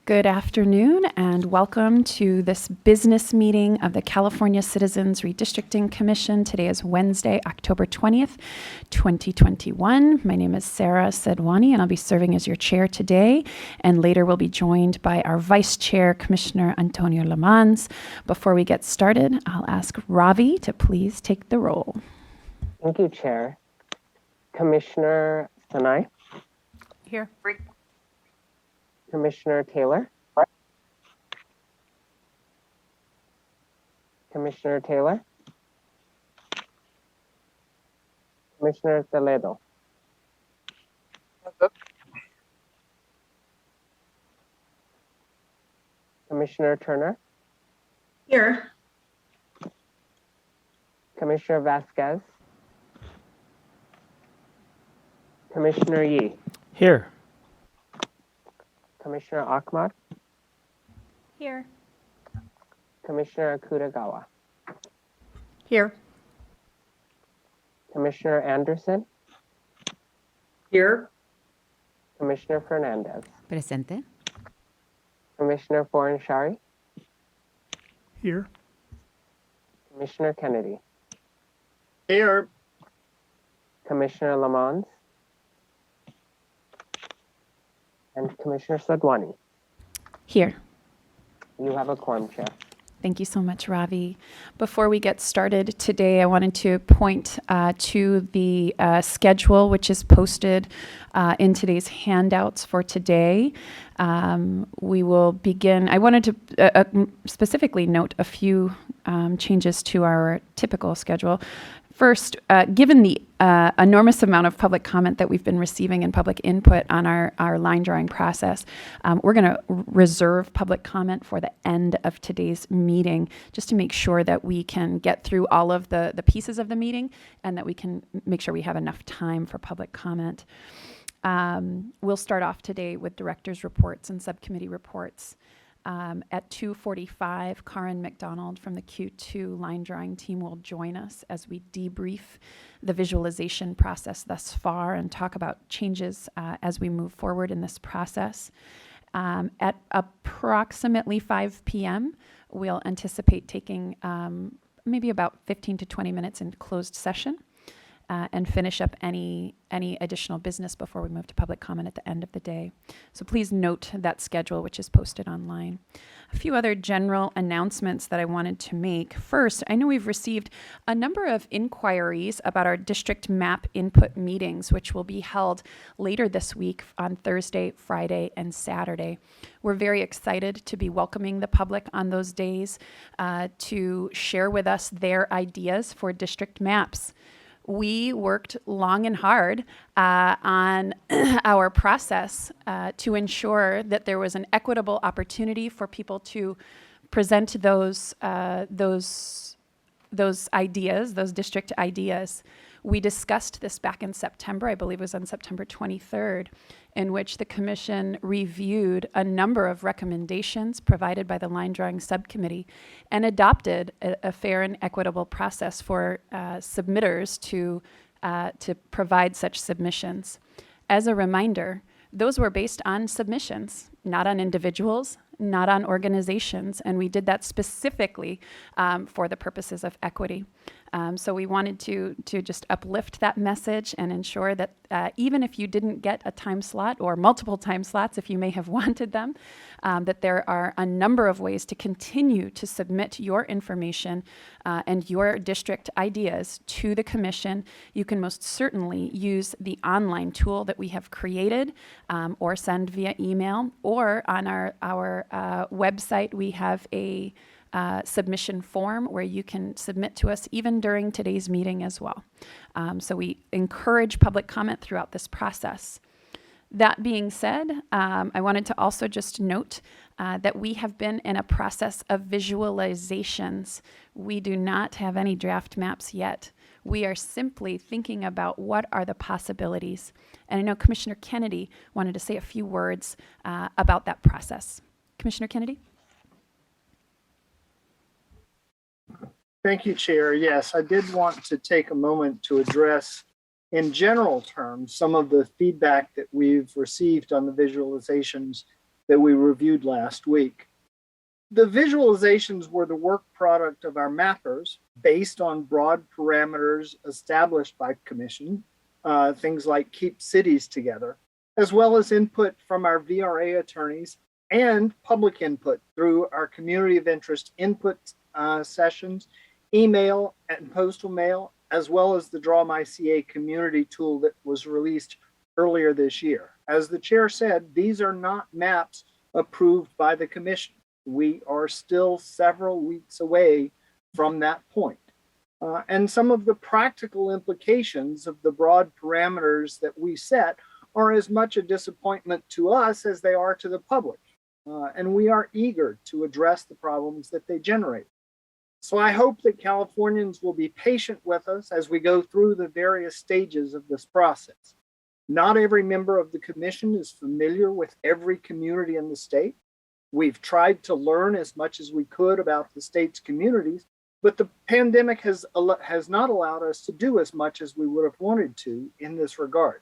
Good afternoon and welcome to this business meeting of the California Citizens Redistricting Commission. Today is Wednesday, October 20th, 2021. My name is Sarah Sedwani and I'll be serving as your chair today. And later we'll be joined by our vice chair, Commissioner Antonio Lamans. Before we get started, I'll ask Ravi to please take the roll. Thank you, Chair. Commissioner Sinai. Here. Commissioner Taylor. Commissioner Taylor. Commissioner Toledo. Commissioner Turner. Here. Commissioner Vasquez. Commissioner Yee. Here. Commissioner Ahmad. Here. Commissioner Akutagawa. Here. Commissioner Anderson. Here. Commissioner Fernandez. Presente. Commissioner Foranshari. Here. Commissioner Kennedy. Here. Commissioner Lamans. And Commissioner Sadwani. Here. You have a quorum, Chair. Thank you so much, Ravi. Before we get started today, I wanted to point to the schedule, which is posted in today's handouts for today. We will begin. I wanted to specifically note a few changes to our typical schedule. First, given the enormous amount of public comment that we've been receiving and public input on our line drawing process, we're going to reserve public comment for the end of today's meeting, just to make sure that we can get through all of the pieces of the meeting and that we can make sure we have enough time for public comment. We'll start off today with directors' reports and subcommittee reports. At 2:45, Karin McDonald from the Q2 line drawing team will join us as we debrief the visualization process thus far and talk about changes as we move forward in this process. At approximately 5 p.m., we'll anticipate taking maybe about 15 to 20 minutes in closed session and finish up any additional business before we move to public comment at the end of the day. So please note that schedule, which is posted online. A few other general announcements that I wanted to make. First, I know we've received a number of inquiries about our district map input meetings, which will be held later this week on Thursday, Friday, and Saturday. We're very excited to be welcoming the public on those days to share with us their ideas for district maps. We worked long and hard on our process to ensure that there was an equitable opportunity for people to present those ideas, those district ideas. We discussed this back in September, I believe it was on September 23rd, in which the Commission reviewed a number of recommendations provided by the line drawing subcommittee and adopted a fair and equitable process for submitters to provide such submissions. As a reminder, those were based on submissions, not on individuals, not on organizations, and we did that specifically for the purposes of equity. So we wanted to just uplift that message and ensure that even if you didn't get a time slot or multiple time slots, if you may have wanted them, that there are a number of ways to continue to submit your information and your district ideas to the Commission. You can most certainly use the online tool that we have created or send via email, or on our website we have a submission form where you can submit to us even during today's meeting as well. So we encourage public comment throughout this process. That being said, I wanted to also just note that we have been in a process of visualizations. We do not have any draft maps yet. We are simply thinking about what are the possibilities. And I know Commissioner Kennedy wanted to say a few words about that process. Commissioner Kennedy? Thank you, Chair. Yes, I did want to take a moment to address, in general terms, some of the feedback that we've received on the visualizations that we reviewed last week. The visualizations were the work product of our mappers based on broad parameters established by Commission, things like keep cities together, as well as input from our VRA attorneys and public input through our community of interest input sessions, email and postal mail, as well as the Draw My CA community tool that was released earlier this year. As the chair said, these are not maps approved by the Commission. We are still several weeks away from that point. And some of the practical implications of the broad parameters that we set are as much a disappointment to us as they are to the public. And we are eager to address the problems that they generate. So I hope that Californians will be patient with us as we go through the various stages of this process. Not every member of the Commission is familiar with every community in the state. We've tried to learn as much as we could about the state's communities, but the pandemic has not allowed us to do as much as we would have wanted to in this regard.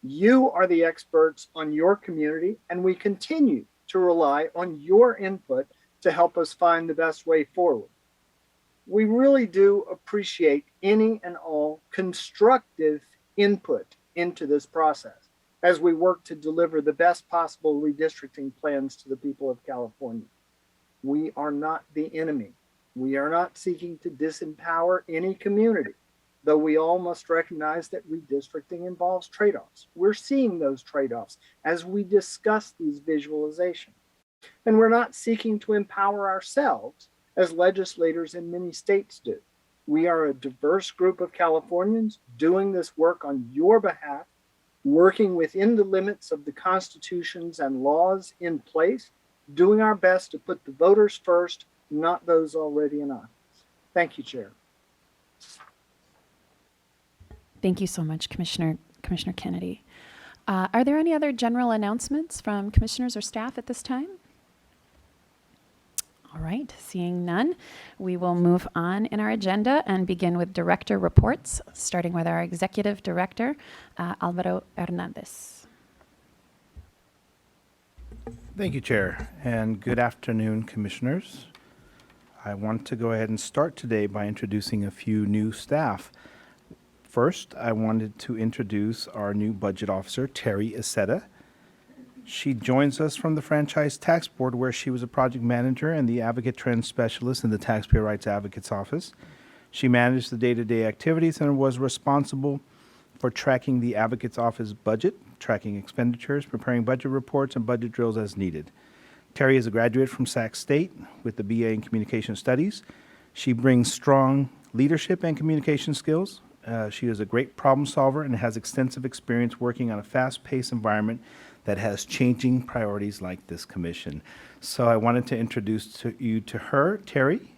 You are the experts on your community, and we continue to rely on your input to help us find the best way forward. We really do appreciate any and all constructive input into this process as we work to deliver the best possible redistricting plans to the people of California. We are not the enemy. We are not seeking to disempower any community, though we all must recognize that redistricting involves trade-offs. We're seeing those trade-offs as we discuss these visualizations. And we're not seeking to empower ourselves as legislators in many states do. We are a diverse group of Californians doing this work on your behalf, working within the limits of the constitutions and laws in place, doing our best to put the voters first, not those already in office. Thank you, Chair. Thank you so much, Commissioner Kennedy. Are there any other general announcements from commissioners or staff at this time? All right, seeing none, we will move on in our agenda and begin with director reports, starting with our executive director, Alvaro Hernandez. Thank you, Chair, and good afternoon, commissioners. I want to go ahead and start today by introducing a few new staff. First, I wanted to introduce our new budget officer, Terry Aceta. She joins us from the Franchise Tax Board, where she was a project manager and the advocate trend specialist in the Taxpayer Rights Advocate's Office. She managed the day-to-day activities and was responsible for tracking the Advocate's Office budget, tracking expenditures, preparing budget reports, and budget drills as needed. Terry is a graduate from Sac State with the BA in Communication Studies. She brings strong leadership and communication skills. She is a great problem solver and has extensive experience working on a fast-paced environment that has changing priorities like this commission. So I wanted to introduce you to her, Terry.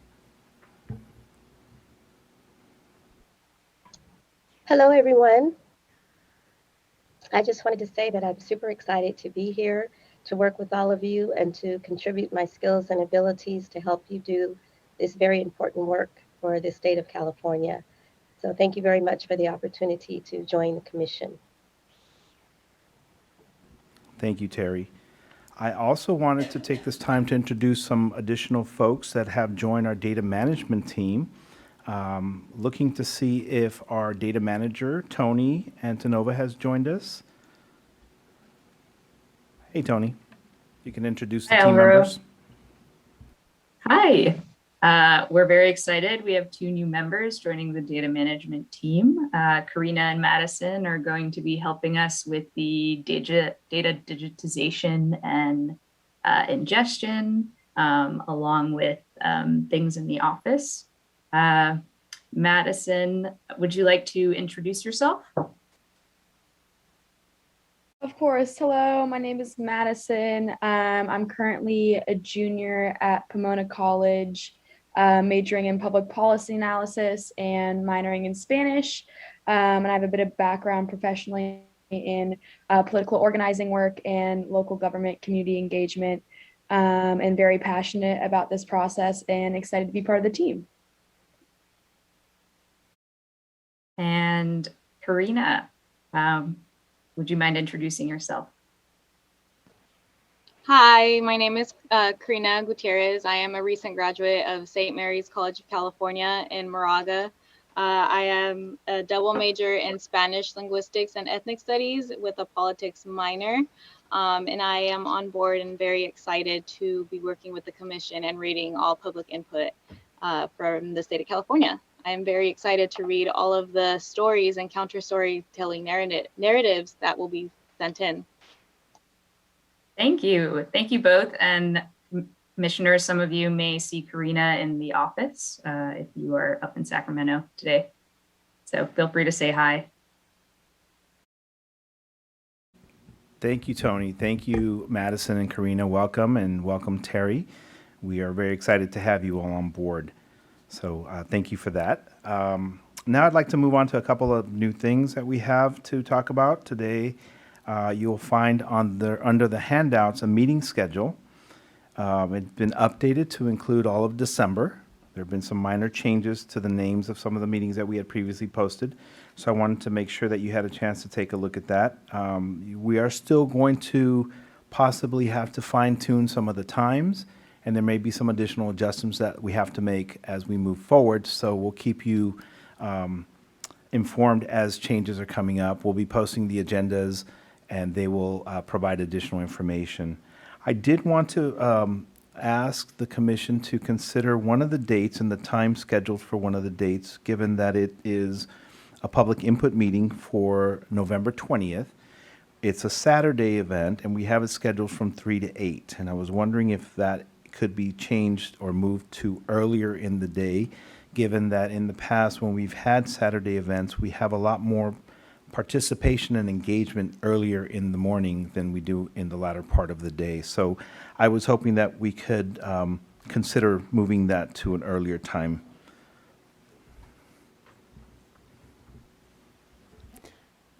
Hello, everyone. I just wanted to say that I'm super excited to be here, to work with all of you, and to contribute my skills and abilities to help you do this very important work for the state of California. So thank you very much for the opportunity to join the commission. Thank you, Terry. I also wanted to take this time to introduce some additional folks that have joined our data management team. Looking to see if our data manager, Tony Antonova, has joined us. Hey, Tony. You can introduce the Hi, team Alvaro. members. Hi. We're very excited. We have two new members joining the data management team. Karina and Madison are going to be helping us with the data digitization and ingestion, along with things in the office. Madison, would you like to introduce yourself? Of course. Hello, my name is Madison. I'm currently a junior at Pomona College, majoring in public policy analysis and minoring in Spanish. And I have a bit of background professionally in political organizing work and local government community engagement, and very passionate about this process and excited to be part of the team. And Karina, would you mind introducing yourself? Hi, my name is Karina Gutierrez. I am a recent graduate of St. Mary's College of California in Moraga. I am a double major in Spanish linguistics and ethnic studies with a politics minor. And I am on board and very excited to be working with the commission and reading all public input from the state of California. I am very excited to read all of the stories and counter storytelling narratives that will be sent in. Thank you. Thank you both. And commissioners, some of you may see Karina in the office if you are up in Sacramento today. So feel free to say hi. Thank you, Tony. Thank you, Madison and Karina. Welcome, and welcome, Terry. We are very excited to have you all on board. So thank you for that. Now I'd like to move on to a couple of new things that we have to talk about today. You'll find under the handouts a meeting schedule. It's been updated to include all of December. There have been some minor changes to the names of some of the meetings that we had previously posted. So I wanted to make sure that you had a chance to take a look at that. We are still going to possibly have to fine tune some of the times, and there may be some additional adjustments that we have to make as we move forward. So we'll keep you informed as changes are coming up. We'll be posting the agendas, and they will provide additional information. I did want to ask the commission to consider one of the dates and the time scheduled for one of the dates, given that it is a public input meeting for November 20th. It's a Saturday event, and we have it scheduled from 3 to 8. And I was wondering if that could be changed or moved to earlier in the day, given that in the past when we've had Saturday events, we have a lot more participation and engagement earlier in the morning than we do in the latter part of the day. So I was hoping that we could consider moving that to an earlier time.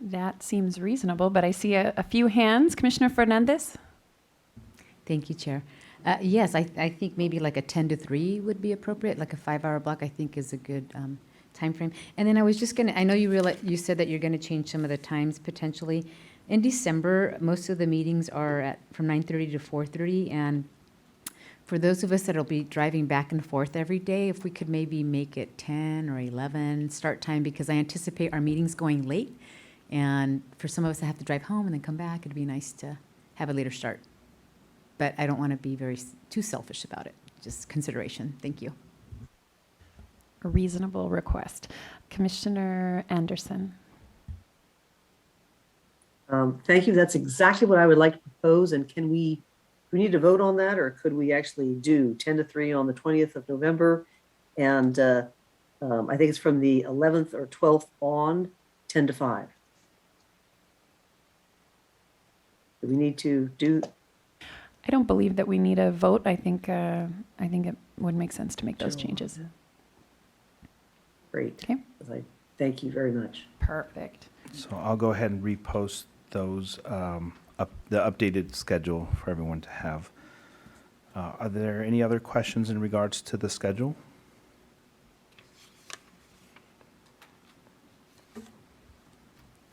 That seems reasonable, but I see a few hands. Commissioner Fernandez? Thank you, Chair. Yes, I think maybe like a 10 to 3 would be appropriate, like a 5-hour block I think is a good time frame. And then I was just I know you said that you're gonna change some of the times potentially. In December, most of the meetings are from 9:30 to 4:30, and for those of us that'll be driving back and forth every day, if we could maybe make it 10 or 11 start time, because I anticipate our meetings going late. And for some of us that have to drive home and then come back, it'd be nice to have a later start. But I don't want to be too selfish about it. Just consideration. Thank you. A reasonable request. Commissioner Anderson? Thank you. That's exactly what I would like to propose. And do we need to vote on that, or could we actually do 10 to 3 on the 20th of November? And I think it's from the 11th or 12th on, 10 to 5. Do we need to do? I don't believe that we need a vote. I think it would make sense to make those changes. Great. Okay. Thank you very much. Perfect. So I'll go ahead and repost those, the updated schedule for everyone to have. Are there any other questions in regards to the schedule?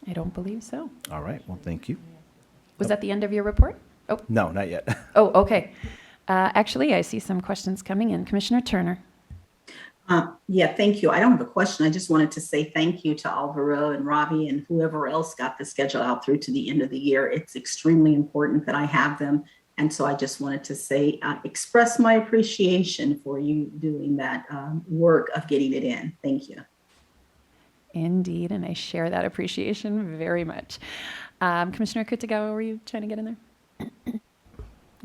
I don't believe so. All right, well, thank you. Was that the end of your report? Oh, No, not yet. oh, okay. Actually, I see some questions coming in. Commissioner Turner? Yeah, thank you. I don't have a question. I just wanted to say thank you to Alvaro and Robbie and whoever else got the schedule out through to the end of the year. It's extremely important that I have them. And so I just wanted to say, express my appreciation for you doing that work of getting it in. Thank you. Indeed, and I share that appreciation very much. Commissioner Kutagawa, were you trying to get in there?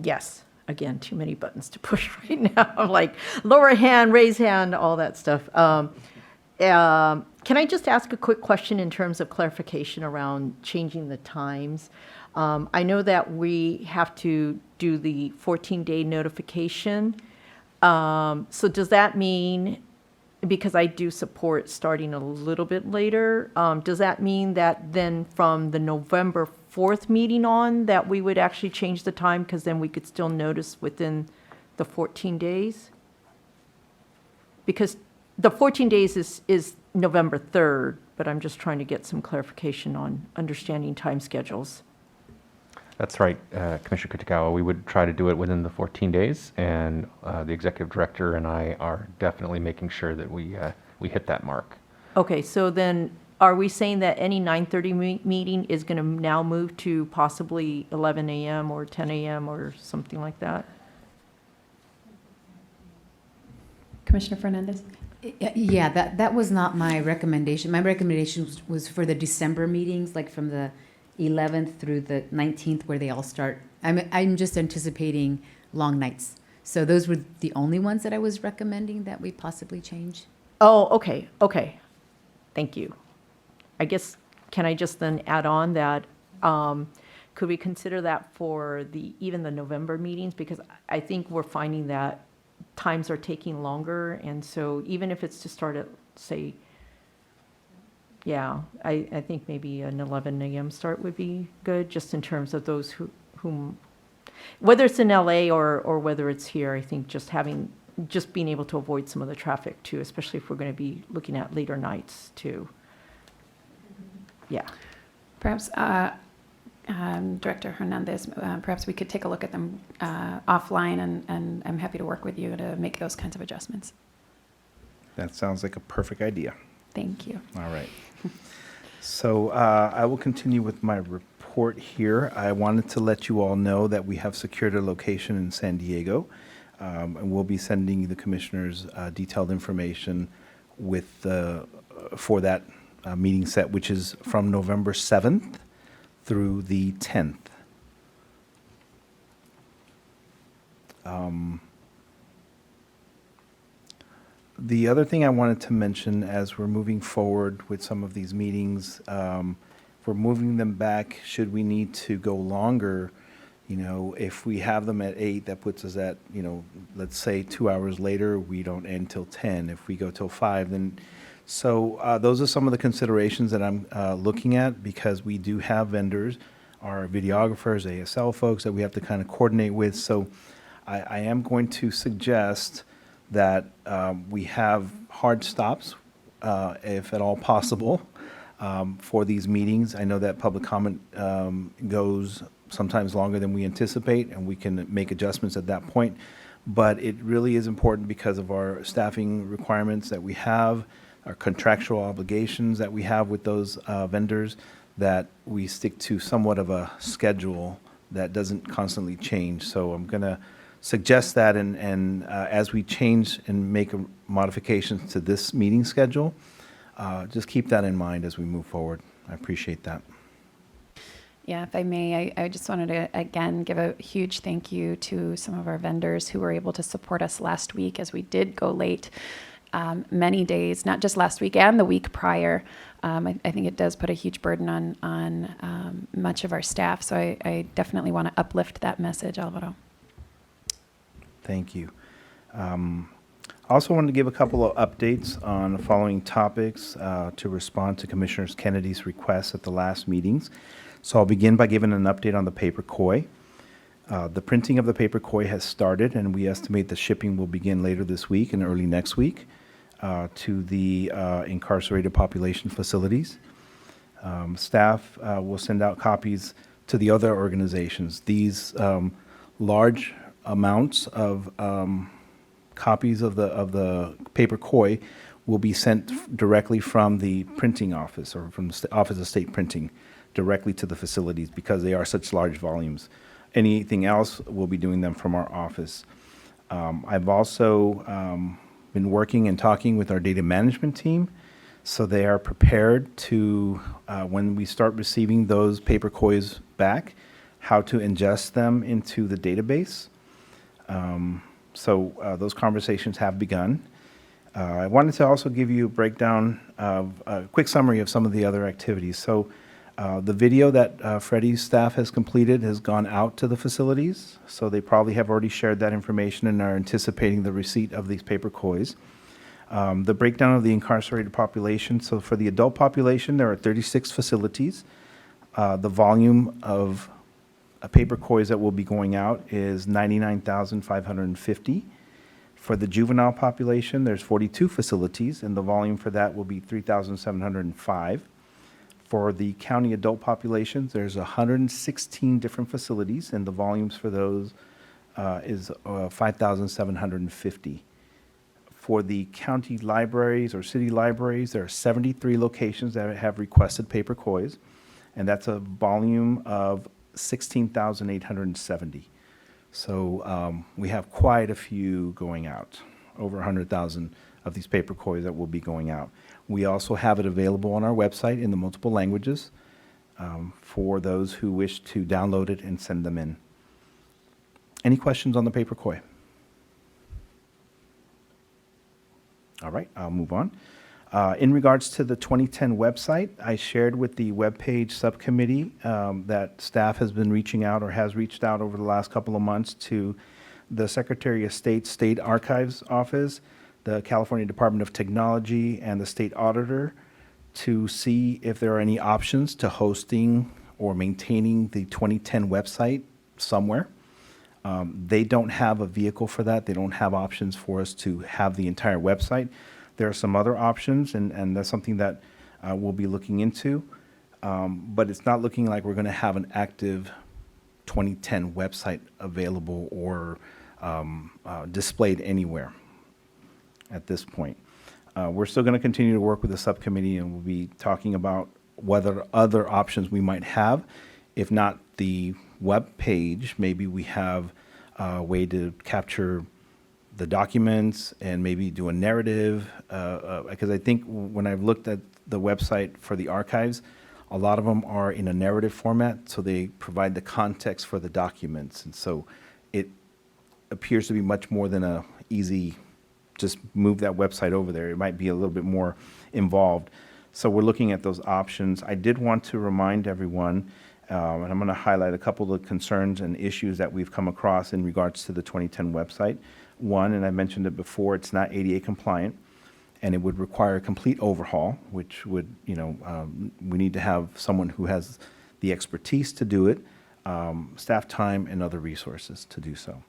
Yes. Again, too many buttons to push right now, like lower hand, raise hand, all that stuff. Can I just ask a quick question in terms of clarification around changing the times? I know that we have to do the 14-day notification. So does that mean, because I do support starting a little bit later, does that mean that then from the November 4th meeting on that we would actually change the time, because then we could still notice within the 14 days? Because the 14 days is November 3rd, but I'm just trying to get some clarification on understanding time schedules. That's right, Commissioner Kitagawa. We would try to do it within the 14 days, and the executive director and I are definitely making sure that we hit that mark. Okay, so then are we saying that any 9:30 meeting is going to now move to possibly 11 a.m. or 10 a.m. or something like that? Commissioner Fernandez? Yeah, that was not my recommendation. My recommendation was for the December meetings, like from the 11th through the 19th, where they all start. I'm just anticipating long nights. So those were the only ones that I was recommending that we possibly change. Oh, okay, okay. Thank you. I guess, can I just then add on that, could we consider that for even the November meetings? Because I think we're finding that times are taking longer, and so even if it's to start at, say, yeah, I think maybe an 11 a.m. start would be good, just in terms of those whom, whether it's in LA or whether it's here, I think just being able to avoid some of the traffic too, especially if we're going to be looking at later nights too. Yeah. Perhaps, Director Hernandez, perhaps we could take a look at them offline, and I'm happy to work with you to make those kinds of adjustments. That sounds like a perfect idea. Thank you. All right. So I will continue with my report here. I wanted to let you all know that we have secured a location in San Diego, and we'll be sending the commissioners detailed information for that meeting set, which is from November 7th through the 10th. The other thing I wanted to mention as we're moving forward with some of these meetings, we're moving them back should we need to go longer. If we have them at 8, that puts us at, let's say 2 hours later, we don't end till 10. If we go till 5, then, so those are some of the considerations that I'm looking at, because we do have vendors, our videographers, ASL folks that we have to kind of coordinate with. So I am going to suggest that we have hard stops, if at all possible, for these meetings. I know that public comment goes sometimes longer than we anticipate, and we can make adjustments at that point. But it really is important because of our staffing requirements that we have, our contractual obligations that we have with those vendors, that we stick to somewhat of a schedule that doesn't constantly change. So I'm going to suggest that, and as we change and make modifications to this meeting schedule, just keep that in mind as we move forward. I appreciate that. Yeah, if I may, I just wanted to, again, give a huge thank you to some of our vendors who were able to support us last week, as we did go late many days, not just last week and the week prior. I think it does put a huge burden on much of our staff, so I definitely want to uplift that message, Alvaro. Thank you. I also wanted to give a couple of updates on the following topics to respond to Commissioner Kennedy's requests at the last meetings. So I'll begin by giving an update on the paper COI. The printing of the paper COI has started, and we estimate the shipping will begin later this week and early next week to the incarcerated population facilities. Staff will send out copies to the other organizations. These large amounts of copies of the paper COI will be sent directly from the printing office, or from the Office of State Printing, directly to the facilities, because they are such large volumes. Anything else, we'll be doing them from our office. I've also been working and talking with our data management team, so they are prepared to, when we start receiving those paper COIs back, how to ingest them into the database. So those conversations have begun. I wanted to also give you a breakdown of a quick summary of some of the other activities. So the video that Freddie's staff has completed has gone out to the facilities, so they probably have already shared that information and are anticipating the receipt of these paper COIs. The breakdown of the incarcerated population. So for the adult population, there are 36 facilities. The volume of paper COIs that will be going out is 99,550. For the juvenile population, there's 42 facilities, and the volume for that will be 3,705. For the county adult populations, there's 116 different facilities, and the volumes for those is 5,750. For the county libraries or city libraries, there are 73 locations that have requested paper COIs, and that's a volume of 16,870. So we have quite a few going out, over 100,000 of these paper COIs that will be going out. We also have it available on our website in the multiple languages for those who wish to download it and send them in. Any questions on the paper COI? All right, I'll move on. In regards to the 2010 website, I shared with the webpage subcommittee that staff has been reaching out or has reached out over the last couple of months to the Secretary of State State Archives Office, the California Department of Technology, and the State Auditor to see if there are any options to hosting or maintaining the 2010 website somewhere. They don't have a vehicle for that. They don't have options for us to have the entire website. There are some other options, and that's something that we'll be looking into. But it's not looking like we're going to have an active 2010 website available or displayed anywhere at this point. We're still going to continue to work with the subcommittee, and we'll be talking about whether other options we might have. If not the web page, maybe we have a way to capture the documents and maybe do a narrative. Because I think when I've looked at the website for the archives, a lot of them are in a narrative format, so they provide the context for the documents. And so it appears to be much more than a easy, just move that website over there. It might be a little bit more involved. So we're looking at those options. I did want to remind everyone, and I'm going to highlight a couple of concerns and issues that we've come across in regards to the 2010 website. One, and I mentioned it before, it's not ADA compliant, and it would require a complete overhaul, which would, we need to have someone who has the expertise to do it, staff time, and other resources to do so.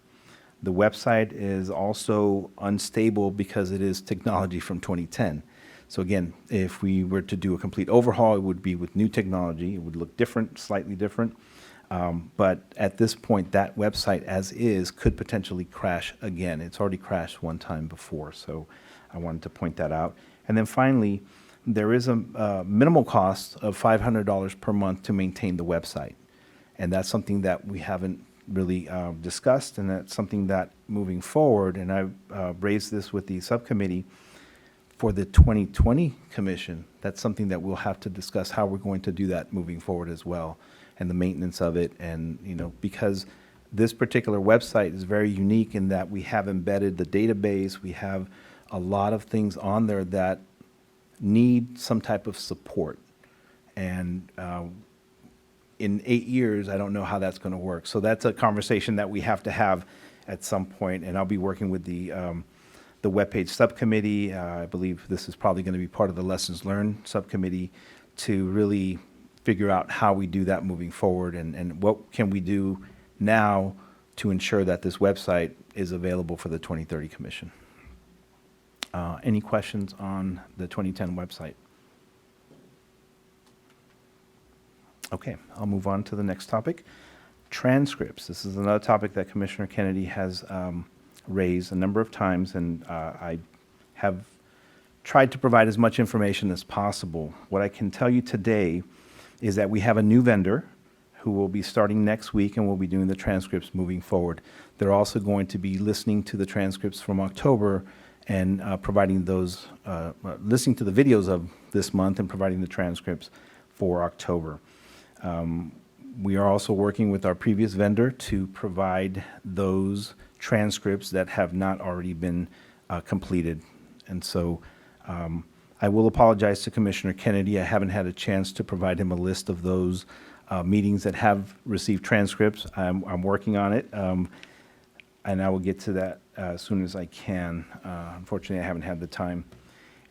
The website is also unstable because it is technology from 2010. So again, if we were to do a complete overhaul, it would be with new technology. It would look different, slightly different. But at this point, that website as is could potentially crash again. It's already crashed one time before, so I wanted to point that out. And then finally, there is a minimal cost of $500 per month to maintain the website. And that's something that we haven't really discussed, and that's something that moving forward, and I've raised this with the subcommittee for the 2020 commission, that's something that we'll have to discuss how we're going to do that moving forward as well, and the maintenance of it. And, because this particular website is very unique in that we have embedded the database, we have a lot of things on there that need some type of support. And in 8 years, I don't know how that's going to work. So that's a conversation that we have to have at some point, and I'll be working with the webpage subcommittee. I believe this is probably going to be part of the lessons learned subcommittee to really figure out how we do that moving forward, and what can we do now to ensure that this website is available for the 2030 commission. Any questions on the 2010 website? Okay, I'll move on to the next topic. Transcripts. This is another topic that Commissioner Kennedy has raised a number of times, and I have tried to provide as much information as possible. What I can tell you today is that we have a new vendor who will be starting next week and will be doing the transcripts moving forward. They're also going to be listening to the transcripts from October and providing those, listening to the videos of this month and providing the transcripts for October. We are also working with our previous vendor to provide those transcripts that have not already been completed. And so I will apologize to Commissioner Kennedy. I haven't had a chance to provide him a list of those meetings that have received transcripts. I'm working on it, and I will get to that as soon as I can. Unfortunately, I haven't had the time.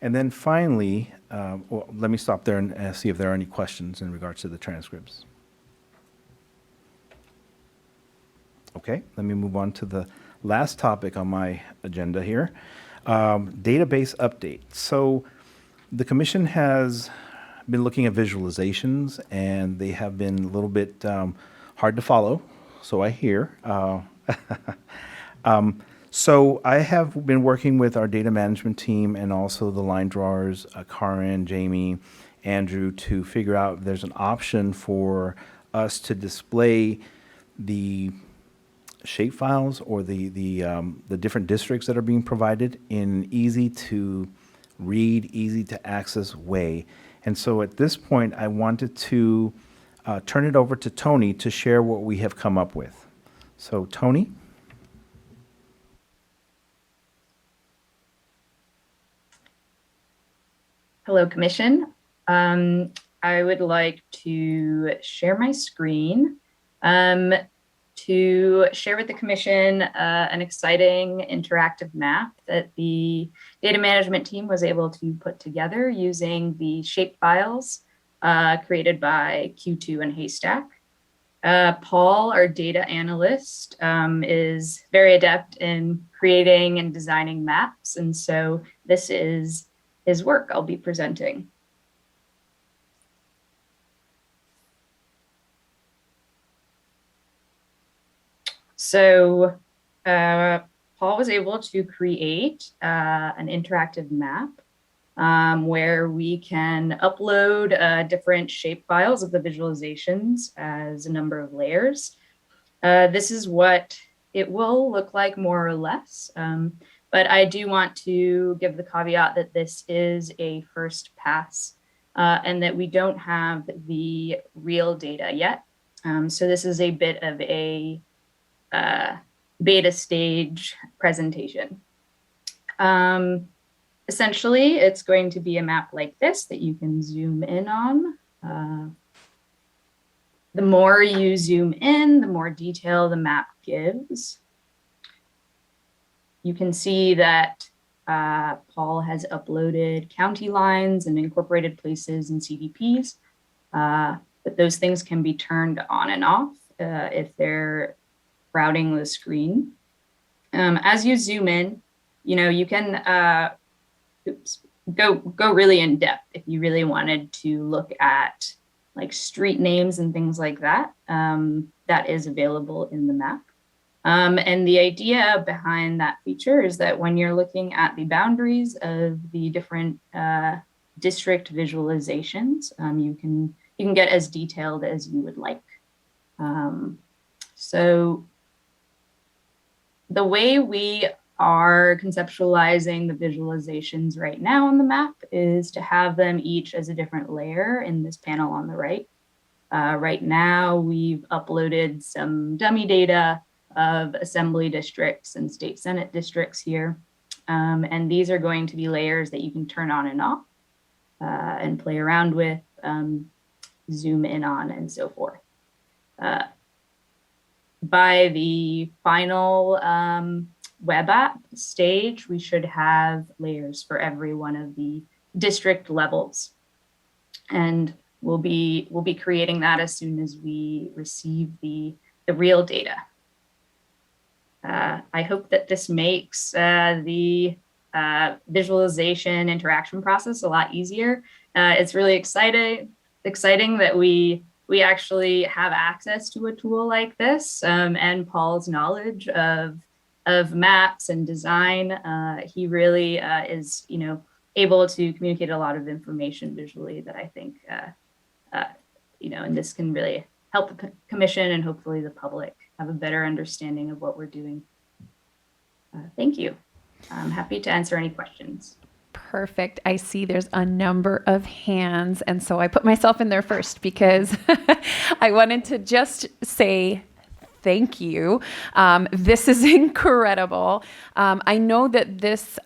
And then finally, well, let me stop there and see if there are any questions in regards to the transcripts. Okay, let me move on to the last topic on my agenda here, database update. So the commission has been looking at visualizations, and they have been a little bit hard to follow, so I hear. So I have been working with our data management team and also the line drawers, Karin, Jamie, Andrew, to figure out if there's an option for us to display the shape files or the different districts that are being provided in easy to read, easy to access way. And so at this point, I wanted to turn it over to Tony to share what we have come up with. So Tony? Hello, Commission. I would like to share my screen to share with the Commission an exciting interactive map that the data management team was able to put together using the shape files created by Q2 and Haystack. Paul, our data analyst, is very adept in creating and designing maps, and so this is his work I'll be presenting. So Paul was able to create an interactive map where we can upload different shape files of the visualizations as a number of layers. This is what it will look like more or less. But I do want to give the caveat that this is a first pass and that we don't have the real data yet. So this is a bit of a beta stage presentation. Essentially, it's going to be a map like this that you can zoom in on. The more you zoom in, the more detail the map gives. You can see that Paul has uploaded county lines and incorporated places and CDPs, but those things can be turned on and off if they're crowding the screen. As you zoom in, you can go really in depth if you really wanted to look at like street names and things like that. That is available in the map. And the idea behind that feature is that when you're looking at the boundaries of the different district visualizations, you can get as detailed as you would like. So the way we are conceptualizing the visualizations right now on the map is to have them each as a different layer in this panel on the right. Right now, we've uploaded some dummy data of assembly districts and state senate districts here. And these are going to be layers that you can turn on and off and play around with, zoom in on, and so forth. By the final web app stage, we should have layers for every one of the district levels. And we'll be creating that as soon as we receive the real data. I hope that this makes the visualization interaction process a lot easier. It's really exciting that we actually have access to a tool like this, and Paul's knowledge of maps and design. He really is, able to communicate a lot of information visually that I think, and this can really help the commission and hopefully the public have a better understanding of what we're doing. Thank you. I'm happy to answer any questions. Perfect. I see there's a number of hands, and so I put myself in there first because I wanted to just say thank you. This is incredible. I know that this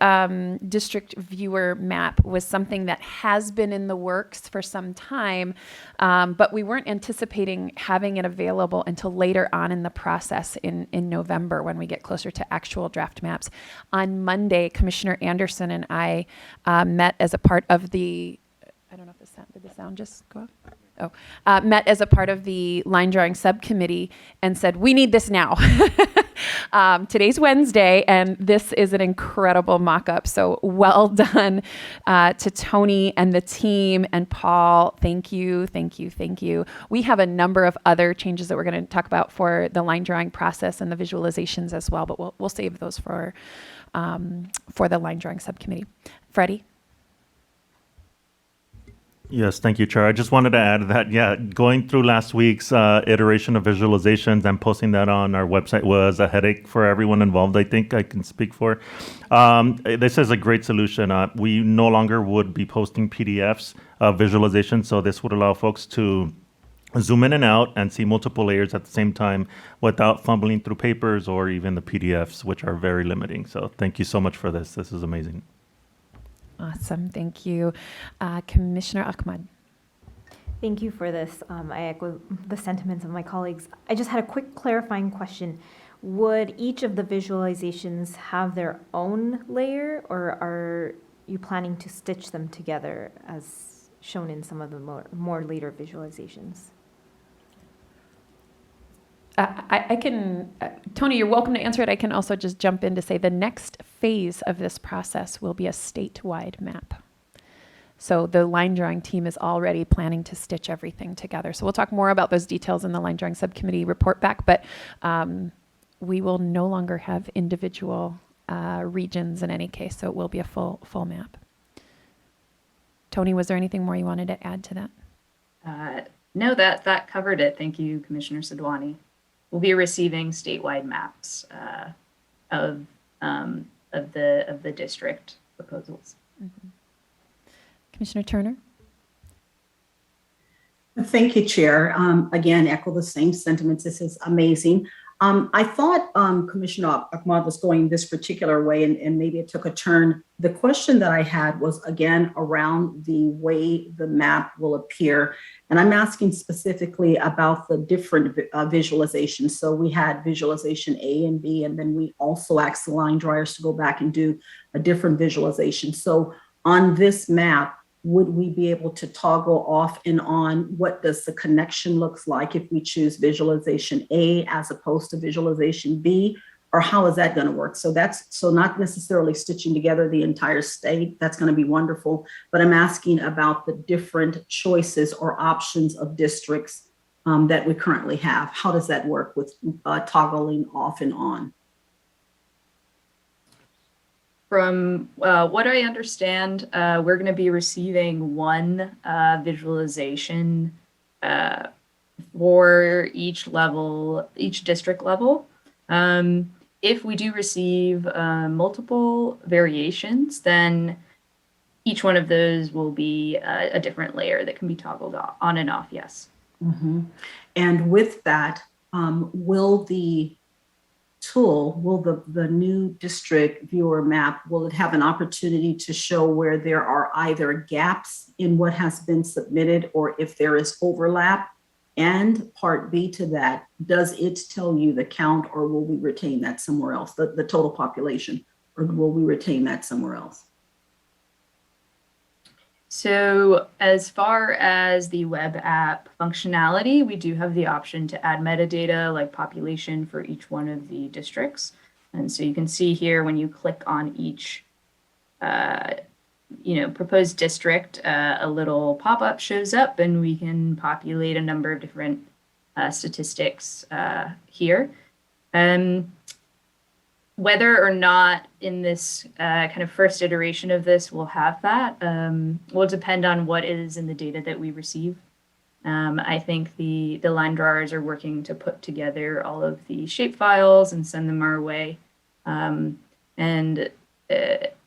district viewer map was something that has been in the works for some time, but we weren't anticipating having it available until later on in the process in November when we get closer to actual draft maps. On Monday, Commissioner Anderson and I met as a part of the, I don't know if did the sound just go off? met as a part of the line drawing subcommittee and said, we need this now. Today's Wednesday, and this is an incredible mock-up. So well done to Tony and the team and Paul. Thank you, thank you, thank you. We have a number of other changes that we're going to talk about for the line drawing process and the visualizations as well, but we'll save those for the line drawing subcommittee. Freddie? Yes, thank you, Chair. I just wanted to add that, yeah, going through last week's iteration of visualizations and posting that on our website was a headache for everyone involved, I think I can speak for. This is a great solution. We no longer would be posting PDFs of visualization, so this would allow folks to zoom in and out and see multiple layers at the same time without fumbling through papers or even the PDFs, which are very limiting. So thank you so much for this. This is amazing. Awesome, thank you. Commissioner Ahmad. Thank you for this. I echo the sentiments of my colleagues. I just had a quick clarifying question. Would each of the visualizations have their own layer, or are you planning to stitch them together as shown in some of the more later visualizations? I can, Tony, you're welcome to answer it. I can also just jump in to say the next phase of this process will be a statewide map. So the line drawing team is already planning to stitch everything together. So we'll talk more about those details in the line drawing subcommittee report back, but we will no longer have individual regions in any case, so it will be a full map. Tony, was there anything more you wanted to add to that? No, that covered it. Thank you, Commissioner Sidwani. We'll be receiving statewide maps of the district proposals. Mm-hmm. Commissioner Turner? Thank you, Chair. Again, echo the same sentiments. This is amazing. I thought Commissioner Ahmad was going this particular way, and maybe it took a turn. The question that I had was, again, around the way the map will appear. And I'm asking specifically about the different visualizations. So we had visualization A and B, and then we also asked the line drawers to go back and do a different visualization. So on this map, would we be able to toggle off and on what does the connection looks like if we choose visualization A as opposed to visualization B, or how is that going to work? So that's not necessarily stitching together the entire state. That's going to be wonderful. But I'm asking about the different choices or options of districts that we currently have. How does that work with toggling off and on? From what I understand, we're going to be receiving one visualization for each district level. If we do receive multiple variations, then each one of those will be a different layer that can be toggled on and off, yes. Mm-hmm. And with that, will the tool, will the new district viewer map, will it have an opportunity to show where there are either gaps in what has been submitted or if there is overlap? And part B to that, does it tell you the count, or will we retain that somewhere else, the total population, or will we retain that somewhere else? So as far as the web app functionality, we do have the option to add metadata like population for each one of the districts. And so you can see here when you click on each proposed district, a little pop-up shows up and we can populate a number of different statistics here. Whether or not in this kind of first iteration of this we'll have that will depend on what is in the data that we receive. I think the line drawers are working to put together all of the shape files and send them our way. And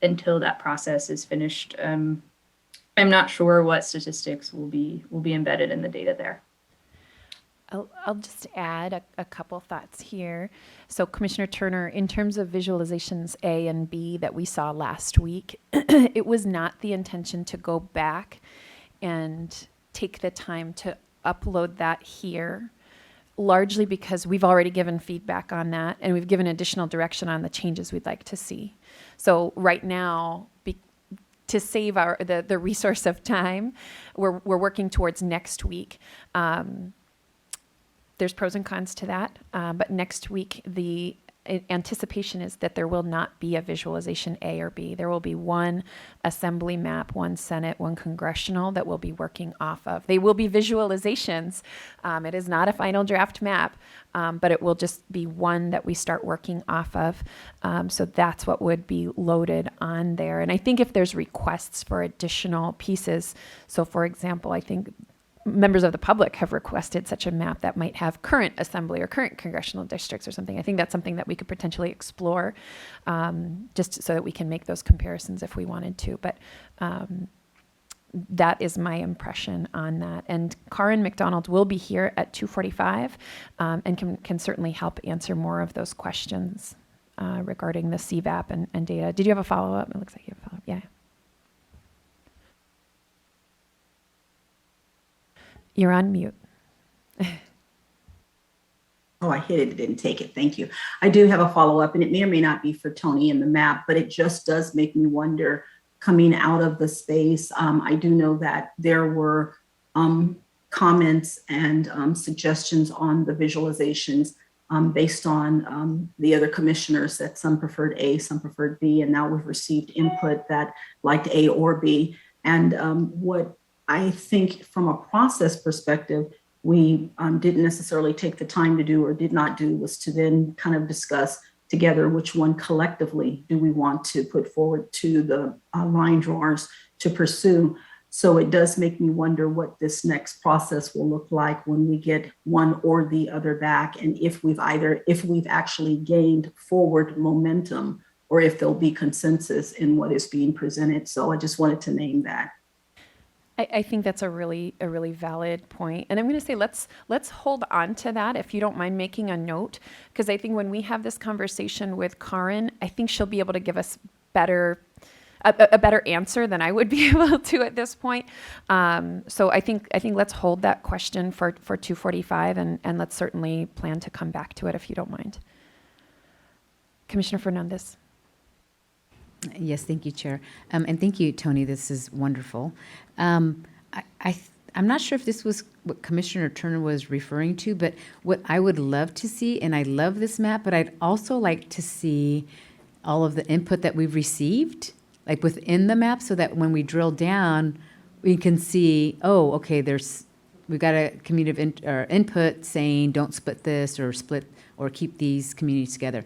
until that process is finished, I'm not sure what statistics will be embedded in the data there. I'll just add a couple thoughts here. So Commissioner Turner, in terms of visualizations A and B that we saw last week, it was not the intention to go back and take the time to upload that here, largely because we've already given feedback on that and we've given additional direction on the changes we'd like to see. So right now, to save the resource of time, we're working towards next week. There's pros and cons to that, but next week the anticipation is that there will not be a visualization A or B. There will be one assembly map, one Senate, one congressional that we'll be working off of. They will be visualizations. It is not a final draft map, but it will just be one that we start working off of. So that's what would be loaded on there. And I think if there's requests for additional pieces, so for example, I think members of the public have requested such a map that might have current assembly or current congressional districts or something. I think that's something that we could potentially explore, just so that we can make those comparisons if we wanted to. But that is my impression on that. And Karin McDonald will be here at 2:45 and can certainly help answer more of those questions regarding the CVAP and data. Did you have a follow-up? It looks like you have a follow-up. Yeah. You're on mute. Oh, I hit it. It didn't take it. Thank you. I do have a follow-up, and it may or may not be for Tony in the map, but it just does make me wonder, coming out of the space. I do know that there were comments and suggestions on the visualizations based on the other commissioners, that some preferred A, some preferred B, and now we've received input that liked A or B. And what I think from a process perspective, we didn't necessarily take the time to do or did not do was to then kind of discuss together which one collectively do we want to put forward to the line drawers to pursue. So it does make me wonder what this next process will look like when we get one or the other back, and if we've actually gained forward momentum, or if there'll be consensus in what is being presented. So I just wanted to name that. I think that's a really valid point. And I'm going to say, let's hold on to that, if you don't mind making a note, because I think when we have this conversation with Karin, I think she'll be able to give us a better answer than I would be able to at this point. So I think let's hold that question for 2:45, and let's certainly plan to come back to it if you don't mind. Commissioner Fernandez. Yes, thank you, Chair. And thank you, Tony. This is wonderful. I'm not sure if this was what Commissioner Turner was referring to, but what I would love to see, and I love this map, but I'd also like to see all of the input that we've received, like within the map, so that when we drill down, we can see, oh, okay, we've got a community of input saying don't split this or keep these communities together.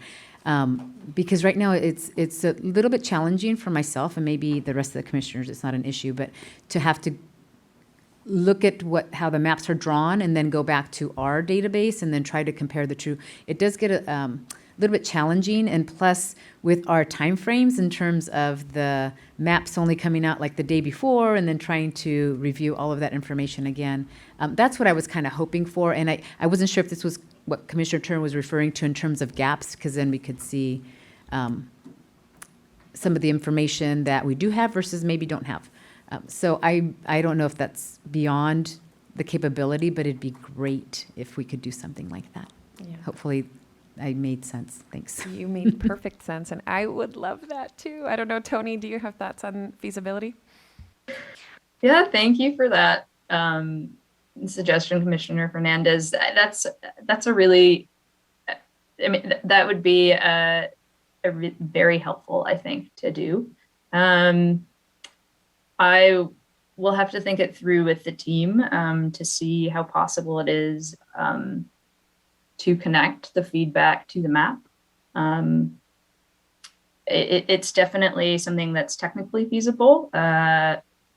Because right now it's a little bit challenging for myself, and maybe the rest of the commissioners, it's not an issue, but to have to look at how the maps are drawn and then go back to our database and then try to compare the two. It does get a little bit challenging, and plus with our timeframes in terms of the maps only coming out like the day before and then trying to review all of that information again. That's what I was kind of hoping for, and I wasn't sure if this was what Commissioner Turner was referring to in terms of gaps, because then we could see some of the information that we do have versus maybe don't have. So I don't know if that's beyond the capability, but it'd be great if we could do something like that. Yeah. Hopefully I made sense. Thanks. You made perfect sense, and I would love that too. I don't know, Tony, do you have thoughts on feasibility? Yeah, thank you for that suggestion, Commissioner Fernandez. That's a really, I mean, that would be very helpful, I think, to do. I will have to think it through with the team to see how possible it is to connect the feedback to the map. It's definitely something that's technically feasible.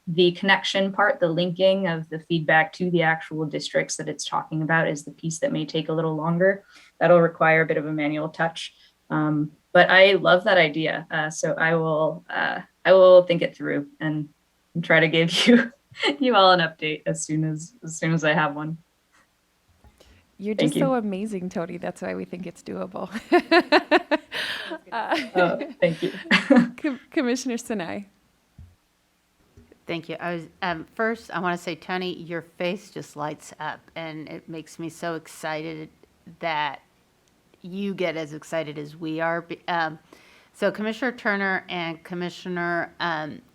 The connection part, the linking of the feedback to the actual districts that it's talking about, is the piece that may take a little longer. That'll require a bit of a manual touch. But I love that idea. So I will think it through and try to give you all an update as soon as I have one. You're just so amazing, Tony. That's why we think it's doable. Thank you. Commissioner Sinai. Thank you. First, I want to say, Tony, your face just lights up, and it makes me so excited that you get as excited as we are. So Commissioner Turner and Commissioner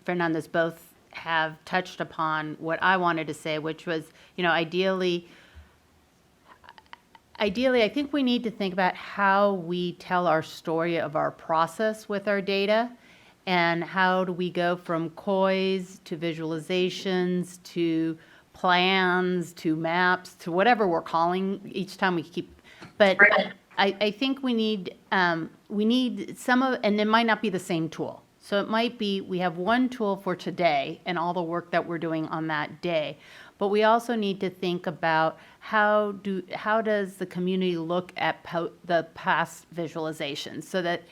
Fernandez both have touched upon what I wanted to say, which was, ideally, I think we need to think about how we tell our story of our process with our data, and how do we go from COIs to visualizations to plans to maps to whatever we're calling each time we keep. But I think we need some of, and it might not be the same tool. So it might be we have one tool for today and all the work that we're doing on that day. But we also need to think about how does the community look at the past visualizations, so that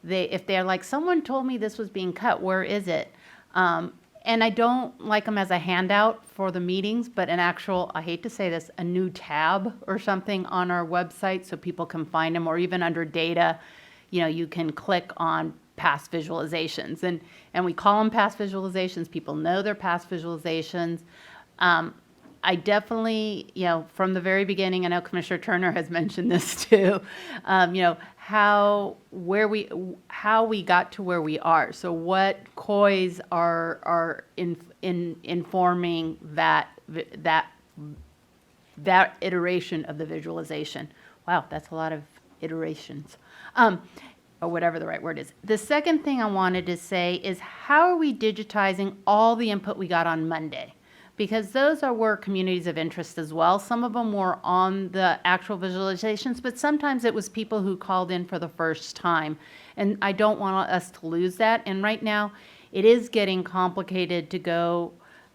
if they're like, someone told me this was being cut, where is it? And I don't like them as a handout for the meetings, but an actual, I hate to say this, a new tab or something on our website so people can find them, or even under data, you can click on past visualizations. And we call them past visualizations. People know they're past visualizations. I definitely, from the very beginning, I know Commissioner Turner has mentioned this too, how we got to where we are. So what COIs are informing that iteration of the visualization. Wow, that's a lot of iterations. Or whatever the right word is. The second thing I wanted to say is, how are we digitizing all the input we got on Monday? Because those were communities of interest as well. Some of them were on the actual visualizations, but sometimes it was people who called in for the first time. And I don't want us to lose that. And right now, it is getting complicated to go,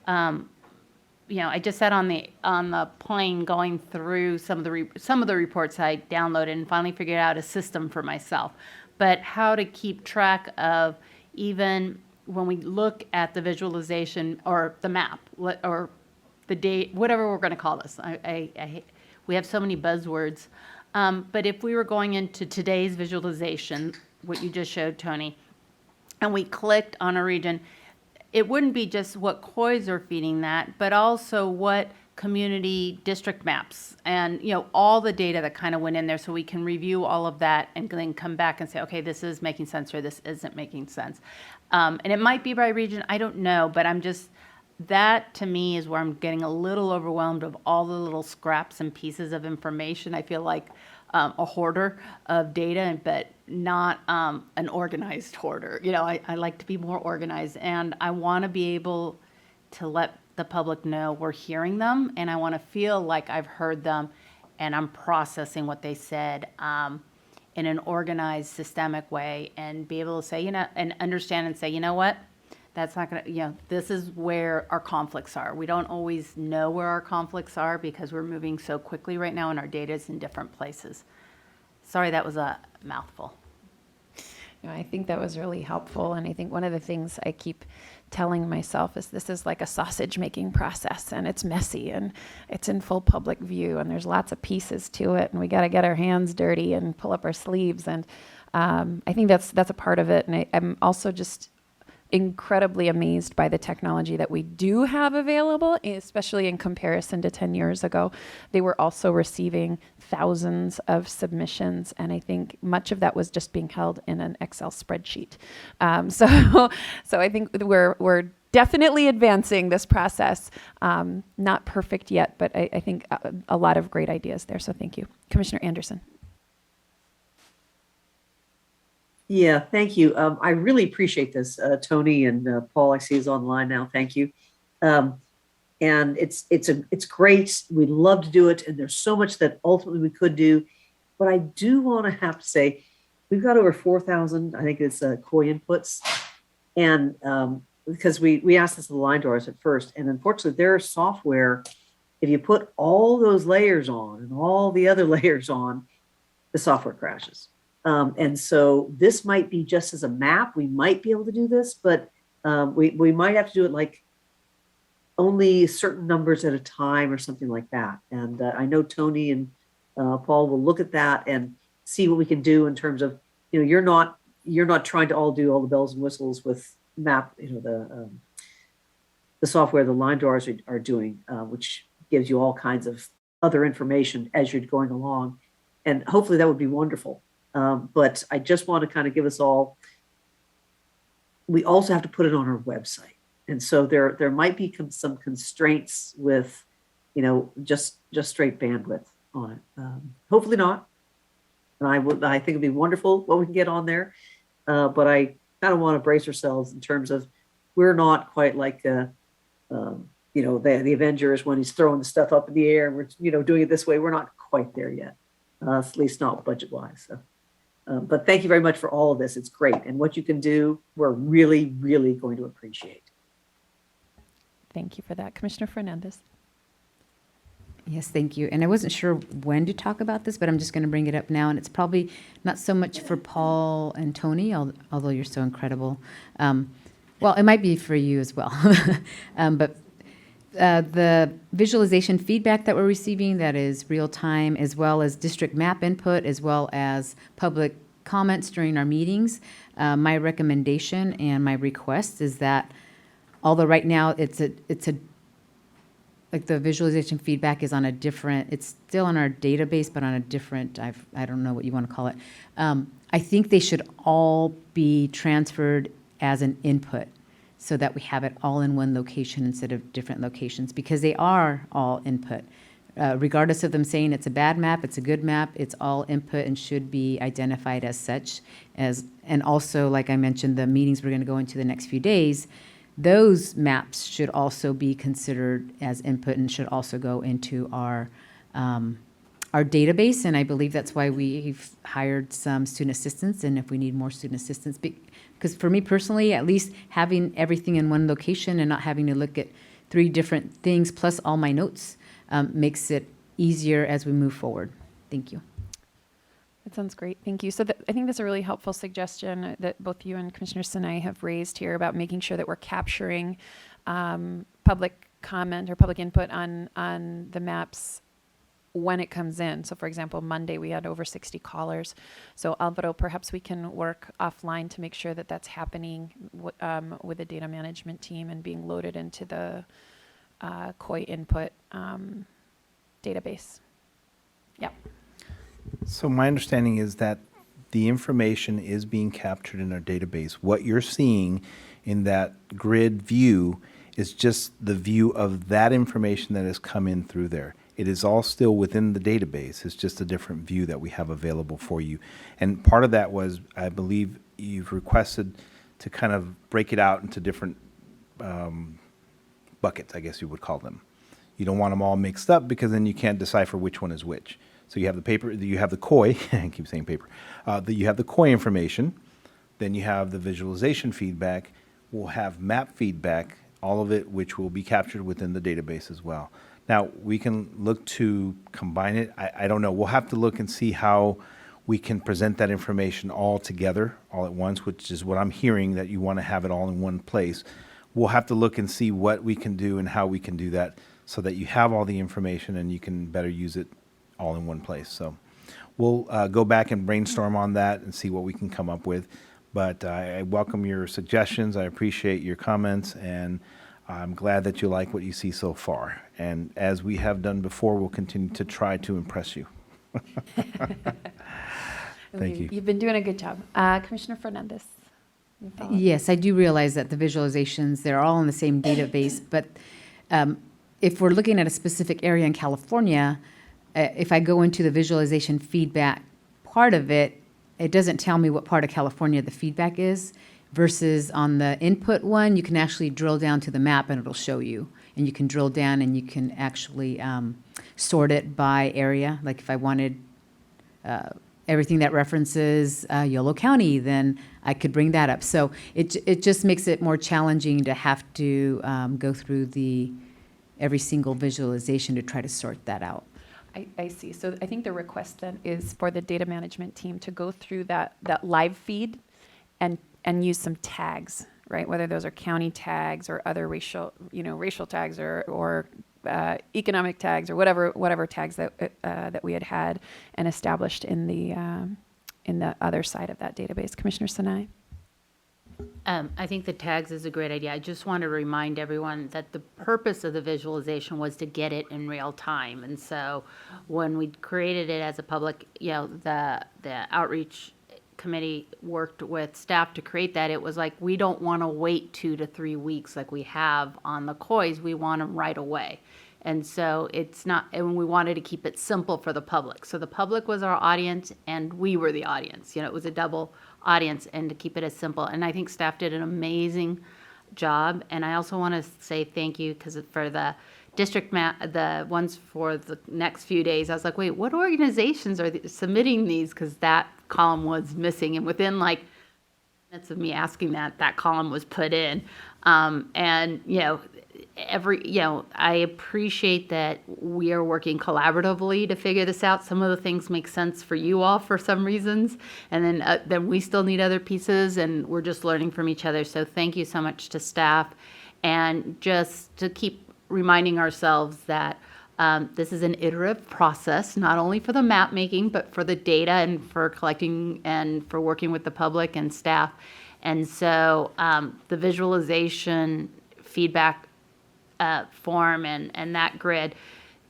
I just sat on the plane going through some of the reports I downloaded and finally figured out a system for myself. But how to keep track of, even when we look at the visualization or the map or the date, whatever we're going to call this. We have so many buzzwords. But if we were going into today's visualization, what you just showed, Tony, and we clicked on a region, it wouldn't be just what COIs are feeding that, but also what community district maps and all the data that kind of went in there, so we can review all of that and then come back and say, okay, this is making sense or this isn't making sense. And it might be by region, I don't know, but that to me is where I'm getting a little overwhelmed of all the little scraps and pieces of information. I feel like a hoarder of data, but not an organized hoarder. I like to be more organized, and I want to be able to let the public know we're hearing them, and I want to feel like I've heard them and I'm processing what they said in an organized, systemic way, and be able to say, and understand and say, you know what, that's not going to, this is where our conflicts are. We don't always know where our conflicts are because we're moving so quickly right now and our data is in different places. Sorry, that was a mouthful. I think that was really helpful. And I think one of the things I keep telling myself is this is like a sausage making process, and it's messy and it's in full public view, and there's lots of pieces to it, and we got to get our hands dirty and pull up our sleeves. And I think that's a part of it. And I'm also just incredibly amazed by the technology that we do have available, especially in comparison to 10 years ago. They were also receiving thousands of submissions, and I think much of that was just being held in an Excel spreadsheet. So I think we're definitely advancing this process. Not perfect yet, but I think a lot of great ideas there. So thank you. Commissioner Anderson. Yeah, thank you. I really appreciate this, Tony and Paul. I see is online now. Thank you. And it's great. We'd love to do it, and there's so much that ultimately we could do. But I do want to have to say, we've got over 4,000. I think it's COI inputs, and because we asked this of the line drawers at first, and unfortunately, their software, if you put all those layers on and all the other layers on, the software crashes. And so this might be just as a map. We might be able to do this, but we might have to do it like only certain numbers at a time or something like that. And I know Tony and Paul will look at that and see what we can do in terms of, you're not trying to do all the bells and whistles with map, the software the line drawers are doing, which gives you all kinds of other information as you're going along. And hopefully that would be wonderful. But I just want to kind of give us all we also have to put it on our website. And so there might be some constraints with, just straight bandwidth on it. Hopefully not. And I think it'd be wonderful what we can get on there. But I kind of want to brace ourselves in terms of we're not quite like, the Avengers when he's throwing the stuff up in the air and we're, doing it this way. We're not quite there yet, at least not budget wise. So, but thank you very much for all of this. It's great. And what you can do, we're really, really going to appreciate. Thank you for that. Commissioner Fernandez. Yes, thank you. And I wasn't sure when to talk about this, but I'm just going to bring it up now. And it's probably not so much for Paul and Tony, although you're so incredible. Well, it might be for you as well. But the visualization feedback that we're receiving, that is real time, as well as district map input, as well as public comments during our meetings, my recommendation and my request is that, although right now it's like the visualization feedback is on a different, it's still on our database, but on a different, I don't know what you want to call it. I think they should all be transferred as an input so that we have it all in one location instead of different locations, because they are all input. Regardless of them saying it's a bad map, it's a good map, it's all input and should be identified as such. And also, like I mentioned, the meetings we're going to go into the next few days, those maps should also be considered as input and should also go into our database. And I believe that's why we've hired some student assistants, and if we need more student assistants, because for me personally, at least having everything in one location and not having to look at 3 different things plus all my notes makes it easier as we move forward. Thank you. That sounds great. Thank you. So I think that's a really helpful suggestion that both you and Commissioner Sinai have raised here about making sure that we're capturing public comment or public input on the maps when it comes in. So for example, Monday we had over 60 callers. So Alvaro, perhaps we can work offline to make sure that that's happening with the data management team and being loaded into the COI input database. Yep. So my understanding is that the information is being captured in our database. What you're seeing in that grid view is just the view of that information that has come in through there. It is all still within the database. It's just a different view that we have available for you. And part of that was, I believe you've requested to kind of break it out into different buckets, I guess you would call them. You don't want them all mixed up because then you can't decipher which one is which. So you have the paper, you have the COI, I keep saying paper, you have the COI information, then you have the visualization feedback, we'll have map feedback, all of it which will be captured within the database as well. Now, we can look to combine it. I don't know. We'll have to look and see how we can present that information all together, all at once, which is what I'm hearing, that you want to have it all in one place. We'll have to look and see what we can do and how we can do that so that you have all the information and you can better use it all in one place. So we'll go back and brainstorm on that and see what we can come up with. But I welcome your suggestions. I appreciate your comments, and I'm glad that you like what you see so far. And as we have done before, we'll continue to try to impress you. Thank you. You've been doing a good job. Commissioner Fernandez. Yes, I do realize that the visualizations, they're all in the same database, but if we're looking at a specific area in California, if I go into the visualization feedback part of it, it doesn't tell me what part of California the feedback is, versus on the input one, you can actually drill down to the map and it'll show you. And you can drill down and you can actually sort it by area. Like if I wanted everything that references Yolo County, then I could bring that up. So it just makes it more challenging to have to go through every single visualization to try to sort that out. I see. So I think the request then is for the data management team to go through that live feed and use some tags, right? Whether those are county tags or other racial tags or economic tags or whatever tags that we had and established in the other side of that database. Commissioner Sinai. I think the tags is a great idea. I just want to remind everyone that the purpose of the visualization was to get it in real time. And so when we created it as a public, the outreach subcommittee worked with staff to create that, it was like, we don't want to wait 2 to 3 weeks like we have on the COIs. We want them right away. And so it's not, and we wanted to keep it simple for the public. So the public was our audience and we were the audience. You know, it was a double audience, and to keep it as simple. And I think staff did an amazing job. And I also want to say thank you, because for the district the ones for the next few days, I was like, wait, what organizations are submitting these? Because that column was missing. And within like minutes of me asking that column was put in. And, you know, I appreciate that we are working collaboratively to figure this out. Some of the things make sense for you all for some reasons, and then we still need other pieces, and we're just learning from each other. So thank you so much to staff, and just to keep reminding ourselves that this is an iterative process, not only for the map making, but for the data and for collecting and for working with the public and staff. And so the visualization feedback form and that grid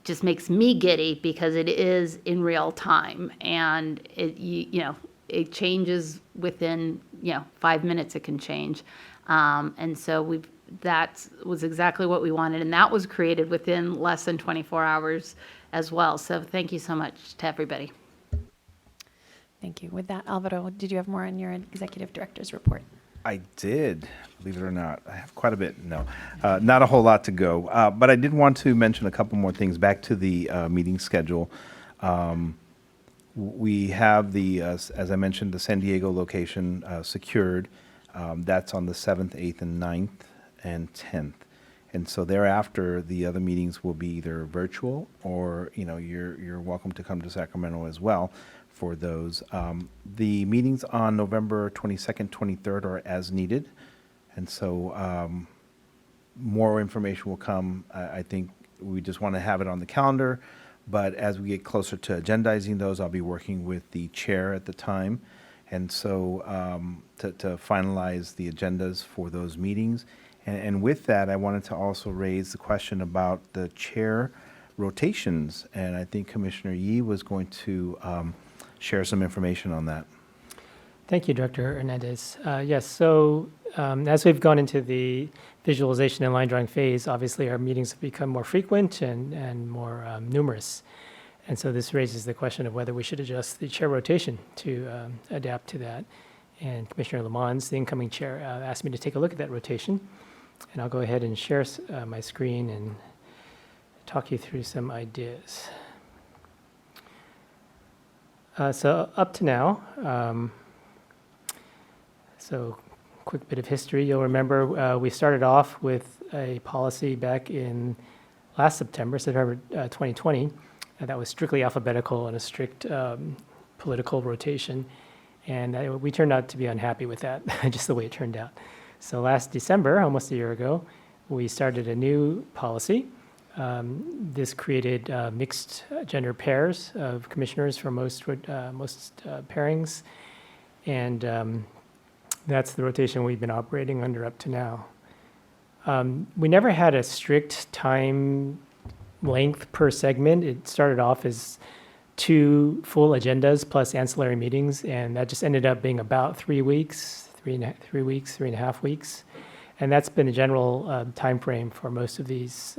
just makes me giddy, because it is in real time, and it changes within 5 minutes. It can change, and so that was exactly what we wanted, and that was created within less than 24 hours as well. So thank you so much to everybody. Thank you. With that, Alvaro, did you have more on your executive director's report? I did, believe it or not. I have quite a bit. No, not a whole lot to go. But I did want to mention a couple more things. Back to the meeting schedule. We have as I mentioned, the San Diego location secured. That's on the 7th, 8th, and 9th, and 10th. And so thereafter, the other meetings will be either virtual, or you're welcome to come to Sacramento as well for those. The meetings on November 22nd, 23rd are as needed. And so more information will come. I think we just want to have it on the calendar. But as we get closer to agendizing those, I'll be working with the chair at the time. And so to finalize the agendas for those meetings. And with that, I wanted to also raise the question about the chair rotations. And I think Commissioner Yee was going to share some information on that. Thank you, Director Hernandez. Yes, so as we've gone into the visualization and line drawing phase, obviously our meetings have become more frequent and more numerous. And so this raises the question of whether we should adjust the chair rotation to adapt to that. And Commissioner Lamons, the incoming chair, asked me to take a look at that rotation. And I'll go ahead and share my screen and talk you through some ideas. So up to now, so quick bit of history. You'll remember we started off with a policy back in last September 2020, that was strictly alphabetical and a strict political rotation. And we turned out to be unhappy with that, just the way it turned out. So last December, almost a year ago, we started a new policy. This created mixed gender pairs of commissioners for most pairings, and that's the rotation we've been operating under up to now. We never had a strict time length per segment. It started off as 2 full agendas plus ancillary meetings, and that just ended up being about 3 weeks, 3.5 weeks, and that's been the general time frame for most of these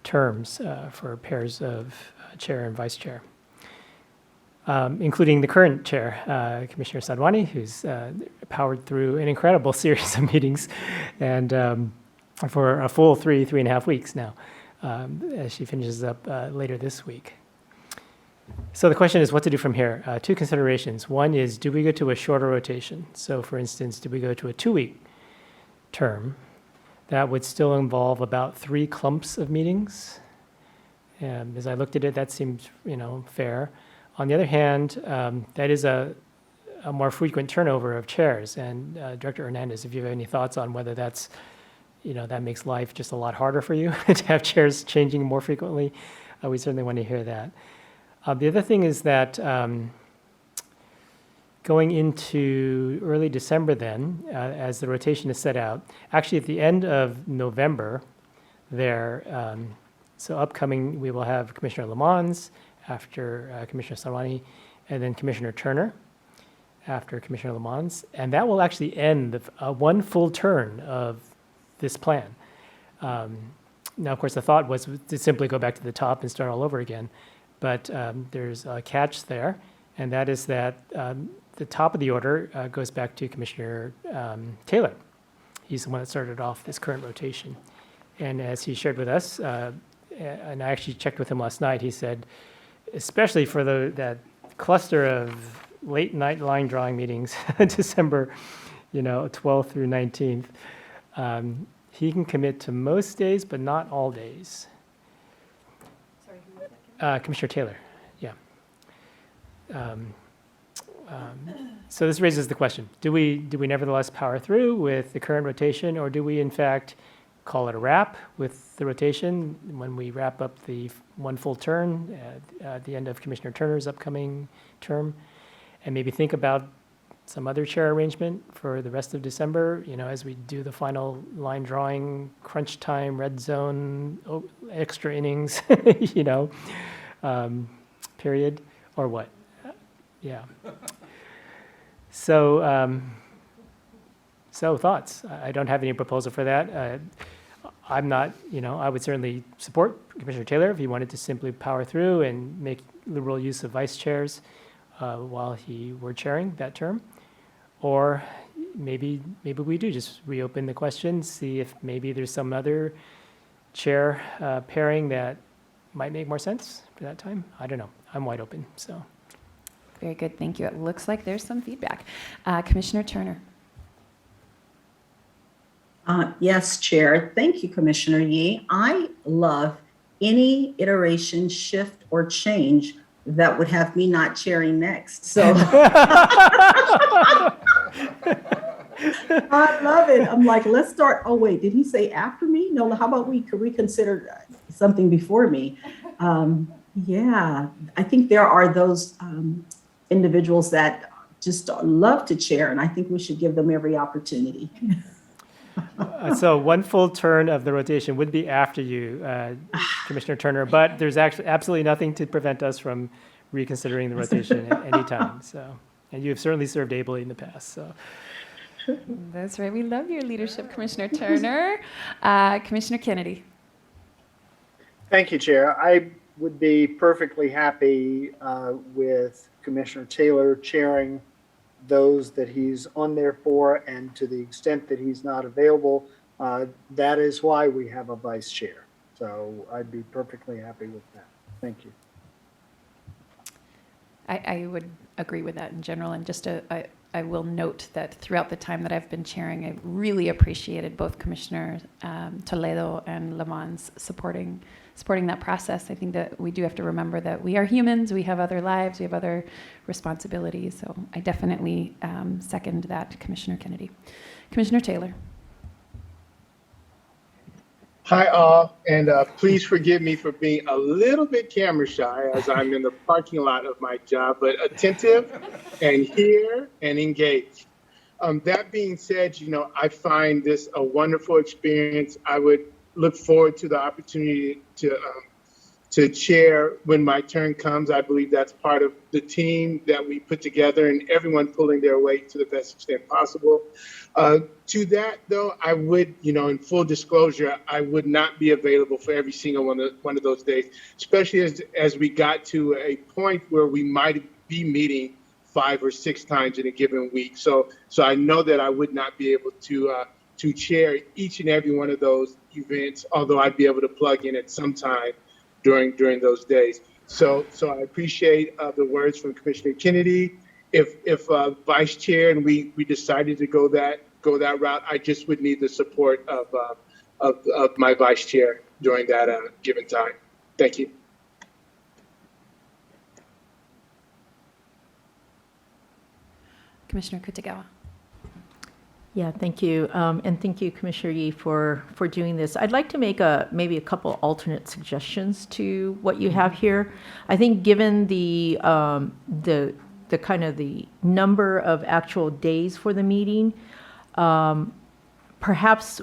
terms for pairs of chair and vice chair, including the current chair, Commissioner Sadwani, who's powered through an incredible series of meetings, and for a full 3.5 weeks now, as she finishes up later this week. So the question is what to do from here. 2 considerations. One is, do we go to a shorter rotation? So for instance, do we go to a 2-week term? That would still involve about 3 clumps of meetings. As I looked at it, that seems, fair. On the other hand, that is a more frequent turnover of chairs. And Director Hernandez, if you have any thoughts on whether that's, that makes life just a lot harder for you to have chairs changing more frequently, we certainly want to hear that. The other thing is that going into early December then, as the rotation is set out, actually at the end of November so upcoming, we will have Commissioner Lamons after Commissioner Sarwani, and then Commissioner Turner. after Commissioner Lamons, and that will actually end one full turn of this plan. Now, of course, the thought was to simply go back to the top and start all over again, but there's a catch there, and that is that the top of the order goes back to Commissioner Taylor. He's the one that started off this current rotation. And as he shared with us, and I actually checked with him last night, he said, especially for that cluster of late night line drawing meetings, December 12th through 19th, he can commit to most days, but not all days. Sorry, who was that? Commissioner Taylor, yeah. So this raises the question, do we nevertheless power through with the current rotation, or do we in fact call it a wrap with the rotation when we wrap up the one full turn at the end of Commissioner Turner's upcoming term, and maybe think about some other chair arrangement for the rest of December, as we do the final line drawing, crunch time, red zone, extra innings, period, or what? Yeah. So, so thoughts. I don't have any proposal for that. I'm not, I would certainly support Commissioner Taylor if he wanted to simply power through and make liberal use of vice chairs while he were chairing that term. Or maybe we do just reopen the question, see if maybe there's some other chair pairing that might make more sense for that time. I don't know. I'm wide open, so. Very good, thank you. It looks like there's some feedback. Commissioner Turner. Yes, Chair. Thank you, Commissioner Yee. I love any iteration, shift, or change that would have me not chairing next. So I love it. I'm like, let's start. Oh, wait, did he say after me? No, how about could we consider something before me? Yeah, I think there are those individuals that just love to chair, and I think we should give them every opportunity. So one full turn of the rotation would be after you, Commissioner Turner, but there's actually absolutely nothing to prevent us from reconsidering the rotation at any time. So, and you have certainly served ably in the past. So. That's right. We love your leadership, Commissioner Turner. Commissioner Kennedy. Thank you, Chair. I would be perfectly happy with Commissioner Taylor chairing those that he's on there for, and to the extent that he's not available, that is why we have a vice chair. So I'd be perfectly happy with that. Thank you. I would agree with that in general, and just I will note that throughout the time that I've been chairing, I've really appreciated both Commissioner Toledo and Lamons supporting that process. I think that we do have to remember that we are humans, we have other lives, we have other responsibilities. So I definitely second that, Commissioner Kennedy. Commissioner Taylor. Hi all, and please forgive me for being a little bit camera shy as I'm in the parking lot of my job, but attentive and here and engaged. That being said, I find this a wonderful experience. I would look forward to the opportunity to chair when my turn comes. I believe that's part of the team that we put together, and everyone pulling their weight to the best extent possible. To that, though, I would, in full disclosure, I would not be available for every single one of those days, especially as we got to a point where we might be meeting 5 or 6 times in a given week. So I know that I would not be able to chair each and every one of those events, although I'd be able to plug in at some time during those days. So I appreciate the words from Commissioner Kennedy. If vice chair and we decided to go that route, I just would need the support of my vice chair during that given time. Thank you. Commissioner Kutagawa. Yeah, thank you. And thank you, Commissioner Yee, for doing this. I'd like to make maybe a couple alternate suggestions to what you have here. I think given the kind of the number of actual days for the meeting, perhaps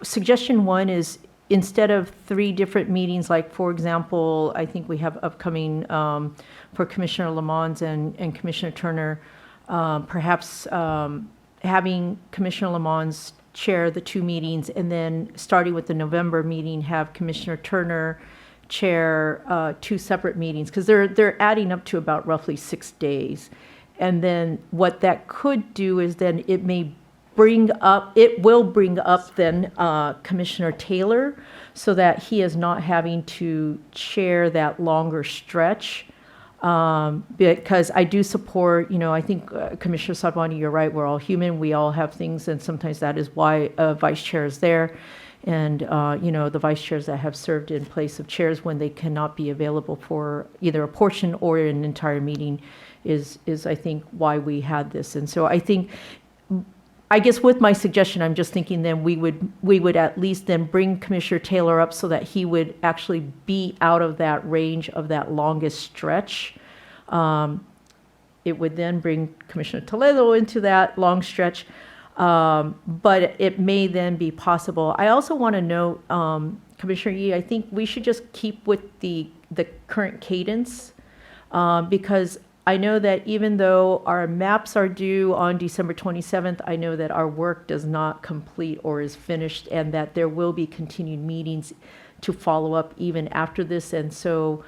suggestion 1 is instead of 3 different meetings, like for example, I think we have upcoming for Commissioner Lamons and Commissioner Turner, perhaps having Commissioner Lamons chair the 2 meetings, and then starting with the November meeting, have Commissioner Turner chair 2 separate meetings, because they're adding up to about roughly 6 days. And then what that could do is then it will bring up then Commissioner Taylor, so that he is not having to chair that longer stretch. Because I do support, I think Commissioner Sadwani, you're right, we're all human, we all have things, and sometimes that is why a vice chair is there. And, the vice chairs that have served in place of chairs when they cannot be available for either a portion or an entire meeting is I think, why we had this. And so I guess with my suggestion, I'm just thinking then we would at least then bring Commissioner Taylor up so that he would actually be out of that range of that longest stretch. It would then bring Commissioner Toledo into that long stretch. But it may then be possible. I also want to note, Commissioner Yee, I think we should just keep with the current cadence, because I know that even though our maps are due on December 27th, I know that our work does not complete or is finished, and that there will be continued meetings to follow up even after this. And so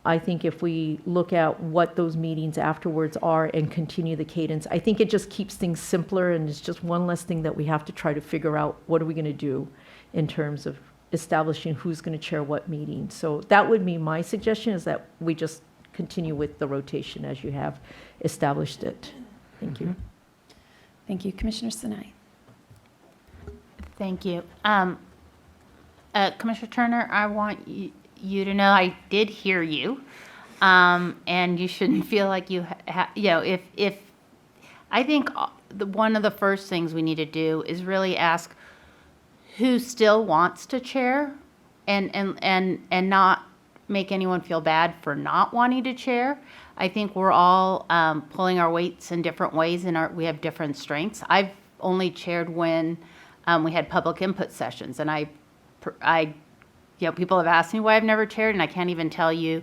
I think if we look at what those meetings afterwards are and continue the cadence, I think it just keeps things simpler, and it's just one less thing that we have to try to figure out what are we going to do in terms of establishing who's going to chair what meeting. So that would be my suggestion, is that we just continue with the rotation as you have established it. Thank you. Thank you. Commissioner Sinai. Thank you. Commissioner Turner, I want you to know I did hear you, and you shouldn't feel like you if I think one of the first things we need to do is really ask who still wants to chair, and not make anyone feel bad for not wanting to chair. I think we're all pulling our weights in different ways, and we have different strengths. I've only chaired when we had public input sessions, and people have asked me why I've never chaired, and I can't even tell you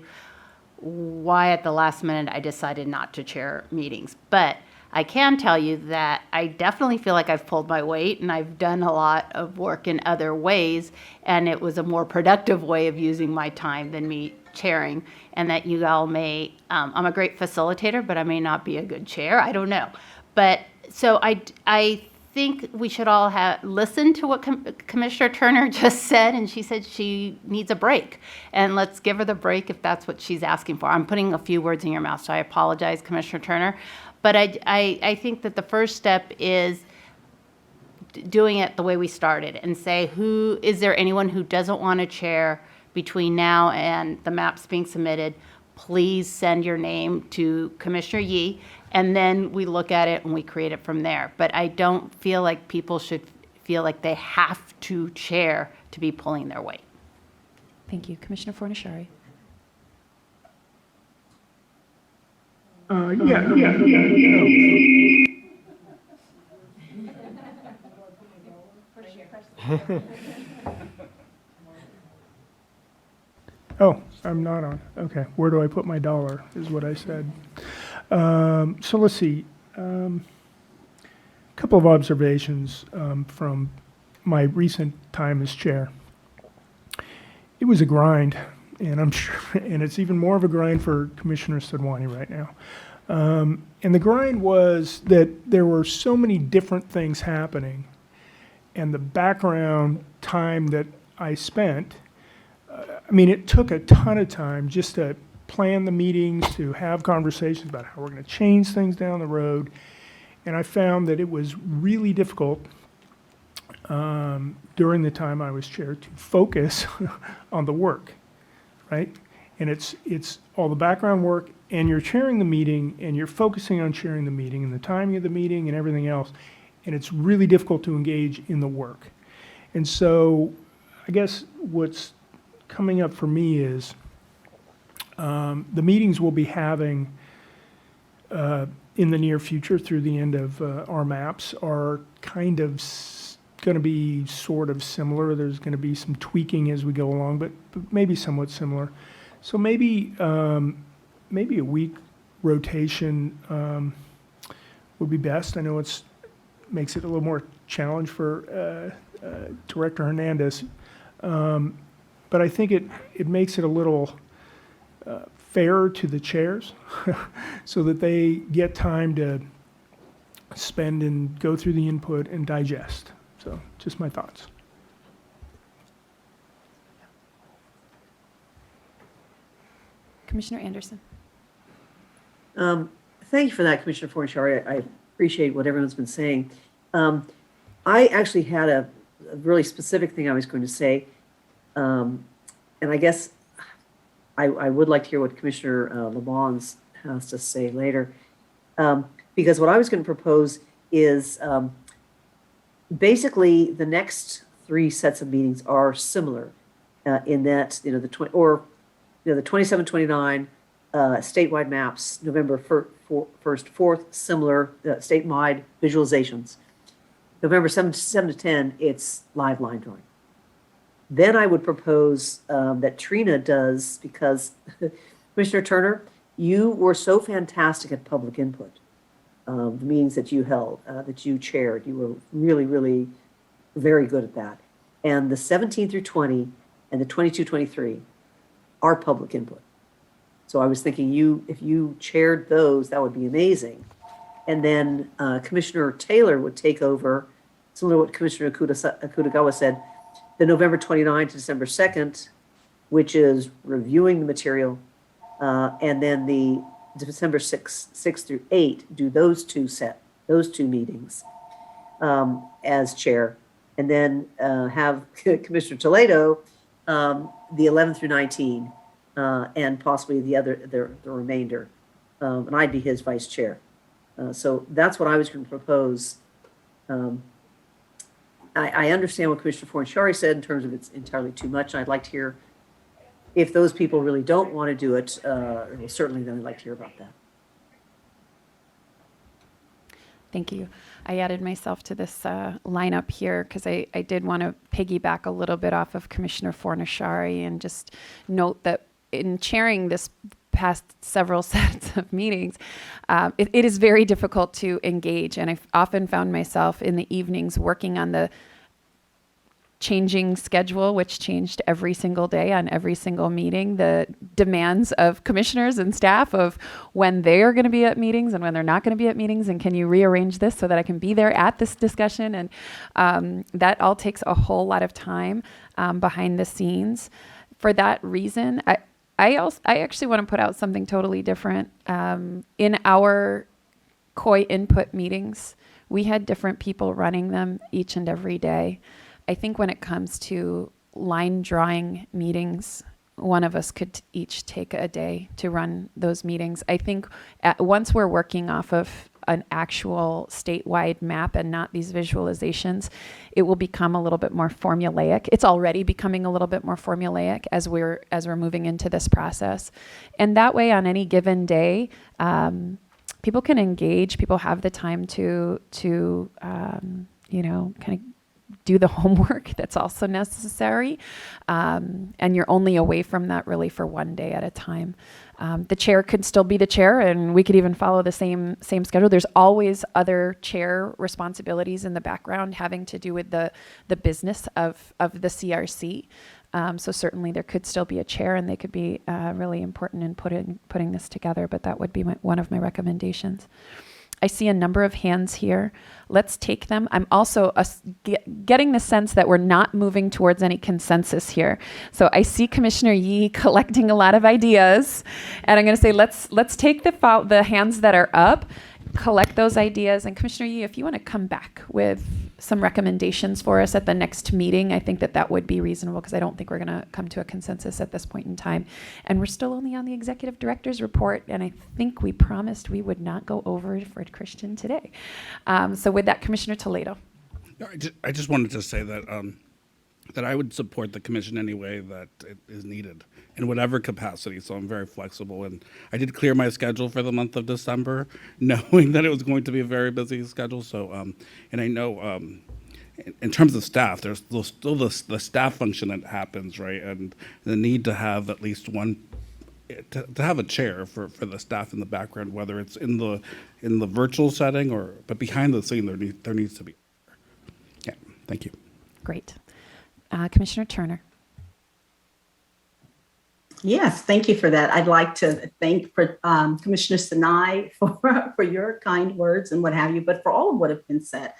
why at the last minute I decided not to chair meetings. But I can tell you that I definitely feel like I've pulled my weight, and I've done a lot of work in other ways, and it was a more productive way of using my time than me chairing. And that you all may, I'm a great facilitator, but I may not be a good chair. I don't know. But so I think we should all listen to what Commissioner Turner just said, and she said she needs a break, and let's give her the break if that's what she's asking for. I'm putting a few words in your mouth, so I apologize, Commissioner Turner. But I think that the first step is doing it the way we started, and say, is there anyone who doesn't want to chair between now and the maps being submitted? Please send your name to Commissioner Yee, and then we look at it and we create it from there. But I don't feel like people should feel like they have to chair to be pulling their weight. Thank you. Commissioner Fornashari. Oh, I'm not on. Okay. Where do I put my dollar is what I said. So let's see. A couple of observations from my recent time as chair. It was a grind, and I'm sure, and it's even more of a grind for Commissioner Sadwani right now. And the grind was that there were so many different things happening, and the background time that I spent, it took a ton of time just to plan the meetings, to have conversations about how we're going to change things down the road. And I found that it was really difficult during the time I was chair to focus on the work, right? And it's all the background work, and you're chairing the meeting, and you're focusing on chairing the meeting and the timing of the meeting and everything else, and it's really difficult to engage in the work. And so I guess what's coming up for me is the meetings we'll be having in the near future through the end of our maps are kind of going to be sort of similar. There's going to be some tweaking as we go along, but maybe somewhat similar. So maybe a week rotation would be best. I know makes it a little more challenge for Director Hernandez. But I think it makes it a little fairer to the chairs so that they get time to spend and go through the input and digest. So just my thoughts. Commissioner Anderson. Thank you for that, Commissioner Fornashari. I appreciate what everyone's been saying. I actually had a really specific thing I was going to say. And I guess I would like to hear what Commissioner Lamons has to say later. Because what I was going to propose is basically the next 3 sets of meetings are similar in that, the 27, 29 statewide maps, November 1st, 4th, similar statewide visualizations. November 7 to 10, it's live line drawing. Then I would propose that Trina does, because Commissioner Turner, you were so fantastic at public input. The meetings that you held, that you chaired, you were really, really very good at that. And the 17 through 20 and the 22, 23 are public input. So I was thinking if you chaired those, that would be amazing. And then Commissioner Taylor would take over, similar to what Commissioner Akutagawa said, the November 29 to December 2nd, which is reviewing the material, and then the December 6 through 8, do those two meetings as chair, and then have Commissioner Toledo the 11 through 19, and possibly the remainder, and I'd be his vice chair. So that's what I was going to propose. I understand what Commissioner Fornashari said in terms of it's entirely too much. I'd like to hear if those people really don't want to do it. Well, certainly then I'd like to hear about that. Thank you. I added myself to this lineup here because I did want to piggyback a little bit off of Commissioner Fornashari and just note that in chairing this past several sets of meetings, it is very difficult to engage. And I've often found myself in the evenings working on the changing schedule, which changed every single day on every single meeting, the demands of commissioners and staff of when they are going to be at meetings and when they're not going to be at meetings, and can you rearrange this so that I can be there at this discussion? And that all takes a whole lot of time behind the scenes. For that reason, I actually want to put out something totally different. In our COI input meetings, we had different people running them each and every day. I think when it comes to line drawing meetings, one of us could each take a day to run those meetings. I think once we're working off of an actual statewide map and not these visualizations, it will become a little bit more formulaic. It's already becoming a little bit more formulaic as we're moving into this process. And that way on any given day, people can engage, people have the time to kind of do the homework that's also necessary. And you're only away from that really for one day at a time. The chair could still be the chair, and we could even follow the same schedule. There's always other chair responsibilities in the background having to do with the business of the CRC. So certainly there could still be a chair, and they could be really important in putting this together, but that would be one of my recommendations. I see a number of hands here. Let's take them. I'm also getting the sense that we're not moving towards any consensus here. So I see Commissioner Yee collecting a lot of ideas, and I'm going to say let's take the hands that are up, collect those ideas, and Commissioner Yee, if you want to come back with some recommendations for us at the next meeting, I think that would be reasonable, because I don't think we're going to come to a consensus at this point in time. And we're still only on the executive director's report, and I think we promised we would not go over for Christian today. So with that, Commissioner Toledo. I just wanted to say that that I would support the commission any way that it is needed in whatever capacity. So I'm very flexible, and I did clear my schedule for the month of December, knowing that it was going to be a very busy schedule. So, and I know in terms of staff, there's still the staff function that happens, right? And the need to have at least one to have a chair for the staff in the background, whether it's in the virtual setting but behind the scene, there needs to be. Yeah, thank you. Great. Commissioner Turner. Yes, thank you for that. I'd like to thank Commissioner Sinai for your kind words and what have you, but for all of what have been said.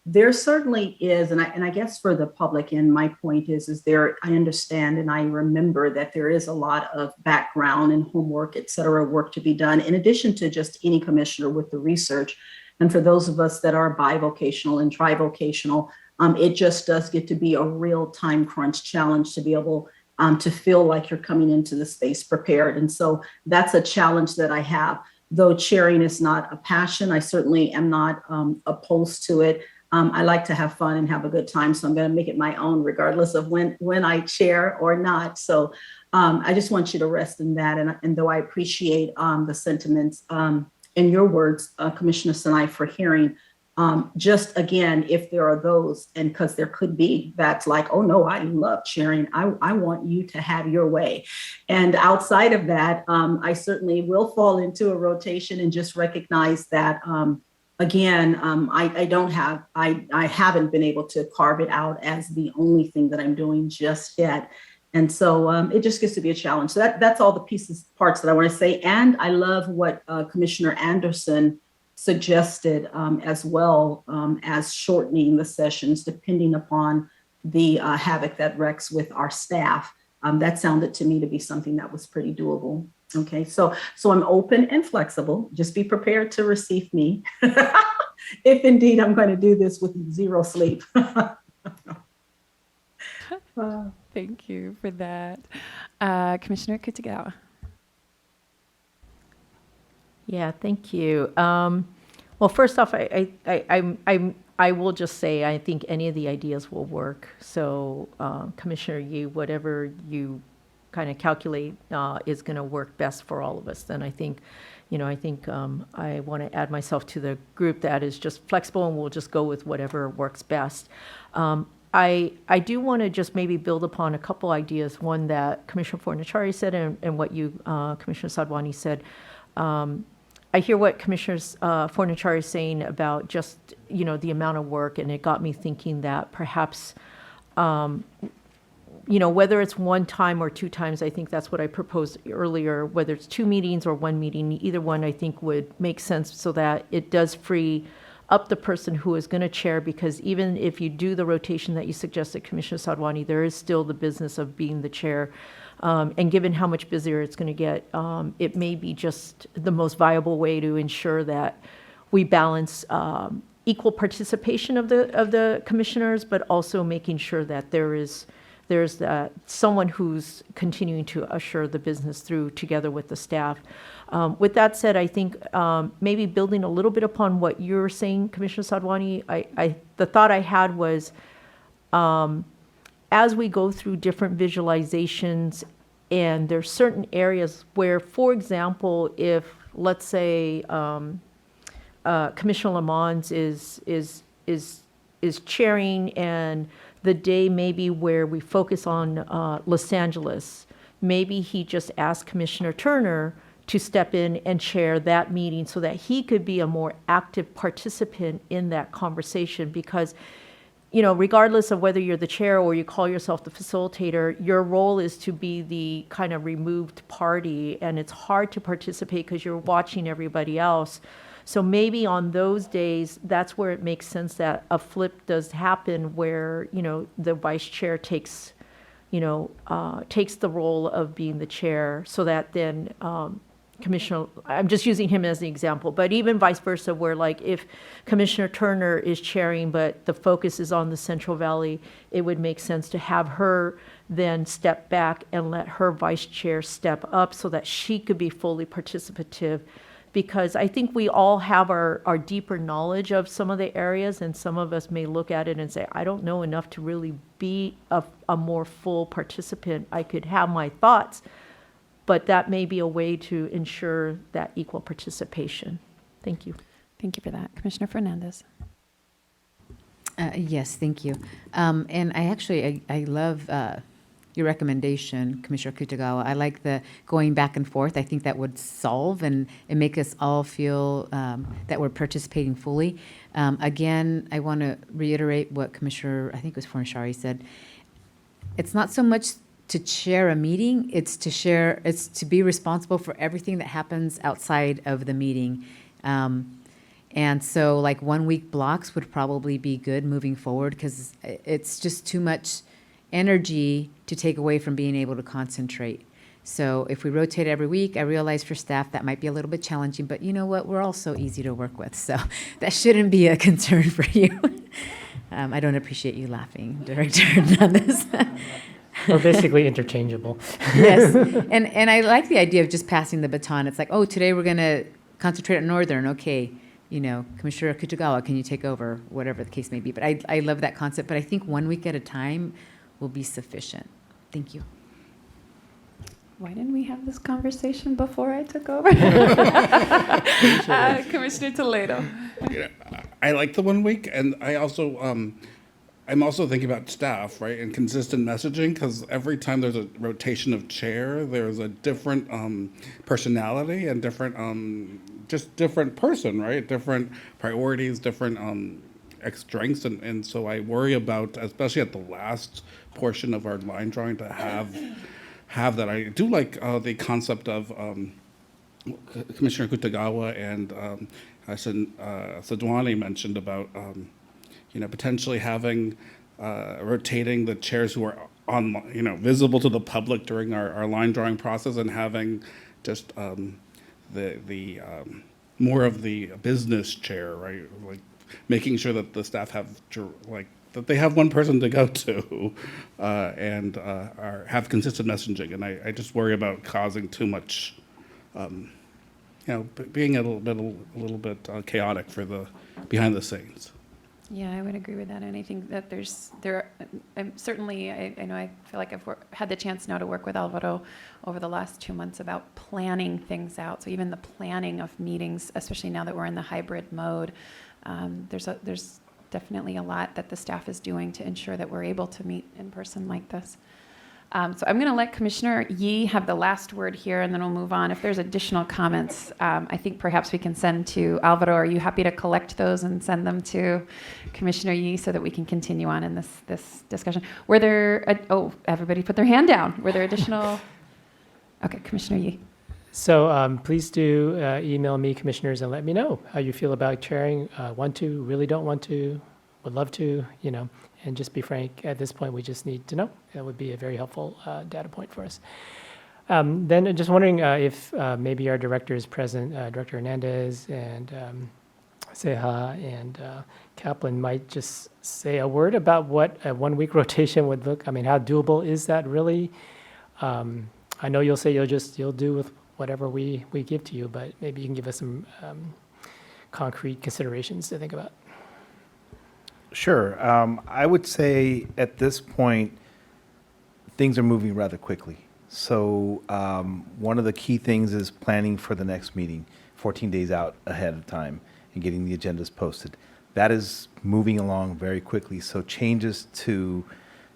There certainly is, and I guess for the public, and my point is there, I understand and I remember that there is a lot of background and homework, et cetera, work to be done, in addition to just any commissioner with the research. And for those of us that are bivocational and trivocational, it just does get to be a real time crunch challenge to be able to feel like you're coming into the space prepared. And so that's a challenge that I have. Though chairing is not a passion, I certainly am not opposed to it. I like to have fun and have a good time, so I'm going to make it my own, regardless of when I chair or not. So I just want you to rest in that. And though I appreciate the sentiments and your words, Commissioner Sinai, for hearing, just again, if there are those, and because there could be, that's like, oh no, I love sharing. I want you to have your way. And outside of that, I certainly will fall into a rotation and just recognize that, again, I haven't been able to carve it out as the only thing that I'm doing just yet. And so it just gets to be a challenge. So that's all the parts that I want to say. And I love what Commissioner Anderson suggested as well as shortening the sessions depending upon the havoc that wreaks with our staff. That sounded to me to be something that was pretty doable. Okay, so I'm open and flexible. Just be prepared to receive me if indeed I'm going to do this with zero sleep. Thank you for that. Commissioner Kutagawa. Yeah, thank you. Well, first off, I will just say I think any of the ideas will work. So, Commissioner, whatever you kind of calculate is going to work best for all of us. Then I think, I want to add myself to the group that is just flexible, and we'll just go with whatever works best. I do want to just maybe build upon a couple ideas. One that Commissioner Fornachari said, and what you, Commissioner Sadwani, said. I hear what Commissioner Fornachari is saying about just, the amount of work, and it got me thinking that perhaps, whether it's one time or two times, I think that's what I proposed earlier, whether it's 2 meetings or 1 meeting, either one I think would make sense so that it does free up the person who is going to chair, because even if you do the rotation that you suggested, Commissioner Sadwani, there is still the business of being the chair. And given how much busier it's going to get, it may be just the most viable way to ensure that we balance equal participation of the commissioners, but also making sure that there's someone who's continuing to usher the business through together with the staff. With that said, I think maybe building a little bit upon what you're saying, Commissioner Sadwani, the thought I had was, as we go through different visualizations, and there's certain areas where, for example, if let's say Commissioner Lamont is chairing, and the day maybe where we focus on Los Angeles, maybe he just asked Commissioner Turner to step in and chair that meeting so that he could be a more active participant in that conversation, because regardless of whether you're the chair or you call yourself the facilitator, your role is to be the kind of removed party, and it's hard to participate because you're watching everybody else. So maybe on those days, that's where it makes sense that a flip does happen, where, the vice chair takes the role of being the chair, so that then Commissioner, I'm just using him as an example, but even vice versa, where like if Commissioner Turner is chairing, but the focus is on the Central Valley, it would make sense to have her then step back and let her vice chair step up so that she could be fully participative. Because I think we all have our deeper knowledge of some of the areas, and some of us may look at it and say, I don't know enough to really be a more full participant. I could have my thoughts, but that may be a way to ensure that equal participation. Thank you. Thank you for that. Commissioner Fernandez. Yes, thank you. And I love your recommendation, Commissioner Kutagawa. I like the going back and forth. I think that would solve and make us all feel that we're participating fully. Again, I want to reiterate what Commissioner, I think it was Fornashari, said. It's not so much to chair a meeting, it's to be responsible for everything that happens outside of the meeting. And so like 1 week blocks would probably be good moving forward, because it's just too much energy to take away from being able to concentrate. So if we rotate every week, I realize for staff that might be a little bit challenging, but you know what? We're all so easy to work with, so that shouldn't be a concern for you. I don't appreciate you laughing, Director Hernandez. We're basically interchangeable. Yes, and I like the idea of just passing the baton. It's like, oh, today we're going to concentrate on Northern, okay. Commissioner Kutagawa, can you take over, whatever the case may be. But I love that concept, but I think 1 week at a time will be sufficient. Thank you. Why didn't we have this conversation before I took over? Commissioner Toledo. Yeah, I like the 1 week, and I also, I'm also thinking about staff, right, and consistent messaging, because every time there's a rotation of chair, there's a different personality and just different person, right? Different priorities, different strengths, and so I worry about, especially at the last portion of our line drawing, to have that. I do like the concept of Commissioner Kutagawa and Sadwani mentioned about potentially having rotating the chairs who are on visible to the public during our line drawing process, and having just the more of the business chair, right? Like making sure that the staff have that they have one person to go to, and have consistent messaging. And I just worry about causing too much, being a little bit chaotic for the behind the scenes. Yeah, I would agree with that, and I think that certainly, I know I feel like I've had the chance now to work with Alvaro over the last 2 months about planning things out. So even the planning of meetings, especially now that we're in the hybrid mode, there's definitely a lot that the staff is doing to ensure that we're able to meet in person like this. So I'm going to let Commissioner Yee have the last word here, and then we'll move on. If there's additional comments, I think perhaps we can send to Alvaro. Are you happy to collect those and send them to Commissioner Yee so that we can continue on in this discussion? Were there, everybody put their hand down. Were there additional? Okay, Commissioner Yee. So please do email me, commissioners, and let me know how you feel about chairing. Want to, really don't want to, would love to, and just be frank, at this point, we just need to know. That would be a very helpful data point for us. Then just wondering if maybe our directors present, Director Hernandez and Seha and Kaplan might just say a word about what a 1 week rotation would look. I mean, how doable is that really? I know you'll say you'll do with whatever we give to you, but maybe you can give us some concrete considerations to think about. Sure. I would say at this point, things are moving rather quickly. So one of the key things is planning for the next meeting, 14 days out ahead of time, and getting the agendas posted. That is moving along very quickly. So changes to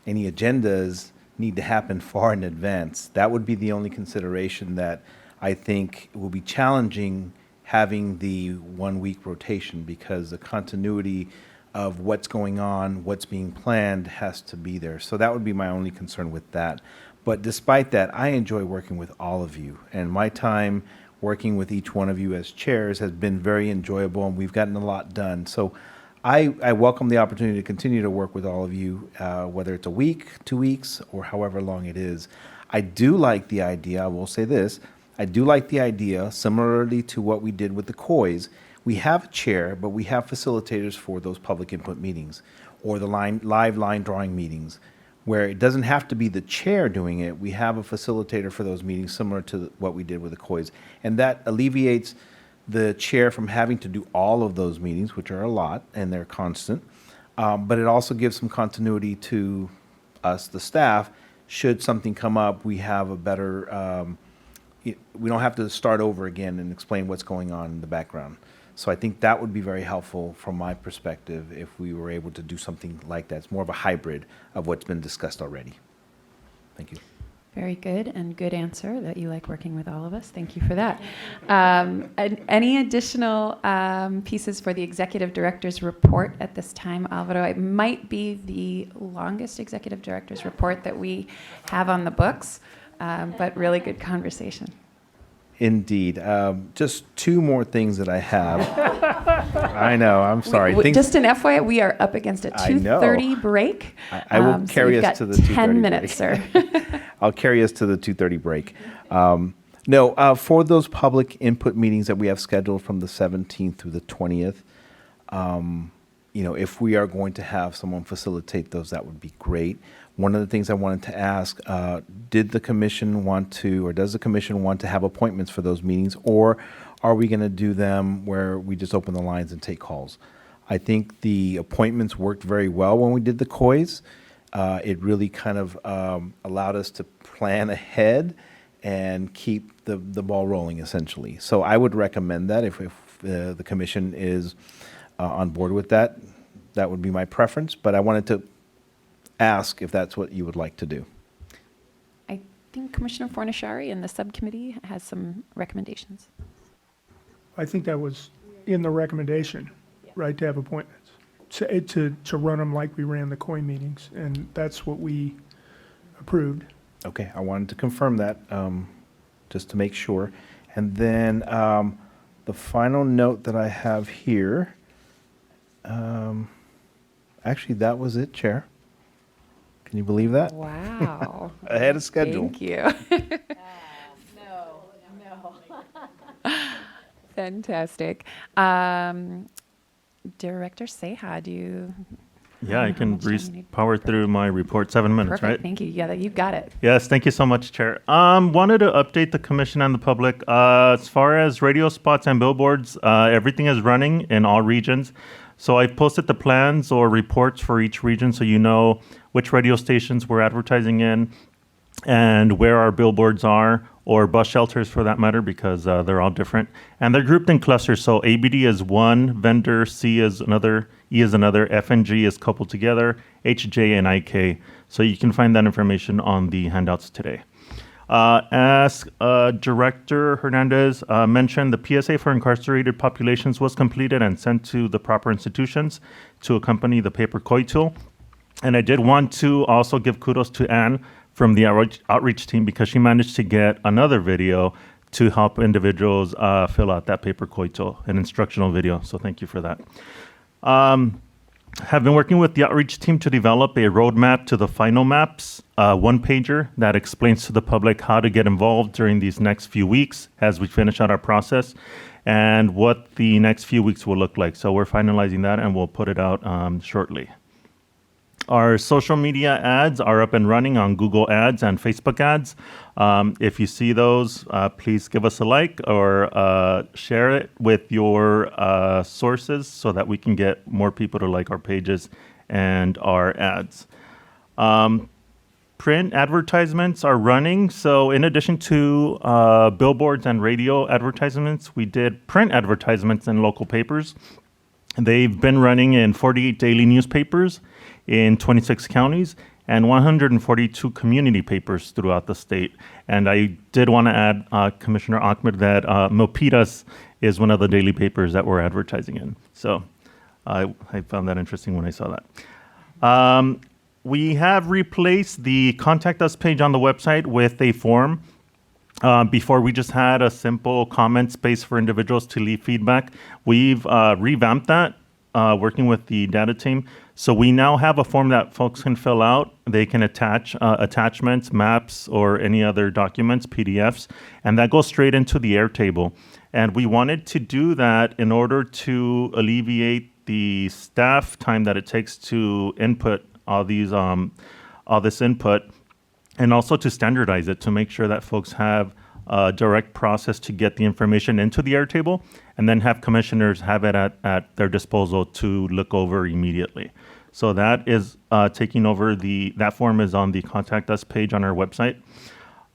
any agendas need to happen far in advance. That would be the only consideration that I think will be challenging having the 1 week rotation, because the continuity of what's going on, what's being planned has to be there. So that would be my only concern with that. But despite that, I enjoy working with all of you, and my time working with each one of you as chairs has been very enjoyable, and we've gotten a lot done. So I welcome the opportunity to continue to work with all of you, whether it's a week, 2 weeks, or however long it is. I do like the idea, I will say this, I do like the idea, similarly to what we did with the COIs. We have a chair, but we have facilitators for those public input meetings or the live line drawing meetings, where it doesn't have to be the chair doing it. We have a facilitator for those meetings, similar to what we did with the COIs. And that alleviates the chair from having to do all of those meetings, which are a lot and they're constant. But it also gives some continuity to us, the staff. Should something come up, we have a better, we don't have to start over again and explain what's going on in the background. So I think that would be very helpful from my perspective if we were able to do something like that. It's more of a hybrid of what's been discussed already. Thank you. Very good, and good answer that you like working with all of us. Thank you for that. And any additional pieces for the executive director's report at this time, Alvaro? It might be the longest executive director's report that we have on the books, but really good conversation. Indeed. Just two more things that I have. I know, I'm sorry. Just an FYI, we are up against a 2:30 break. I will carry us to the 2:30 10 minutes, break. sir. I'll carry us to the 2:30 break. No, for those public input meetings that we have scheduled from the 17th through the 20th, if we are going to have someone facilitate those, that would be great. One of the things I wanted to ask, does the commission want to have appointments for those meetings, or are we going to do them where we just open the lines and take calls? I think the appointments worked very well when we did the COIs. It really kind of allowed us to plan ahead and keep the ball rolling, essentially. So I would recommend that if the commission is on board with that, that would be my preference. But I wanted to ask if that's what you would like to do. I think Commissioner Fornashari and the subcommittee has some recommendations. I think that was in the recommendation, right, to have appointments, to run them like we ran the COI meetings, and that's what we approved. Okay, I wanted to confirm that, just to make sure. And then the final note that I have here, actually, that was it, Chair. Can you believe that? Wow. Ahead of schedule. Thank you. No. Fantastic. Director Ceja, do you? Yeah, I can how much time you need? power through my report. 7 minutes, Perfect. right? Thank you. Yeah, you got it. Yes, thank you so much, Chair. Wanted to update the commission and the public. As far as radio spots and billboards, everything is running in all regions. So I've posted the plans or reports for each region so you know which radio stations we're advertising in and where our billboards are, or bus shelters for that matter, because they're all different. And they're grouped in clusters. So ABD is one, vendor, C is another, E is another, F and G is coupled together, H, J, and IK. So you can find that information on the handouts today. As Director Hernandez mentioned, the PSA for incarcerated populations was completed and sent to the proper institutions to accompany the paper COI tool. And I did want to also give kudos to Anne from the outreach team, because she managed to get another video to help individuals fill out that paper COI tool, an instructional video. So thank you for that. Have been working with the outreach team to develop a roadmap to the final maps, one-pager that explains to the public how to get involved during these next few weeks as we finish out our process and what the next few weeks will look like. So we're finalizing that and we'll put it out shortly. Our social media ads are up and running on Google Ads and Facebook Ads. If you see those, please give us a like or share it with your sources so that we can get more people to like our pages and our ads. Print advertisements are running. So in addition to billboards and radio advertisements, we did print advertisements in local papers. They've been running in 48 daily newspapers in 26 counties and 142 community papers throughout the state. And I did want to add, Commissioner Ahmed, that Milpitas is one of the daily papers that we're advertising in. So I found that interesting when I saw that. We have replaced the Contact Us page on the website with a form. Before, we just had a simple comment space for individuals to leave feedback. We've revamped that, working with the data team. So we now have a form that folks can fill out. They can attach attachments, maps, or any other documents, PDFs, and that goes straight into the Airtable. And we wanted to do that in order to alleviate the staff time that it takes to input all this input, and also to standardize it to make sure that folks have a direct process to get the information into the Airtable, and then have commissioners have it at their disposal to look over immediately. So that is taking over that form is on the Contact Us page on our website.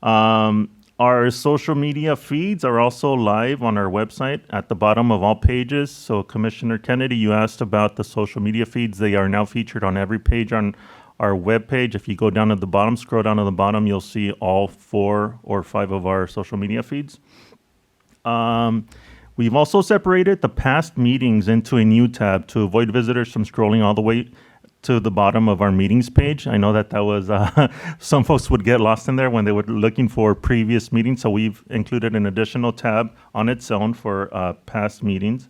Our social media feeds are also live on our website at the bottom of all pages. So Commissioner Kennedy, you asked about the social media feeds. They are now featured on every page on our webpage. If you go down at the bottom, scroll down to the bottom, you'll see all 4 or 5 of our social media feeds. We've also separated the past meetings into a new tab to avoid visitors from scrolling all the way to the bottom of our meetings page. I know that was, some folks would get lost in there when they were looking for previous meetings, so we've included an additional tab on its own for past meetings.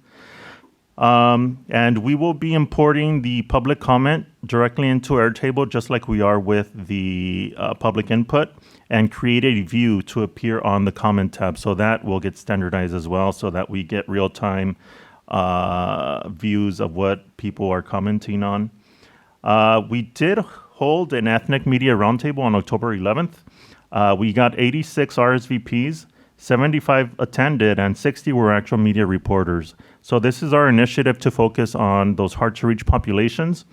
And we will be importing the public comment directly into Airtable, just like we are with the public input, and create a view to appear on the comment tab. So that will get standardized as well, so that we get real-time views of what people are commenting on. We did hold an ethnic media roundtable on October 11th. We got 86 RSVPs, 75 attended, and 60 were actual media reporters. So this is our initiative to focus on those hard-to-reach populations.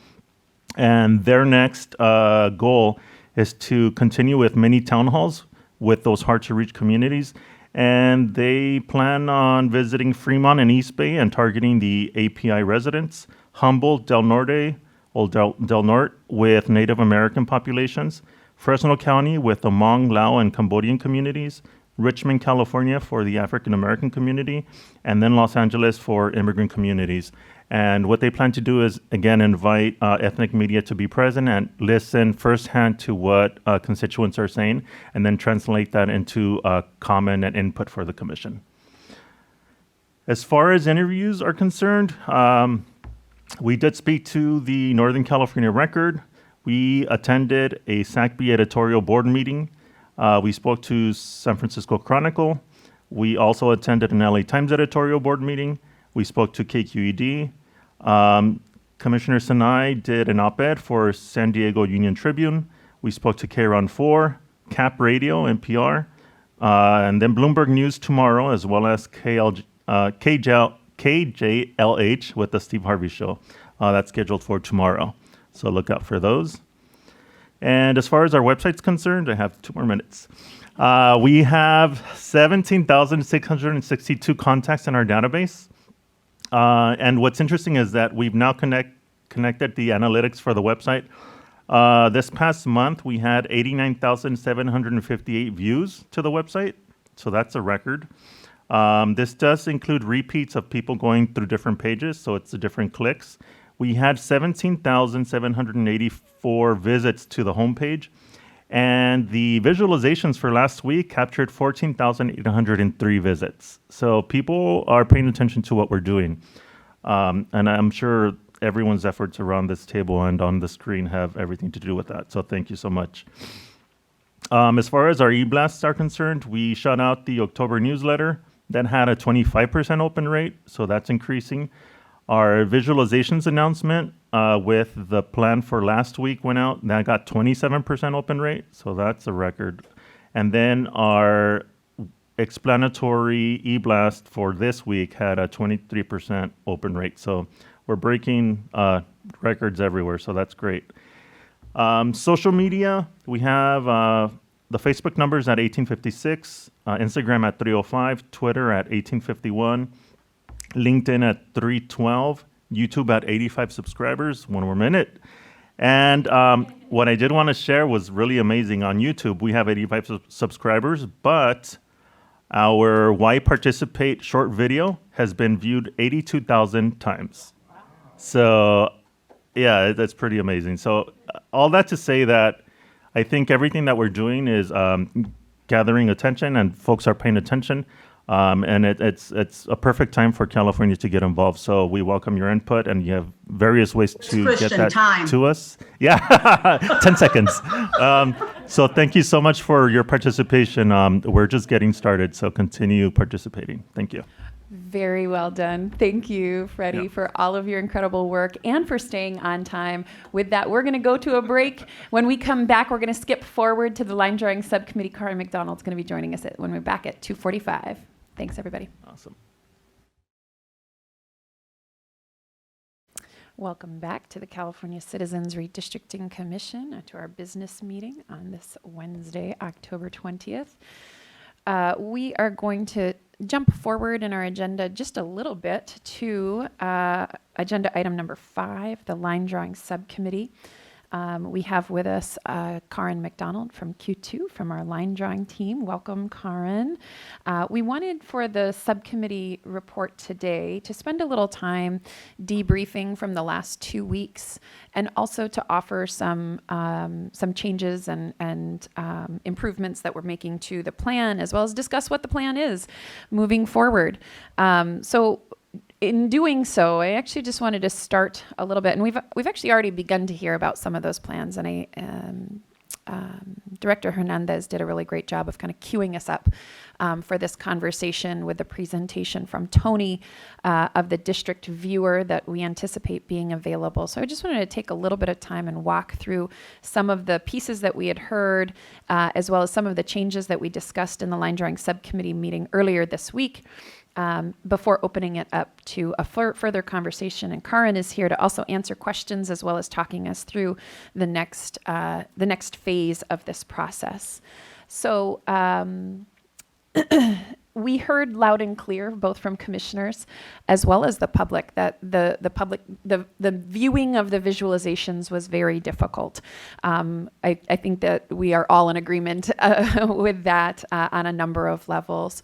And their next goal is to continue with mini town halls with those hard-to-reach communities. And they plan on visiting Fremont and East Bay and targeting the API residents, Humboldt, Del Norte, Del Norte with Native American populations, Fresno County with the Hmong, Lao, and Cambodian communities, Richmond, California for the African American community, and then Los Angeles for immigrant communities. And what they plan to do is, again, invite ethnic media to be present and listen firsthand to what constituents are saying, and then translate that into comment and input for the commission. As far as interviews are concerned, we did speak to the Northern California Record. We attended a SACB editorial board meeting. We spoke to San Francisco Chronicle. We also attended an LA Times editorial board meeting. We spoke to KQED. Commissioner Sinai did an op-ed for San Diego Union Tribune. We spoke to KRON 4, Cap Radio, NPR, and then Bloomberg News tomorrow, as well as KJLH with the Steve Harvey Show. That's scheduled for tomorrow. So look out for those. And as far as our website's concerned, I have 2 more minutes. We have 17,662 contacts in our database. And what's interesting is that we've now connected the analytics for the website. This past month, we had 89,758 views to the website. So that's a record. This does include repeats of people going through different pages, so it's the different clicks. We had 17,784 visits to the homepage, and the visualizations for last week captured 14,803 visits. So people are paying attention to what we're doing. And I'm sure everyone's efforts around this table and on the screen have everything to do with that. So thank you so much. As far as our e-blasts are concerned, we shot out the October newsletter that had a 25% open rate, so that's increasing. Our visualizations announcement with the plan for last week went out. That got 27% open rate, so that's a record. And then our explanatory e-blast for this week had a 23% open rate. So we're breaking records everywhere, so that's great. Social media, we have the Facebook numbers at 1856, Instagram at 305, Twitter at 1851, LinkedIn at 312, YouTube at 85 subscribers. 1 more minute. And what I did want to share was really amazing. On YouTube, we have 85 subscribers, but our Why Participate short video has been viewed 82,000 times. So, yeah, that's pretty amazing. So, all that to say that I think everything that we're doing is gathering attention, and folks are paying attention. And it's a perfect time for California to get involved. So we welcome your input, and you have various ways to get that to us. Yeah, 10 seconds. So thank you so much for your participation. We're just getting started, so continue participating. Thank you. Very well done. Thank you, Freddie, for all of your incredible work and for staying on time. With that, we're going to go to a break. When we come back, we're going to skip forward to the line drawing subcommittee. Karina McDonald's going to be joining us when we're back at 2:45. Thanks, everybody. Awesome. Welcome back to the California Citizens Redistricting Commission, to our business meeting on this Wednesday, October 20th. We are going to jump forward in our agenda just a little bit to agenda item number 5, the line drawing subcommittee. We have with us Karin McDonald from Q2 from our line drawing team. Welcome, Karin. We wanted for the subcommittee report today to spend a little time debriefing from the last 2 weeks, and also to offer some changes and improvements that we're making to the plan, as well as discuss what the plan is moving forward. So in doing so, I actually just wanted to start a little bit, and we've actually already begun to hear about some of those plans, and Director Hernandez did a really great job of kind of queuing us up for this conversation with the presentation from Tony of the district viewer that we anticipate being available. So I just wanted to take a little bit of time and walk through some of the pieces that we had heard, as well as some of the changes that we discussed in the line drawing subcommittee meeting earlier this week, before opening it up to a further conversation. And Karin is here to also answer questions, as well as talking us through the next phase of this process. So we heard loud and clear, both from commissioners as well as the public, that the viewing of the visualizations was very difficult. I think that we are all in agreement with that on a number of levels.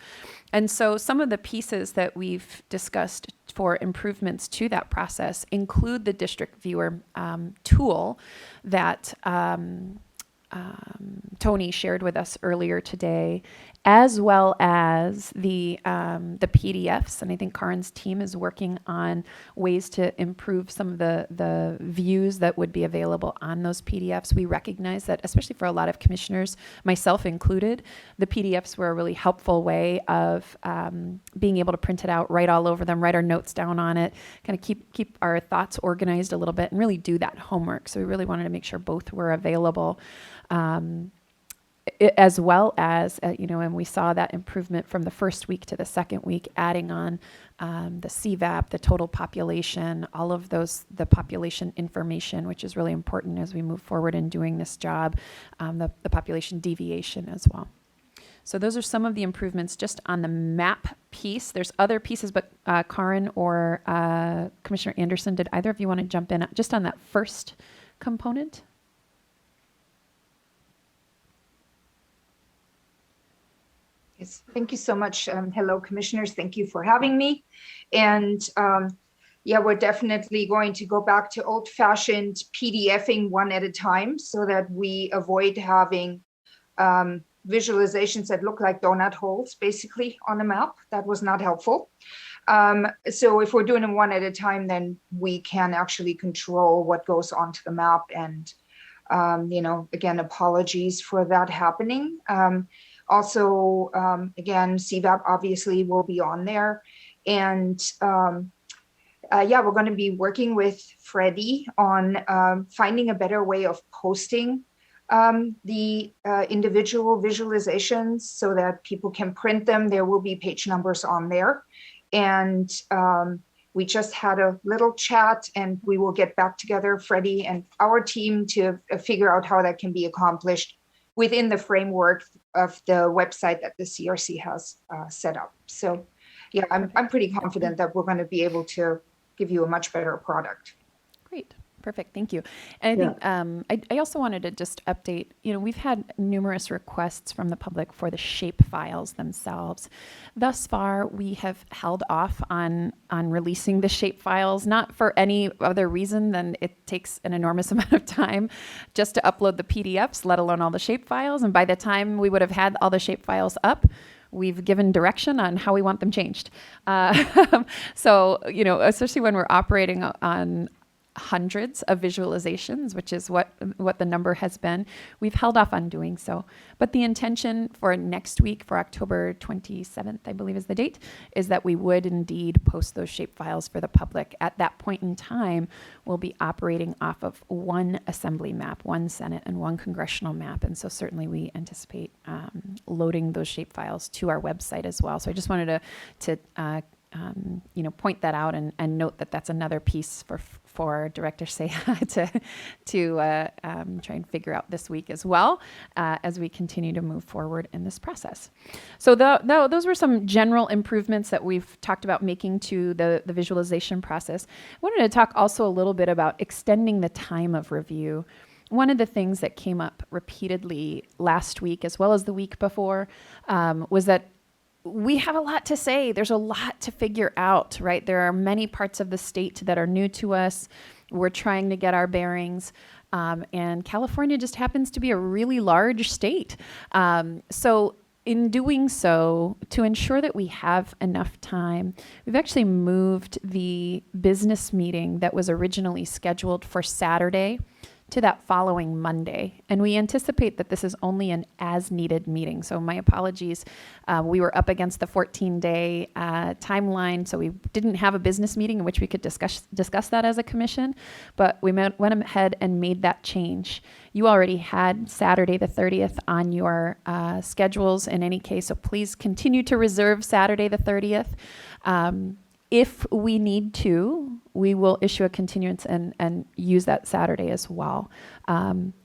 And so some of the pieces that we've discussed for improvements to that process include the district viewer tool that Tony shared with us earlier today, as well as the PDFs. And I think Karin's team is working on ways to improve some of the views that would be available on those PDFs. We recognize that, especially for a lot of commissioners, myself included, the PDFs were a really helpful way of being able to print it out, write all over them, write our notes down on it, kind of keep our thoughts organized a little bit, and really do that homework. So we really wanted to make sure both were available. As well as, and we saw that improvement from the first week to the second week, adding on the CVAP, the total population, all of those, the population information, which is really important as we move forward in doing this job, the population deviation as well. So those are some of the improvements just on the map piece. There's other pieces, but Karin or Commissioner Anderson, did either of you want to jump in just on that first component? Yes, thank you so much. Hello, commissioners. Thank you for having me. And yeah, we're definitely going to go back to old-fashioned PDFing one at a time, so that we avoid having visualizations that look like donut holes, basically, on a map. That was not helpful. So if we're doing them one at a time, then we can actually control what goes onto the map. And, again, apologies for that happening. Also, again, CVAP obviously will be on there. And yeah, we're going to be working with Freddie on finding a better way of posting the individual visualizations so that people can print them. There will be page numbers on there. And we just had a little chat, and we will get back together, Freddie and our team, to figure out how that can be accomplished within the framework of the website that the CRC has set up. So yeah, I'm pretty confident that we're going to be able to give you a much better product. Great. Perfect. Thank you. And I think I also wanted to just update, we've had numerous requests from the public for the shape files themselves. Thus far, we have held off on releasing the shape files, not for any other reason than it takes an enormous amount of time just to upload the PDFs, let alone all the shape files. And by the time we would have had all the shape files up, we've given direction on how we want them changed. So, especially when we're operating on hundreds of visualizations, which is what the number has been, we've held off on doing so. But the intention for next week, for October 27th, I believe is the date, is that we would indeed post those shape files for the public. At that point in time, we'll be operating off of one assembly map, one Senate and one congressional map. And so certainly we anticipate loading those shape files to our website as well. So I just wanted to point that out and note that that's another piece for Director Seja to try and figure out this week as well, as we continue to move forward in this process. So those were some general improvements that we've talked about making to the visualization process. I wanted to talk also a little bit about extending the time of review. one of the things that came up repeatedly last week, as well as the week before, was that we have a lot to say. There's a lot to figure out, right? There are many parts of the state that are new to us. We're trying to get our bearings. And California just happens to be a really large state. So in doing so, to ensure that we have enough time, we've actually moved the business meeting that was originally scheduled for Saturday to that following Monday. And we anticipate that this is only an as-needed meeting. So my apologies. We were up against the 14-day timeline, so we didn't have a business meeting in which we could discuss that as a commission, but we went ahead and made that change. You already had Saturday the 30th on your schedules in any case, so please continue to reserve Saturday the 30th. If we need to, we will issue a continuance and use that Saturday as well.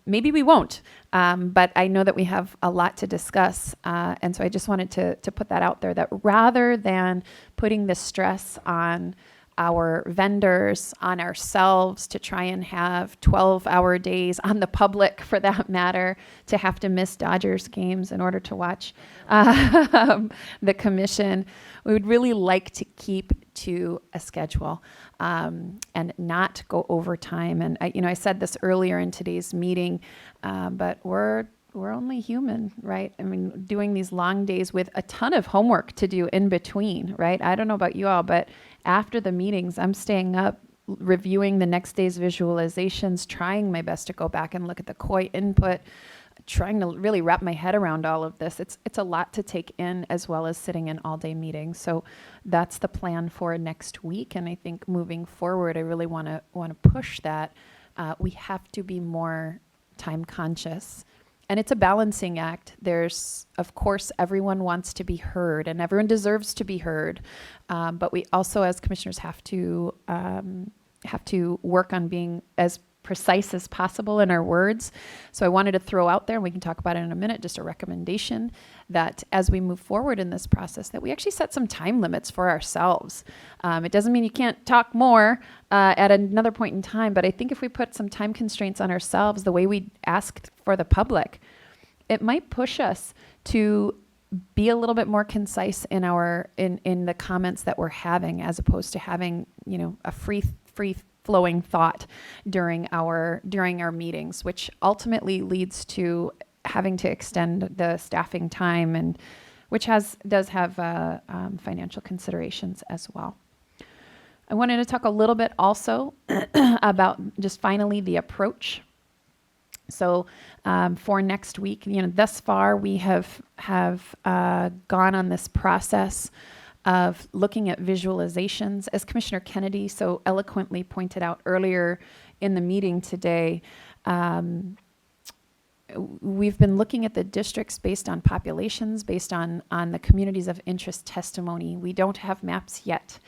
Maybe we won't, but I know that we have a lot to discuss. And so I just wanted to put that out there, that rather than putting the stress on our vendors, on ourselves to try and have 12-hour days, on the public for that matter, to have to miss Dodgers games in order to watch the commission, we would really like to keep to a schedule and not go overtime. And I said this earlier in today's meeting, but we're only human, right? I mean, doing these long days with a ton of homework to do in between, right? I don't know about you all, but after the meetings, I'm staying up reviewing the next day's visualizations, trying my best to go back and look at the COI input, trying to really wrap my head around all of this. It's a lot to take in, as well as sitting in all-day meetings. So that's the plan for next week. And I think moving forward, I really want to push that. We have to be more time conscious. And it's a balancing act. There's, of course, everyone wants to be heard and everyone deserves to be heard. But we also, as commissioners, have to work on being as precise as possible in our words. So I wanted to throw out there, and we can talk about it in a minute, just a recommendation that as we move forward in this process, that we actually set some time limits for ourselves. It doesn't mean you can't talk more at another point in time, but I think if we put some time constraints on ourselves, the way we ask for the public, it might push us to be a little bit more concise in the comments that we're having, as opposed to having, a free flowing thought during our meetings, which ultimately leads to having to extend the staffing time, and which does have financial considerations as well. I wanted to talk a little bit also about just finally the approach. So for next week, thus far we have gone on this process of looking at visualizations. As Commissioner Kennedy so eloquently pointed out earlier in the meeting today, we've been looking at the districts based on populations, based on the communities of interest testimony. We don't have maps yet.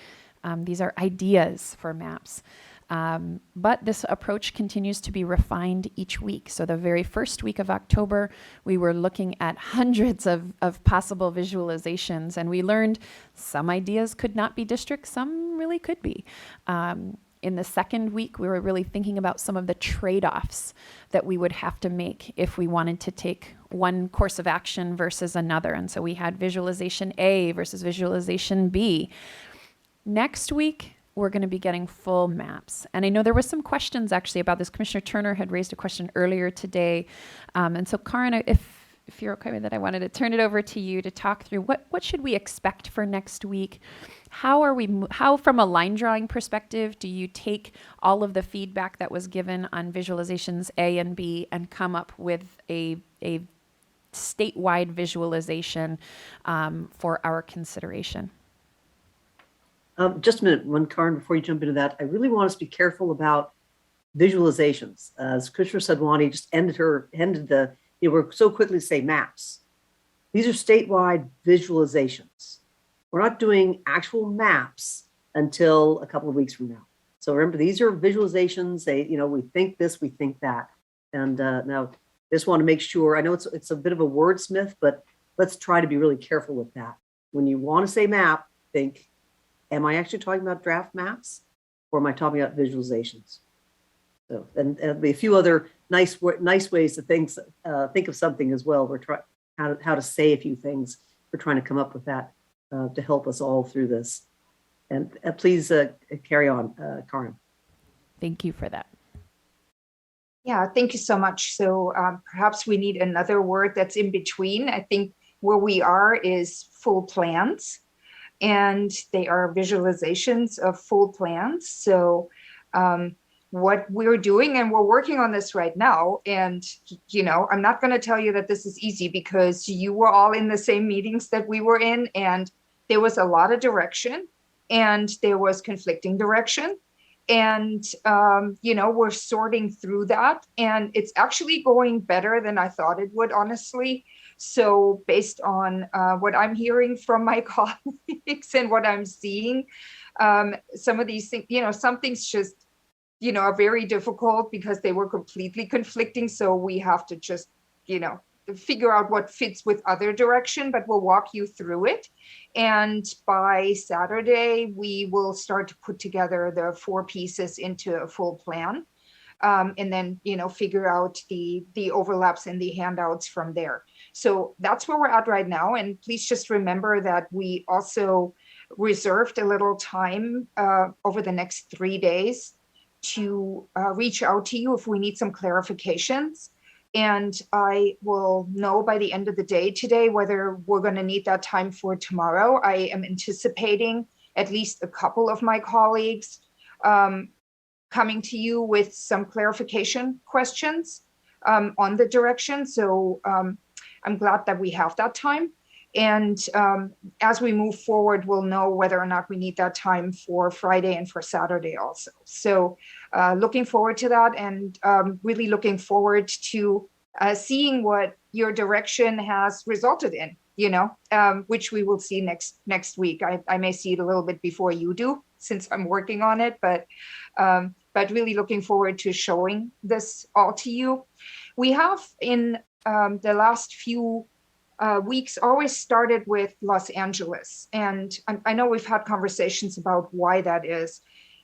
These are ideas for maps. But this approach continues to be refined each week. So the very first week of October, we were looking at hundreds of possible visualizations, and we learned some ideas could not be districts, some really could be. In the second week, we were really thinking about some of the trade-offs that we would have to make if we wanted to take one course of action versus another. And so we had visualization A versus visualization B. Next week, we're going to be getting full maps. And I know there was some questions actually about this. Commissioner Turner had raised a question earlier today. And so Karina, if you're okay with it, I wanted to turn it over to you to talk through what should we expect for next week? How from a line drawing perspective, do you take all of the feedback that was given on visualizations A and B and come up with a statewide visualization for our consideration? Just a minute, Karen, before you jump into that, I really want us to be careful about visualizations. As Commissioner Sadwani just we're so quickly to say maps. These are statewide visualizations. We're not doing actual maps until a couple of weeks from now. So remember, these are visualizations. We think this, we think that. And now I just want to make sure, I know it's a bit of a wordsmith, but let's try to be really careful with that. When you want to say map, think, am I actually talking about draft maps, or am I talking about visualizations? So, and there'll be a few other nice ways to think of something as well. We're trying how to say a few things. We're trying to come up with that to help us all through this. And please carry on, Karin. Thank you for that. Yeah, thank you so much. So perhaps we need another word that's in between. I think where we are is full plans, and they are visualizations of full plans. So what we're doing, and we're working on this right now, and I'm not going to tell you that this is easy because you were all in the same meetings that we were in, and there was a lot of direction and there was conflicting direction. And, we're sorting through that, and it's actually going better than I thought it would, honestly. So based on what I'm hearing from my colleagues and what I'm seeing, some of these things, some things just, are very difficult because they were completely conflicting. So we have to just, figure out what fits with other direction, but we'll walk you through it. And by Saturday, we will start to put together the 4 pieces into a full plan. And then, figure out the overlaps in the handouts from there. So that's where we're at right now. And please just remember that we also reserved a little time over the next 3 days to reach out to you if we need some clarifications. And I will know by the end of the day today whether we're going to need that time for tomorrow. I am anticipating at least a couple of my colleagues coming to you with some clarification questions on the direction. So I'm glad that we have that time. And as we move forward, we'll know whether or not we need that time for Friday and for Saturday also. So looking forward to that, and really looking forward to seeing what your direction has resulted in, which we will see next week. I may see it a little bit before you do, since I'm working on it, but really looking forward to showing this all to you. We have in the last few weeks always started with Los Angeles. And I know we've had conversations about why that is.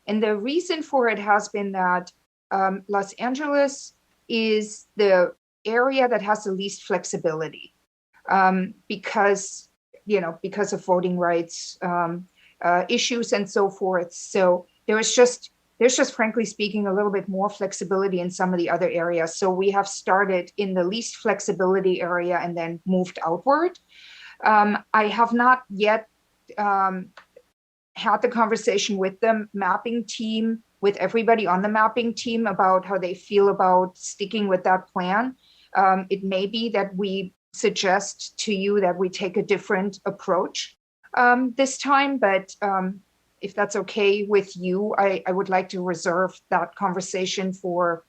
And the reason for it has been that Los Angeles is the area that has the least flexibility because of voting rights issues and so forth. So there's just frankly speaking a little bit more flexibility in some of the other areas. So we have started in the least flexibility area and then moved outward. I have not yet had the conversation with the mapping team, with everybody on the mapping team, about how they feel about sticking with that plan. It may be that we suggest to you that we take a different approach this time, but if that's okay with you, I would like to reserve that conversation for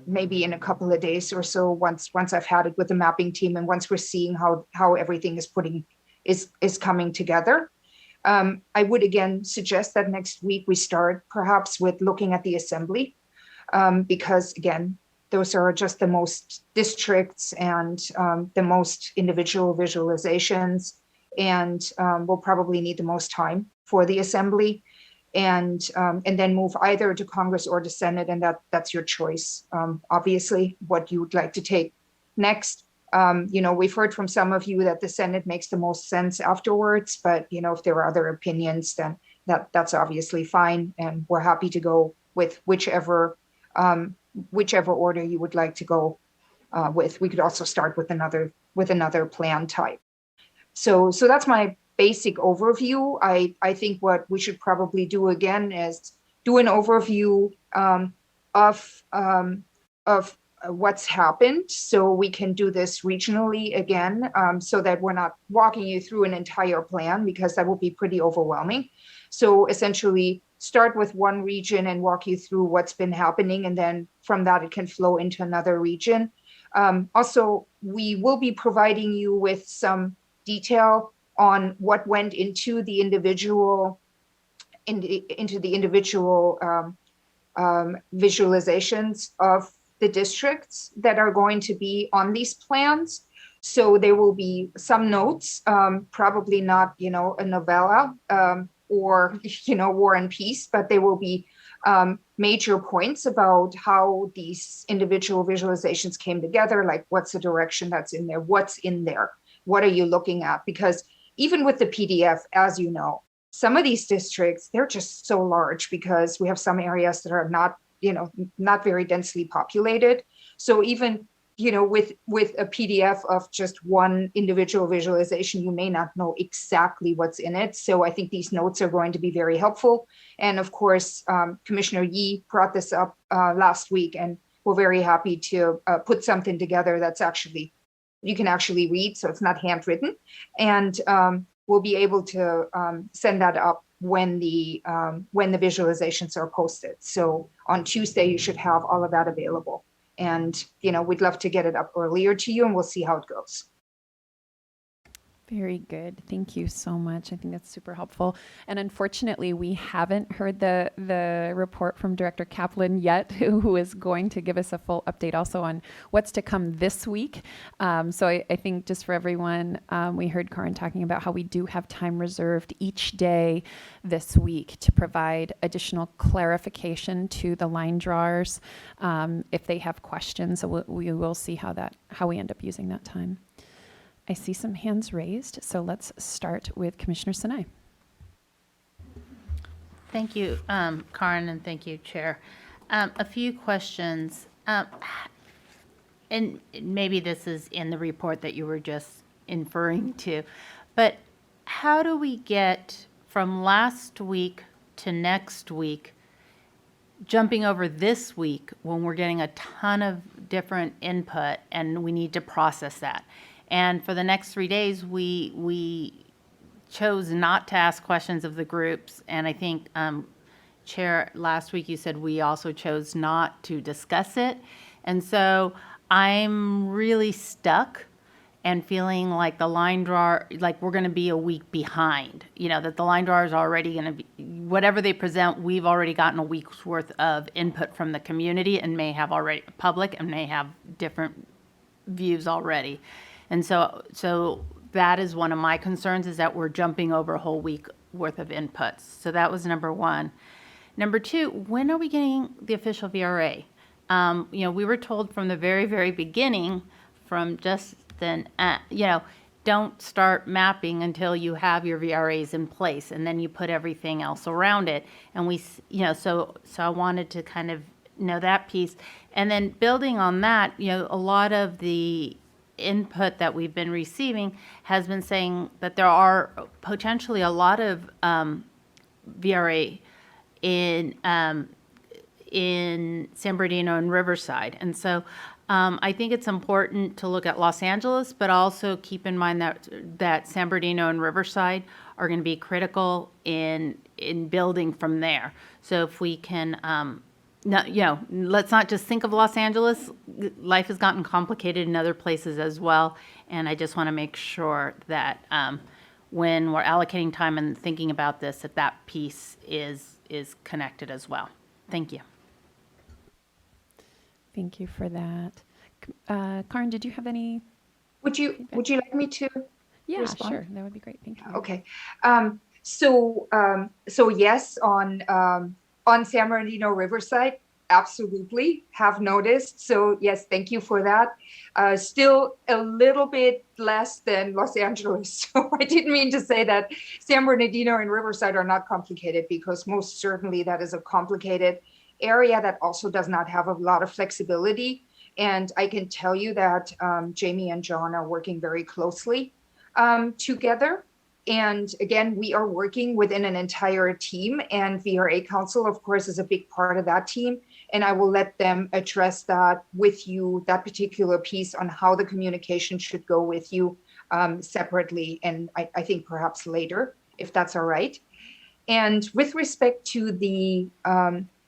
maybe in a couple of days or so, once I've had it with the mapping team and once we're seeing how everything is coming together. I would again suggest that next week we start perhaps with looking at the assembly, because again, those are just the most districts and the most individual visualizations. And we'll probably need the most time for the assembly, and then move either to Congress or to Senate, and that's your choice. Obviously, what you would like to take next. We've heard from some of you that the Senate makes the most sense afterwards, but if there are other opinions, then that's obviously fine, and we're happy to go with whichever order you would like to go with. We could also start with another plan type. So that's my basic overview. I think what we should probably do again is do an overview of what's happened, so we can do this regionally again, so that we're not walking you through an entire plan, because that will be pretty overwhelming. So essentially start with one region and walk you through what's been happening, and then from that it can flow into another region. Also, we will be providing you with some detail on what went into the individual visualizations of the districts that are going to be on these plans. So there will be some notes, probably not, a novella or, War and Peace, but there will be major points about how these individual visualizations came together, like what's the direction that's in there, what's in there, what are you looking at? Because even with the PDF, as you know, some of these districts, they're just so large because we have some areas that are not, not very densely populated. So even, with a PDF of just one individual visualization, you may not know exactly what's in it. So I think these notes are going to be very helpful. And of course, Commissioner Yee brought this up last week, and we're very happy to put something together that's you can actually read, so it's not handwritten. And we'll be able to send that up when the visualizations are posted. So on Tuesday, you should have all of that available. And, we'd love to get it up earlier to you, and we'll see how it goes. Very good. Thank you so much. I think that's super helpful. And unfortunately, we haven't heard the report from Director Kaplan yet, who is going to give us a full update also on what's to come this week. So I think just for everyone, we heard Karin talking about how we do have time reserved each day this week to provide additional clarification to the line drawers if they have questions. So we will see how we end up using that time. I see some hands raised, so let's start with Commissioner Sinai. Thank you, Karin, and thank you, Chair. A few questions, and maybe this is in the report that you were just inferring to, but how do we get from last week to next week, jumping over this week when we're getting a ton of different input and we need to process that? And for the next 3 days, we chose not to ask questions of the groups. And I think, Chair, last week you said we also chose not to discuss it. And so I'm really stuck and feeling like the line drawer, like we're going to be a week behind, that the line drawer is already going to be, whatever they present, we've already gotten a week's worth of input from the community and may have already, public, and may have different views already. And so that is one of my concerns, is that we're jumping over a whole week worth of inputs. So that was number one. Number two, when are we getting the official VRA? We were told from the very, very beginning, from Justin, don't start mapping until you have your VRAs in place, and then you put everything else around it. And so I wanted to kind of know that piece. And then building on that, a lot of the input that we've been receiving has been saying that there are potentially a lot of VRA in San Bernardino and Riverside. And so I think it's important to look at Los Angeles, but also keep in mind that San Bernardino and Riverside are going to be critical in building from there. So if we can let's not just think of Los Angeles. Life has gotten complicated in other places as well. And I just want to make sure that when we're allocating time and thinking about this, that piece is connected as well. Thank you. Thank you for that. Karin, did you have any? Would you like me to respond? Sure. That would be great. Thank you. Okay. So yes, on San Bernardino Riverside, absolutely have noticed. So yes, thank you for that. Still a little bit less than Los Angeles. So I didn't mean to say that San Bernardino and Riverside are not complicated, because most certainly that is a complicated area that also does not have a lot of flexibility. And I can tell you that Jamie and John are working very closely together. And again, we are working within an entire team, and VRA Council, of course, is a big part of that team. And I will let them address that with you, that particular piece on how the communication should go with you separately. And I think perhaps later, if that's all right. And with respect to the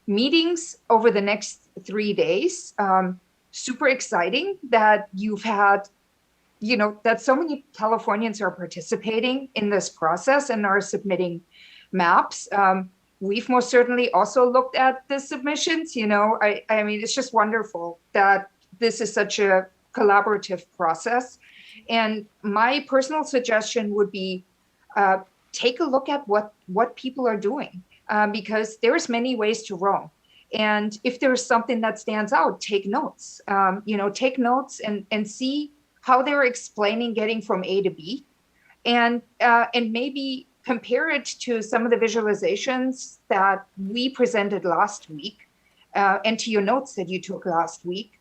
meetings over the next 3 days, super exciting that you've had that so many Californians are participating in this process and are submitting maps. We've most certainly also looked at the submissions. I mean, it's just wonderful that this is such a collaborative process. And my personal suggestion would be take a look at what people are doing. because there's many ways to Rome. And if there's something that stands out, take notes. Take notes and see how they're explaining getting from A to B, and maybe compare it to some of the visualizations that we presented last week, and to your notes that you took last week,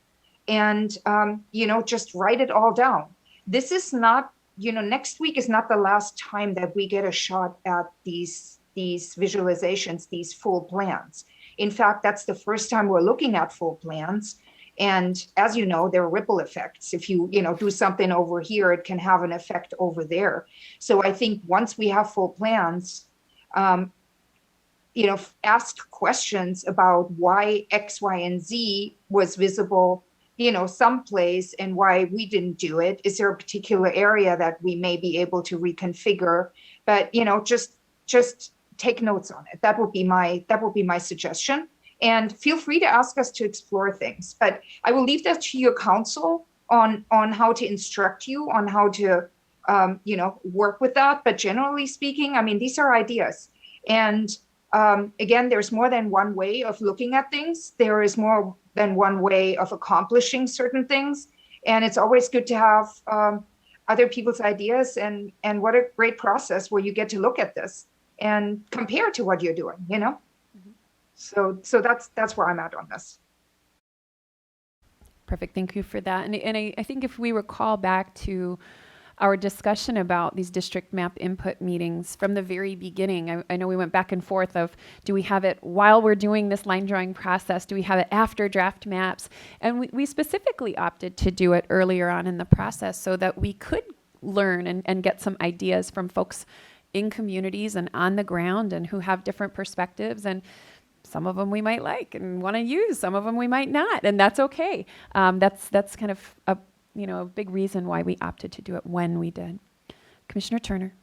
and just write it all down. This is not, next week is not the last time that we get a shot at these visualizations, these full plans. In fact, that's the first time we're looking at full plans. And as you know, there are ripple effects. If you do something over here, it can have an effect over there. So I think once we have full plans, ask questions about why X, Y, and Z was visible, someplace, and why we didn't do it. Is there a particular area that we may be able to reconfigure? But just take notes on it. That would be my suggestion. And feel free to ask us to explore things. But I will leave that to your counsel on how to instruct you on how to work with that. But generally speaking, I mean, these are ideas. And again, there's more than one way of looking at things. There is more than one way of accomplishing certain things. And it's always good to have other people's ideas. And what a great process where you get to look at this and compare to what you're doing, So that's where I'm at on this. Perfect. Thank you for that. And I think if we recall back to our discussion about these district map input meetings from the very beginning, I know we went back and forth of, do we have it while we're doing this line drawing process? Do we have it after draft maps? And we specifically opted to do it earlier on in the process so that we could learn and get some ideas from folks in communities and on the ground and who have different perspectives. And some of them we might like and want to use, some of them we might not, and that's okay. That's kind of a big reason why we opted to do it when we did. Commissioner Turner.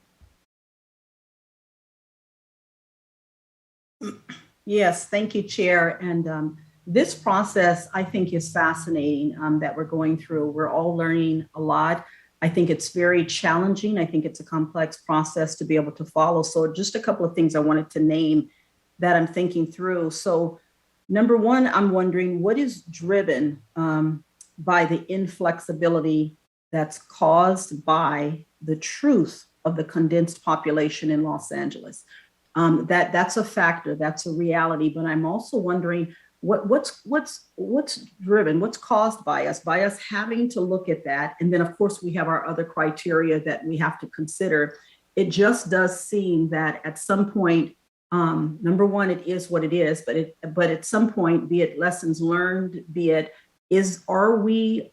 Yes, thank you, Chair. And this process, I think, is fascinating that we're going through. We're all learning a lot. I think it's very challenging. I think it's a complex process to be able to follow. So just a couple of things I wanted to name that I'm thinking through. So number one, I'm wondering what is driven by the inflexibility that's caused by the truth of the condensed population in Los Angeles. That's a factor, that's a reality, but I'm also wondering what's driven, what's caused by us having to look at that. And then of course we have our other criteria that we have to consider. It just does seem that at some point, number one, it is what it is, but at some point, be it lessons learned, are we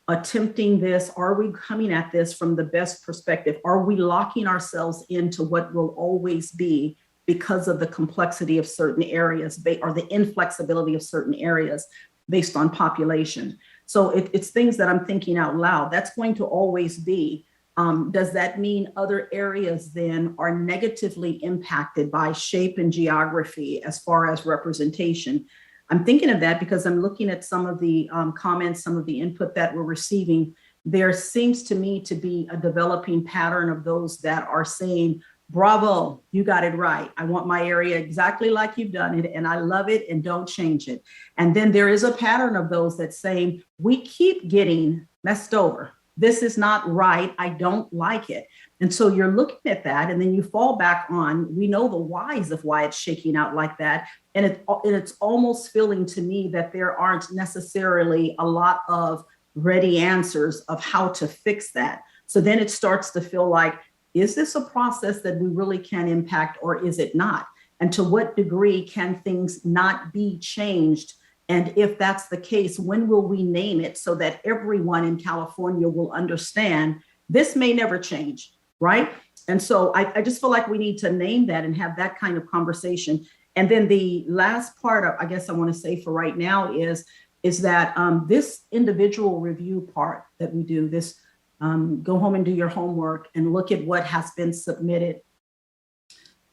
attempting this? Are we coming at this from the best perspective? Are we locking ourselves into what will always be because of the complexity of certain areas or the inflexibility of certain areas based on population? So it's things that I'm thinking out loud. That's going to always be. Does that mean other areas then are negatively impacted by shape and geography as far as representation? I'm thinking of that because I'm looking at some of the comments, some of the input that we're receiving. There seems to me to be a developing pattern of those that are saying, bravo, you got it right. I want my area exactly like you've done it, and I love it, and don't change it. And then there is a pattern of those that saying, we keep getting messed over. This is not right. I don't like it. And so you're looking at that, and then you fall back on, we know the whys of why it's shaking out like that. And it's almost feeling to me that there aren't necessarily a lot of ready answers of how to fix that. So then it starts to feel like, is this a process that we really can impact, or is it not? And to what degree can things not be changed? And if that's the case, when will we name it so that everyone in California will understand this may never change, right? And so I just feel like we need to name that and have that kind of conversation. And then the last part of, I guess I want to say for right now is that this individual review part that we do, this go home and do your homework and look at what has been submitted.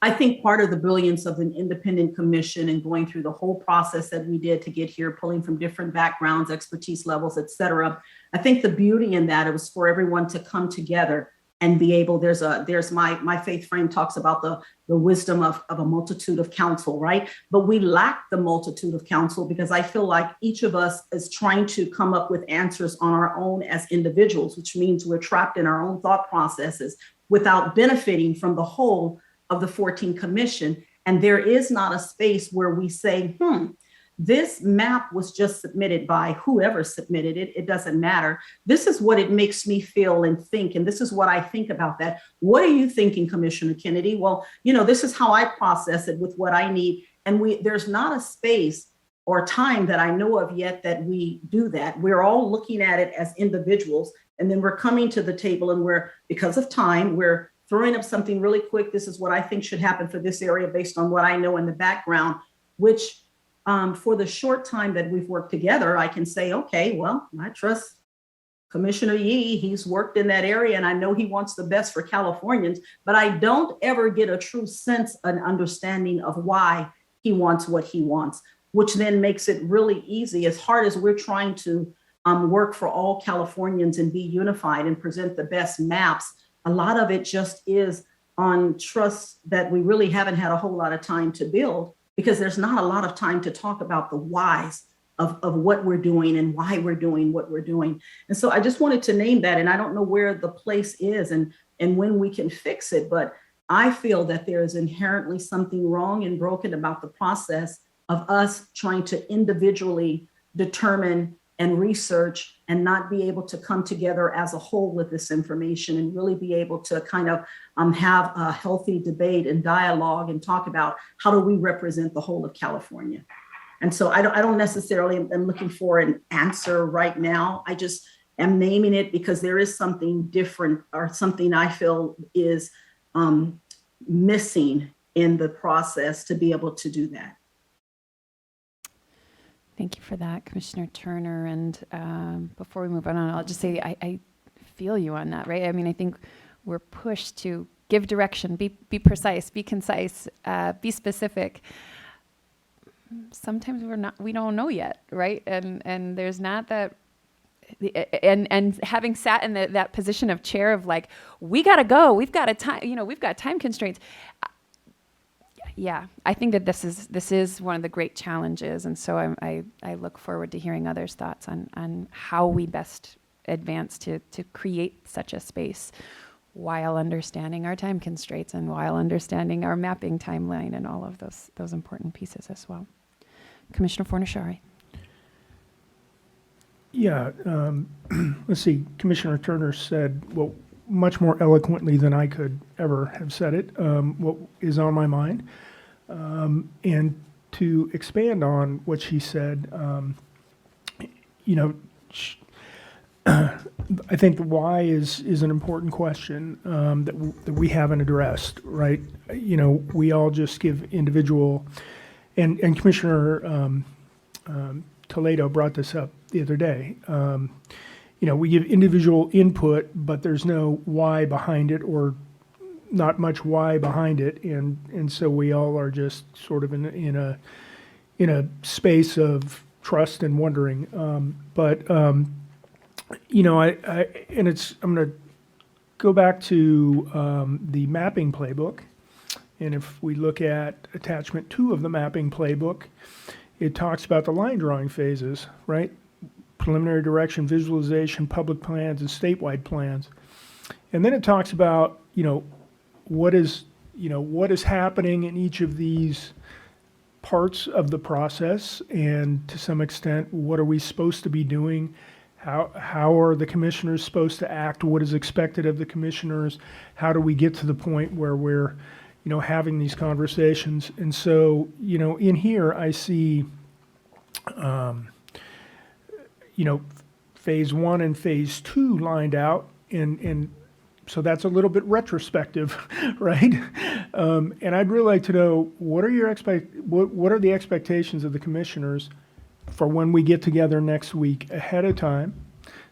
I think part of the brilliance of an independent commission and going through the whole process that we did to get here, pulling from different backgrounds, expertise levels, et cetera. I think the beauty in that, it was for everyone to come together and be able, there's my faith frame talks about the wisdom of a multitude of counsel, right? But we lack the multitude of counsel because I feel like each of us is trying to come up with answers on our own as individuals, which means we're trapped in our own thought processes without benefiting from the whole of the 14 Commission. And there is not a space where we say, this map was just submitted by whoever submitted it. It doesn't matter. This is what it makes me feel and think. And this is what I think about that. What are you thinking, Commissioner Kennedy? Well, this is how I process it with what I need. And there's not a space or time that I know of yet that we do that. We're all looking at it as individuals. And then we're coming to the table and because of time, we're throwing up something really quick. This is what I think should happen for this area based on what I know in the background, which for the short time that we've worked together, I can say, okay, well, I trust Commissioner Yee. He's worked in that area and I know he wants the best for Californians, but I don't ever get a true sense and understanding of why he wants what he wants, which then makes it really easy. As hard as we're trying to work for all Californians and be unified and present the best maps, a lot of it just is on trust that we really haven't had a whole lot of time to build, because there's not a lot of time to talk about the whys of what we're doing and why we're doing what we're doing. And so I just wanted to name that, and I don't know where the place is and when we can fix it, but I feel that there is inherently something wrong and broken about the process of us trying to individually determine and research and not be able to come together as a whole with this information and really be able to kind of have a healthy debate and dialogue and talk about how do we represent the whole of California. And so I don't necessarily am looking for an answer right now. I just am naming it because there is something different or something I feel is missing in the process to be able to do that. Thank you for that, Commissioner Turner. And before we move on, I'll just say I feel you on that, right? I mean, I think we're pushed to give direction, be precise, be concise, be specific. Sometimes we don't know yet, right? And there's not that. And having sat in that position of chair of like, we got to go, we've got we've got time constraints. Yeah, I think that this is one of the great challenges, and so I look forward to hearing others' thoughts on how we best advance to create such a space while understanding our time constraints and while understanding our mapping timeline and all of those important pieces as well. Commissioner Fornashari. Yeah, let's see. Commissioner Turner said, well, much more eloquently than I could ever have said it, what is on my mind. And to expand on what she said, I think the why is an important question that we haven't addressed, right? We all just give individual, and Commissioner Toledo brought this up the other day. We give individual input, but there's no why behind it or not much why behind it, and so we all are just sort of in a space of trust and wondering. I'm going to go back to the mapping playbook, and if we look at attachment 2 of the mapping playbook, it talks about the line drawing phases, right? Preliminary direction, visualization, public plans, and statewide plans. And then it talks about, what is happening in each of these parts of the process, and to some extent, what are we supposed to be doing? How are the commissioners supposed to act? What is expected of the commissioners? How do we get to the point where we're, having these conversations? And so, in here I see, phase 1 and phase 2 lined out, and so that's a little bit retrospective, right? And I'd really like to know, what are the expectations of the commissioners for when we get together next week ahead of time,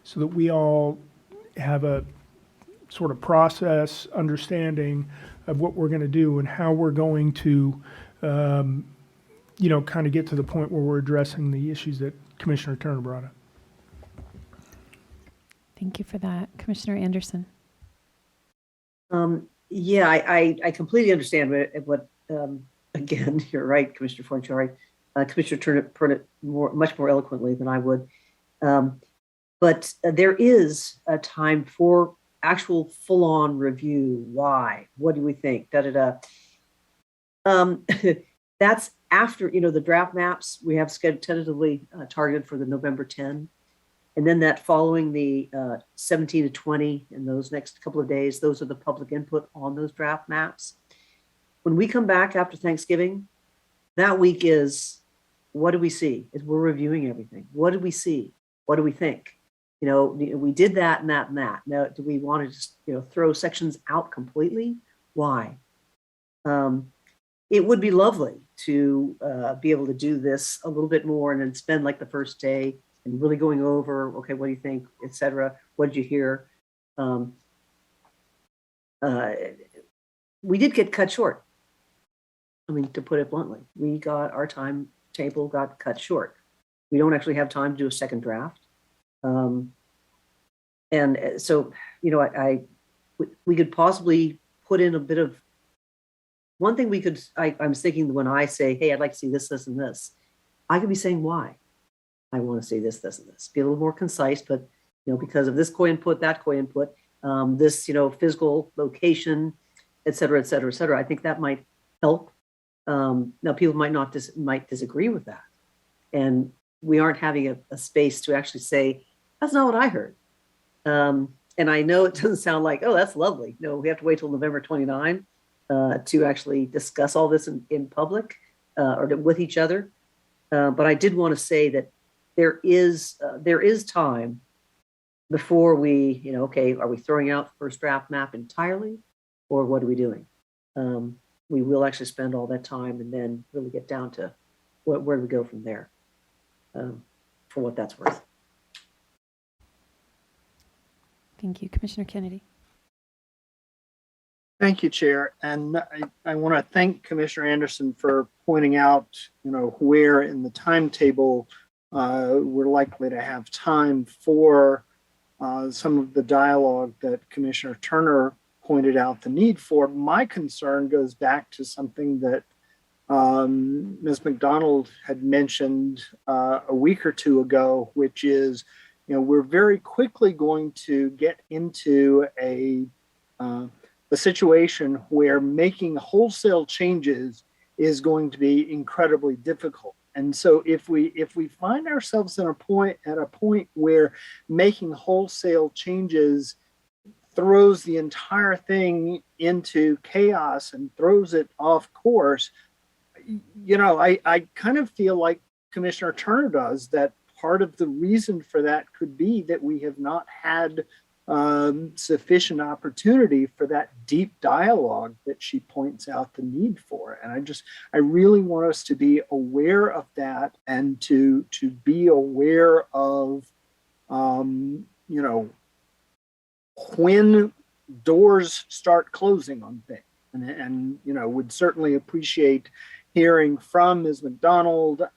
so that we all have a sort of process understanding of what we're going to do and how we're going to, kind of get to the point where we're addressing the issues that Commissioner Turner brought up. Thank you for that. Commissioner Anderson. Yeah, I completely understand what again, you're right, Commissioner Fortieri. Commissioner Turner put it much more eloquently than I would. But there is a time for actual full-on review. Why? What do we think? Da da da. That's after, the draft maps we have tentatively targeted for the November 10. And then that following the 17 to 20 in those next couple of days, those are the public input on those draft maps. When we come back after Thanksgiving, that week is, what do we see? Is we're reviewing everything. What did we see? What do we think? We did that and that and that. Now, do we want to just, throw sections out completely? Why? It would be lovely to be able to do this a little bit more and then spend like the first day and really going over, okay, what do you think, et cetera? What did you hear? We did get cut short. I mean, to put it bluntly, our timetable got cut short. We don't actually have time to do a second draft. And so, we could possibly put in a bit of, one thing we could, I'm thinking when I say, hey, I'd like to see this, this, and this, I could be saying why I want to see this, this, and this. Be a little more concise, but, because of this COI input, that COI input, this, physical location, et cetera, et cetera, et cetera. I think that might help. Now, people might disagree with that. And we aren't having a space to actually say, that's not what I heard. And I know it doesn't sound like, oh, that's lovely. No, we have to wait till November 29 to actually discuss all this in public or with each other. But I did want to say that there is time before we, okay, are we throwing out the first draft map entirely, or what are we doing? We will actually spend all that time and then really get down to where do we go from there, for what that's worth. Thank you, Commissioner Kennedy. Thank you, Chair. And I want to thank Commissioner Anderson for pointing out, where in the timetable we're likely to have time for some of the dialogue that Commissioner Turner pointed out the need for. My concern goes back to something that Ms. McDonald had mentioned a week or two ago, which is, we're very quickly going to get into a situation where making wholesale changes is going to be incredibly difficult. And so if we find ourselves at a point where making wholesale changes throws the entire thing into chaos and throws it off course, I kind of feel like Commissioner Turner does, that part of the reason for that could be that we have not had sufficient opportunity for that deep dialogue that she points out the need for. And I really want us to be aware of that, and to be aware of, when doors start closing on things. And would certainly appreciate hearing from Ms. McDonald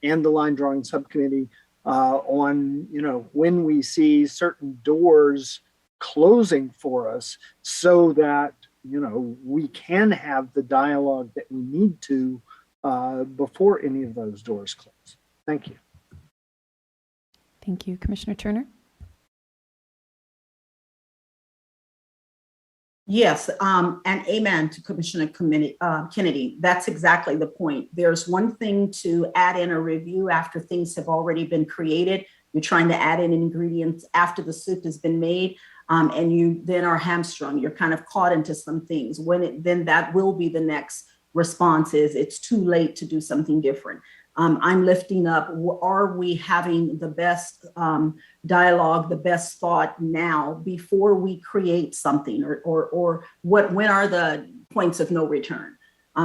and the line drawing subcommittee on, when we see certain doors closing for us, so that, we can have the dialogue that we need to before any of those doors close. Thank you. Thank you, Commissioner Turner. Yes, and amen to Commissioner Kennedy. That's exactly the point. There's one thing to add in a review after things have already been created. You're trying to add in ingredients after the soup has been made, and you then are hamstrung. You're kind of caught into some things. Then that will be the next response is it's too late to do something different. I'm lifting up, are we having the best dialogue, the best thought now before we create something, or when are the points of no return?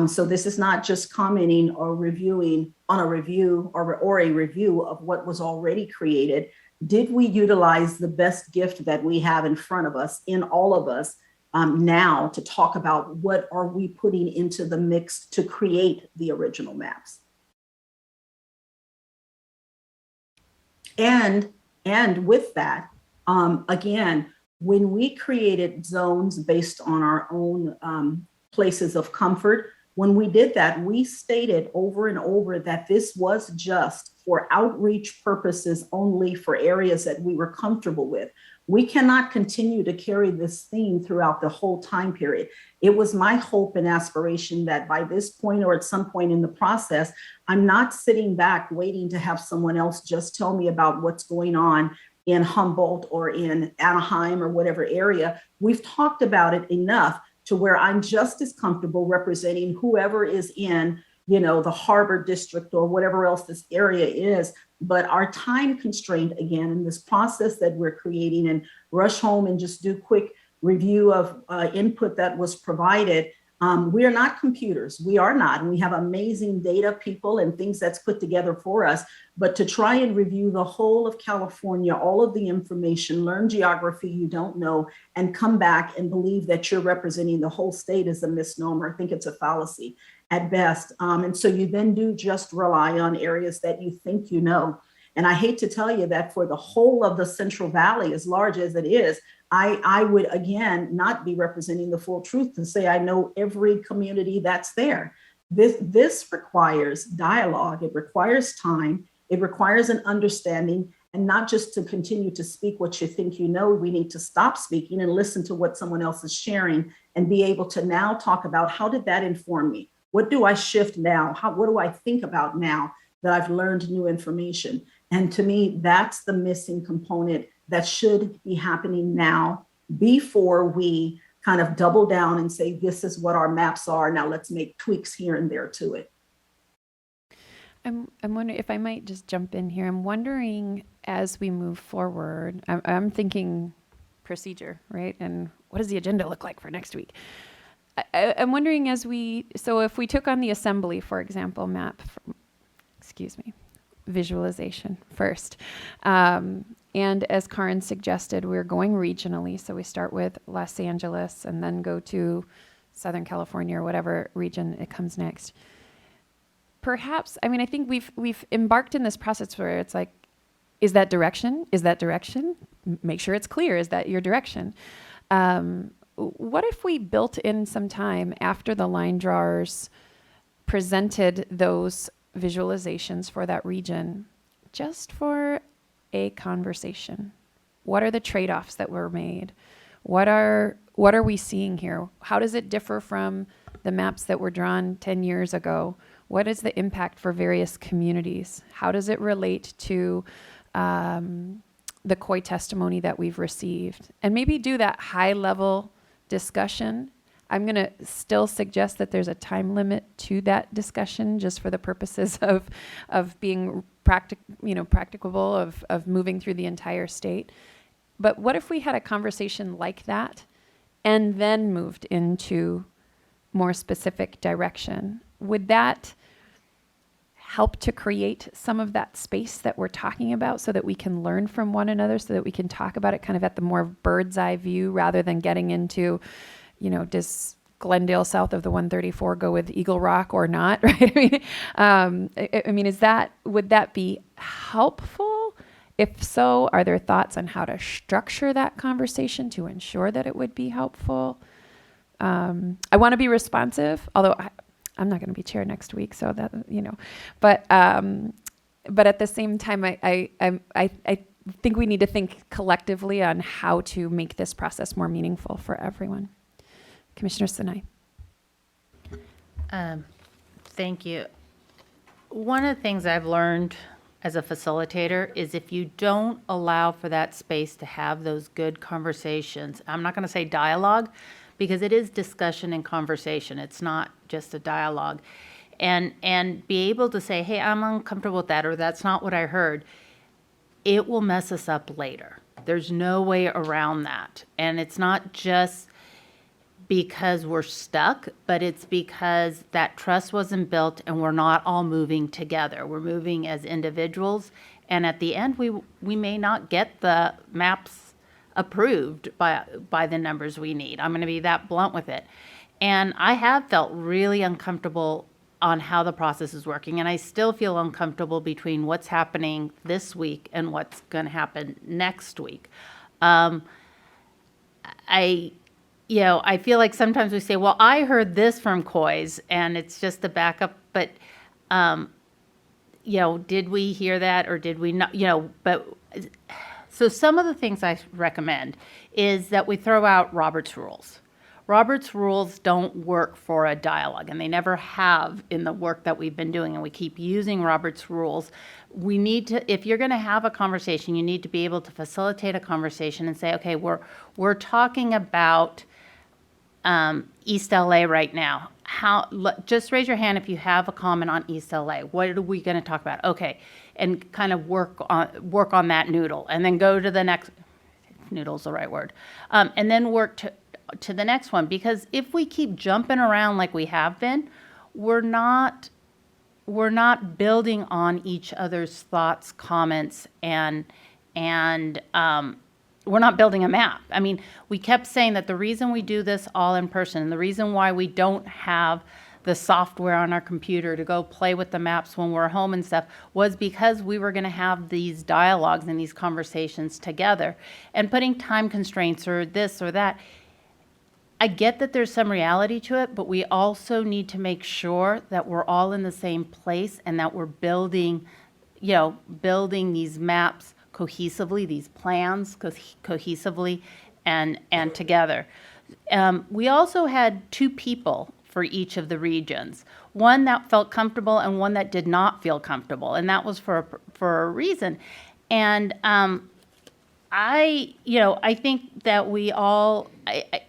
So this is not just commenting or reviewing on a review or a review of what was already created. Did we utilize the best gift that we have in front of us, in all of us, now to talk about what are we putting into the mix to create the original maps? And with that, again, when we created zones based on our own places of comfort, when we did that, we stated over and over that this was just for outreach purposes only, for areas that we were comfortable with. We cannot continue to carry this theme throughout the whole time period. It was my hope and aspiration that by this point or at some point in the process, I'm not sitting back waiting to have someone else just tell me about what's going on in Humboldt or in Anaheim or whatever area. We've talked about it enough to where I'm just as comfortable representing whoever is in, the Harbor District or whatever else this area is. But our time constraint, again, in this process that we're creating, and rush home and just do quick review of input that was provided. We are not computers. We are not. And we have amazing data people and things that's put together for us. But to try and review the whole of California, all of the information, learn geography you don't know, and come back and believe that you're representing the whole state is a misnomer. I think it's a fallacy at best. And so you then do just rely on areas that you think you know. And I hate to tell you that for the whole of the Central Valley, as large as it is, I would, again, not be representing the full truth to say I know every community that's there. This requires dialogue. It requires time. It requires an understanding, and not just to continue to speak what you think you know. We need to stop speaking and listen to what someone else is sharing and be able to now talk about, how did that inform me? What do I shift now? What do I think about now that I've learned new information? And to me, that's the missing component that should be happening now, before we kind of double down and say, this is what our maps are. Now let's make tweaks here and there to it. I'm wondering if I might just jump in here. I'm wondering, as we move forward, I'm thinking procedure, right? And what does the agenda look like for next week? I'm wondering so if we took on the assembly, for example, visualization first. And as Karin suggested, we're going regionally. So we start with Los Angeles and then go to Southern California or whatever region it comes next. Perhaps, I think we've embarked in this process where it's like, is that direction? Is that direction? Make sure it's clear. Is that your direction? What if we built in some time after the line drawers presented those visualizations for that region, just for a conversation? What are the trade-offs that were made? What are we seeing here? How does it differ from the maps that were drawn 10 years ago? What is the impact for various communities? How does it relate to the COI testimony that we've received? And maybe do that high-level discussion. I'm going to still suggest that there's a time limit to that discussion, just for the purposes of being practicable, of moving through the entire state. But what if we had a conversation like that and then moved into more specific direction? Would that help to create some of that space that we're talking about, so that we can learn from one another, so that we can talk about it kind of at the more bird's eye view, rather than getting into, does Glendale south of the 134 go with Eagle Rock or not, right? Would that be helpful? If so, are there thoughts on how to structure that conversation to ensure that it would be helpful? I want to be responsive, although I'm not going to be chair next week, so that, but at the same time, I think we need to think collectively on how to make this process more meaningful for everyone. Commissioner Sinai. Thank you. One of the things I've learned as a facilitator is, if you don't allow for that space to have those good conversations, I'm not going to say dialogue, because it is discussion and conversation. It's not just a dialogue. And be able to say, hey, I'm uncomfortable with that, or that's not what I heard. It will mess us up later. There's no way around that. And it's not just because we're stuck, but it's because that trust wasn't built and we're not all moving together. We're moving as individuals. And at the end, we may not get the maps approved by the numbers we need. I'm going to be that blunt with it. And I have felt really uncomfortable on how the process is working. And I still feel uncomfortable between what's happening this week and what's going to happen next week. I feel like sometimes we say, well, I heard this from COIS, and it's just the backup, but, did we hear that or did we not, but, so some of the things I recommend is that we throw out Robert's rules. Robert's rules don't work for a dialogue, and they never have in the work that we've been doing, and we keep using Robert's rules. We need to, if you're going to have a conversation, you need to be able to facilitate a conversation and say, okay, we're talking about East LA right now. Just raise your hand if you have a comment on East LA. What are we going to talk about? Okay, and kind of work on that noodle, and then go to the next. Noodle's the right word, and then work to the next one. Because if we keep jumping around like we have been, we're not building on each other's thoughts, comments, and we're not building a map. I mean, we kept saying that the reason we do this all in person, and the reason why we don't have the software on our computer to go play with the maps when we're home and stuff, was because we were going to have these dialogues and these conversations together. And putting time constraints or this or that, I get that there's some reality to it, but we also need to make sure that we're all in the same place and that we're building these maps cohesively, these plans cohesively and together. We also had 2 people for each of the regions, one that felt comfortable and one that did not feel comfortable, and that was for a reason. And I think that we all,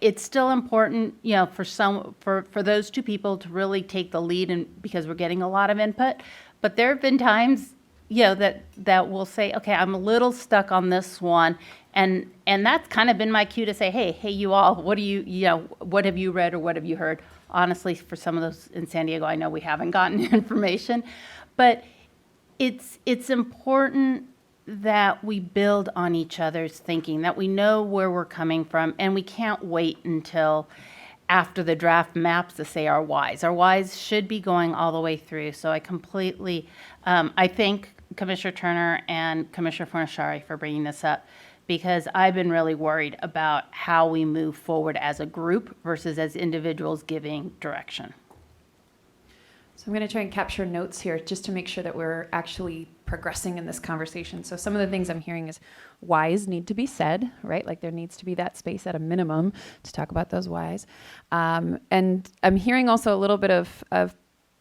it's still important, for those 2 people to really take the lead, and because we're getting a lot of input. But there have been times, that we'll say, okay, I'm a little stuck on this one, and that's kind of been my cue to say, hey, you all, what what have you read or what have you heard? Honestly, for some of those in San Diego, I know we haven't gotten information, but it's important that we build on each other's thinking, that we know where we're coming from, and we can't wait until after the draft maps to say our whys. Our whys should be going all the way through. So I completely, I thank Commissioner Turner and Commissioner Fornashari for bringing this up, because I've been really worried about how we move forward as a group versus as individuals giving direction. So I'm going to try and capture notes here just to make sure that we're actually progressing in this conversation. So some of the things I'm hearing is whys need to be said, right? Like there needs to be that space at a minimum to talk about those whys. And I'm hearing also a little bit of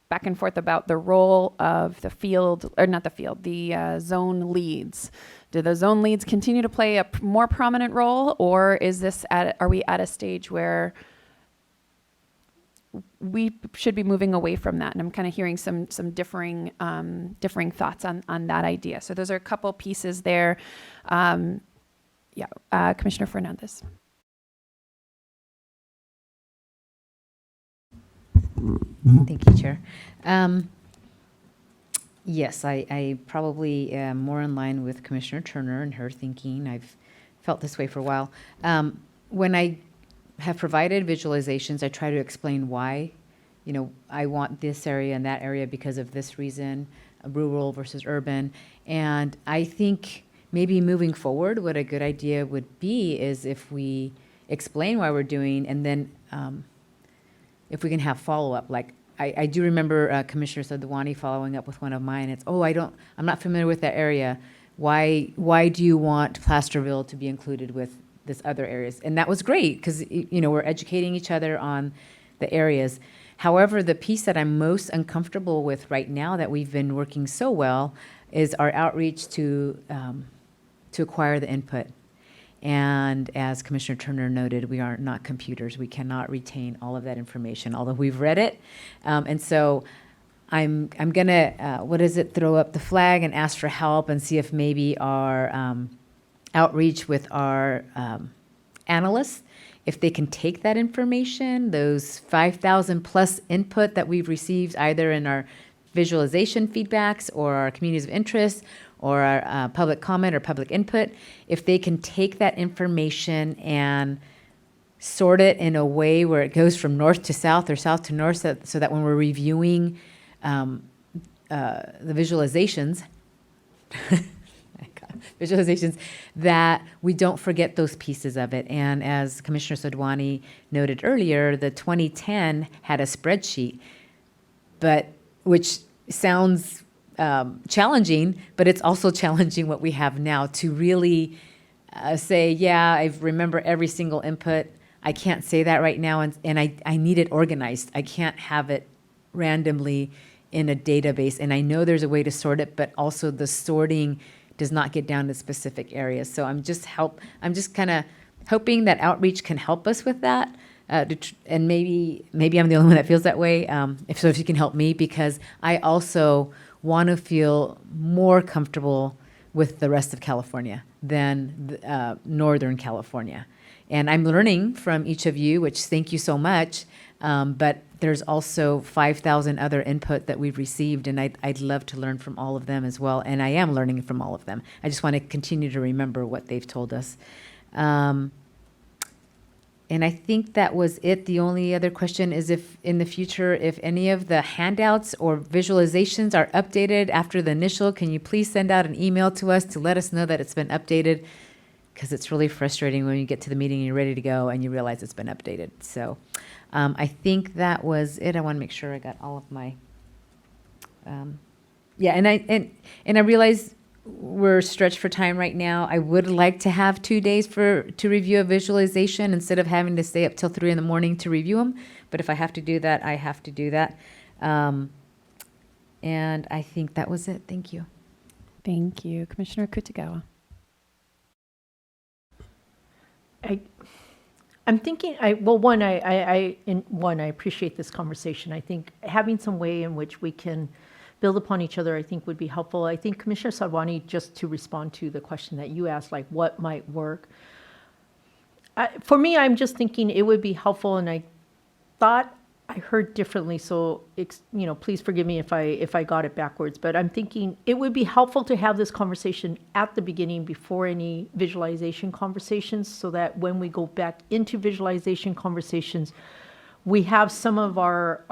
back and forth about the role of the field, or not the field, the zone leads. Do the zone leads continue to play a more prominent role, or are we at a stage where we should be moving away from that? And I'm kind of hearing some differing thoughts on that idea. So those are a couple pieces there. Commissioner Fernandez. Thank you, Chair. Yes, I probably am more in line with Commissioner Turner and her thinking. I've felt this way for a while. When I have provided visualizations, I try to explain why, I want this area and that area because of this reason, rural versus urban. And I think maybe moving forward, what a good idea would be is if we explain why we're doing, and then if we can have follow-up. Like I do remember Commissioner Sadhwani following up with one of mine. It's, I'm not familiar with that area. Why do you want Placerville to be included with this other areas? And that was great, because we're educating each other on the areas. However, the piece that I'm most uncomfortable with right now that we've been working so well is our outreach to acquire the input. And as Commissioner Turner noted, we are not computers. We cannot retain all of that information, although we've read it. And so I'm gonna, throw up the flag and ask for help and see if maybe our outreach with our analysts, if they can take that information, those 5,000 plus input that we've received either in our visualization feedbacks or our communities of interest or our public comment or public input, if they can take that information and sort it in a way where it goes from north to south or south to north, so that when we're reviewing the visualizations, visualizations, that we don't forget those pieces of it. And as Commissioner Sodwani noted earlier, the 2010 had a spreadsheet, but which sounds challenging, but it's also challenging what we have now to really say, yeah, I remember every single input. I can't say that right now, and I need it organized. I can't have it randomly in a database, and I know there's a way to sort it, but also the sorting does not get down to specific areas. So I'm just kind of hoping that outreach can help us with that. And maybe I'm the only one that feels that way. If you can help me, because I also want to feel more comfortable with the rest of California than Northern California. And I'm learning from each of you, which thank you so much. But there's also 5,000 other input that we've received, and I'd love to learn from all of them as well. And I am learning from all of them. I just want to continue to remember what they've told us. And I think that was it. The only other question is if in the future, if any of the handouts or visualizations are updated after the initial, can you please send out an email to us to let us know that it's been updated? Because it's really frustrating when you get to the meeting and you're ready to go and you realize it's been updated. So I think that was it. I want to make sure I got all of my, and I realize we're stretched for time right now. I would like to have 2 days to review a visualization instead of having to stay up till 3 a.m. to review them. But if I have to do that, I have to do that. And I think that was it. Thank you. Thank you. Commissioner Kutagawa. I'm thinking, I appreciate this conversation. I think having some way in which we can build upon each other, I think would be helpful. I think Commissioner Sadwani, just to respond to the question that you asked, like what might work. For me, I'm just thinking it would be helpful, and I thought I heard differently, so please forgive me if I got it backwards, but I'm thinking it would be helpful to have this conversation at the beginning before any visualization conversations, so that when we go back into visualization conversations, we have some of our